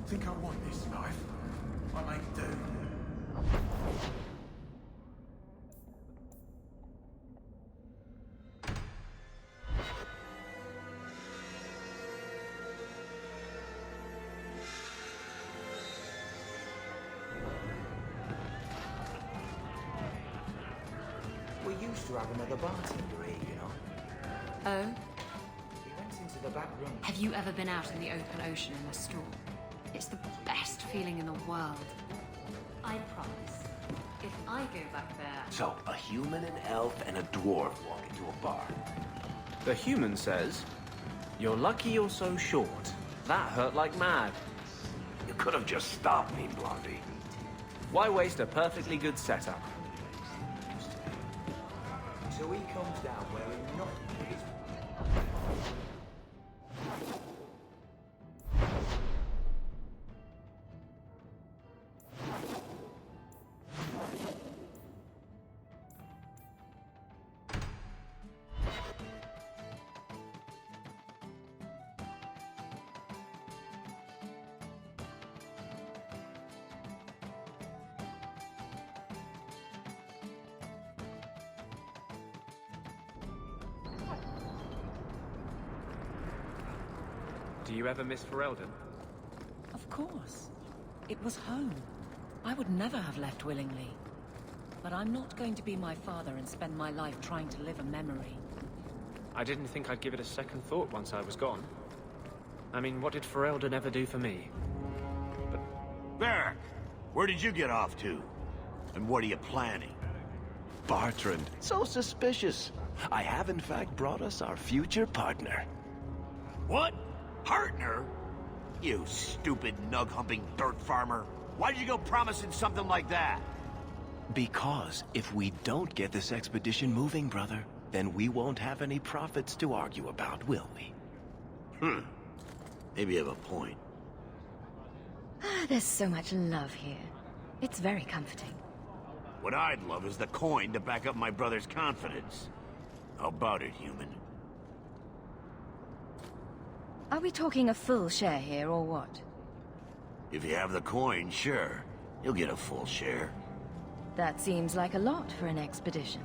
Think I want this life? I may do. We used to have another bartender here, you know. Oh? He went into the back room. Have you ever been out in the open ocean in a storm? It's the best feeling in the world. I promise. If I go back there... So, a human, an elf, and a dwarf walk into a bar. The human says, "You're lucky you're so short. That hurt like mad." You could have just stopped me, Blondie. Why waste a perfectly good setup? So he comes down wearing nothing. Do you ever miss Ferelden? Of course. It was home. I would never have left willingly. But I'm not going to be my father and spend my life trying to live a memory. I didn't think I'd give it a second thought once I was gone. I mean, what did Ferelden ever do for me? Varric, where did you get off to? And what are you planning? Bartrand, so suspicious. I have in fact brought us our future partner. What? Partner? You stupid nug-humping dirt farmer. Why did you go promising something like that? Because if we don't get this expedition moving, brother, then we won't have any profits to argue about, will we? Maybe you have a point. There's so much love here. It's very comforting. What I'd love is the coin to back up my brother's confidence. How about it, human? Are we talking a full share here, or what? If you have the coin, sure. You'll get a full share. That seems like a lot for an expedition.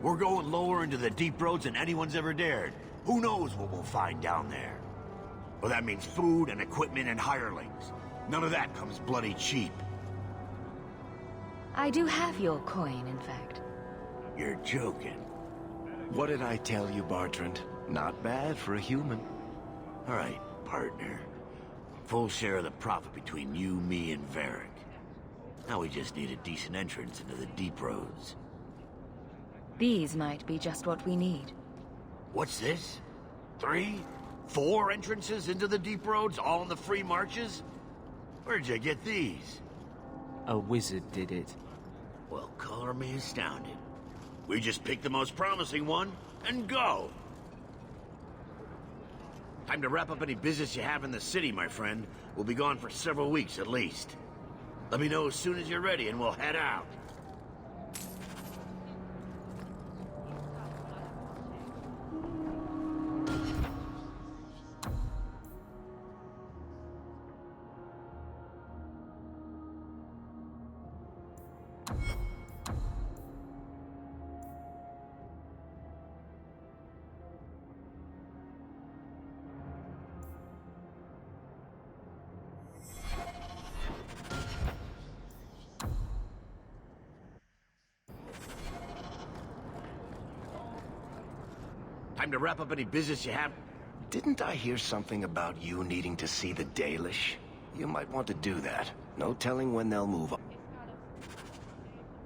We're going lower into the deep roads than anyone's ever dared. Who knows what we'll find down there? Well, that means food and equipment and hirelings. None of that comes bloody cheap. I do have your coin, in fact. You're joking. What did I tell you, Bartrand? Not bad for a human. All right, partner. Full share of the profit between you, me, and Varric. Now we just need a decent entrance into the deep roads. These might be just what we need. What's this? 3? 4 entrances into the deep roads, all in the free marches? Where'd you get these? A wizard did it. Well, color me astounded. We just pick the most promising one and go. Time to wrap up any business you have in the city, my friend. We'll be gone for several weeks at least. Let me know as soon as you're ready and we'll head out. Time to wrap up any business you have. Didn't I hear something about you needing to see the Dalish? You might want to do that. No telling when they'll move on.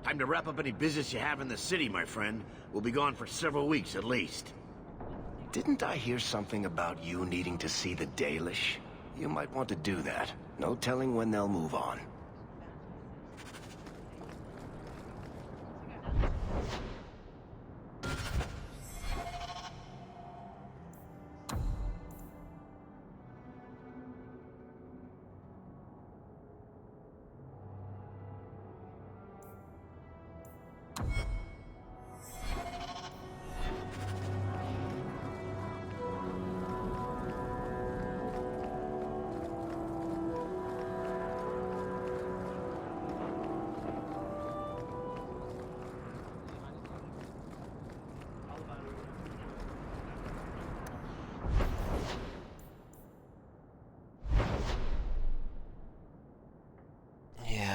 Time to wrap up any business you have in the city, my friend. We'll be gone for several weeks at least. Didn't I hear something about you needing to see the Dalish? You might want to do that. No telling when they'll move on.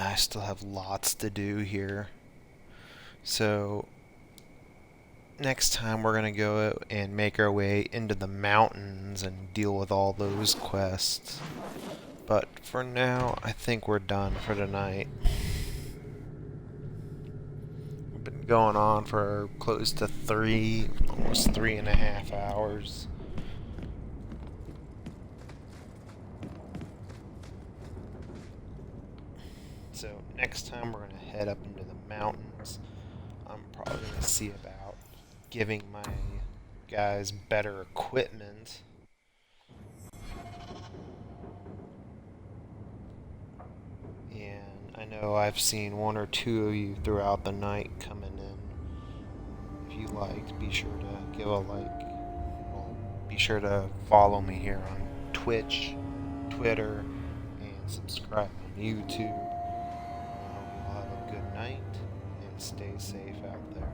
I still have lots to do here. So next time we're going to go and make our way into the mountains and deal with all those quests. But for now, I think we're done for tonight. We've been going on for close to almost 3.5 hours. So next time we're going to head up into the mountains. I'm probably going to see about giving my guys better equipment. And I know I've seen one or two of you throughout the night coming in. If you liked, be sure to give a like. Well, be sure to follow me here on Twitch, Twitter, and subscribe on YouTube. Good night and stay safe out there.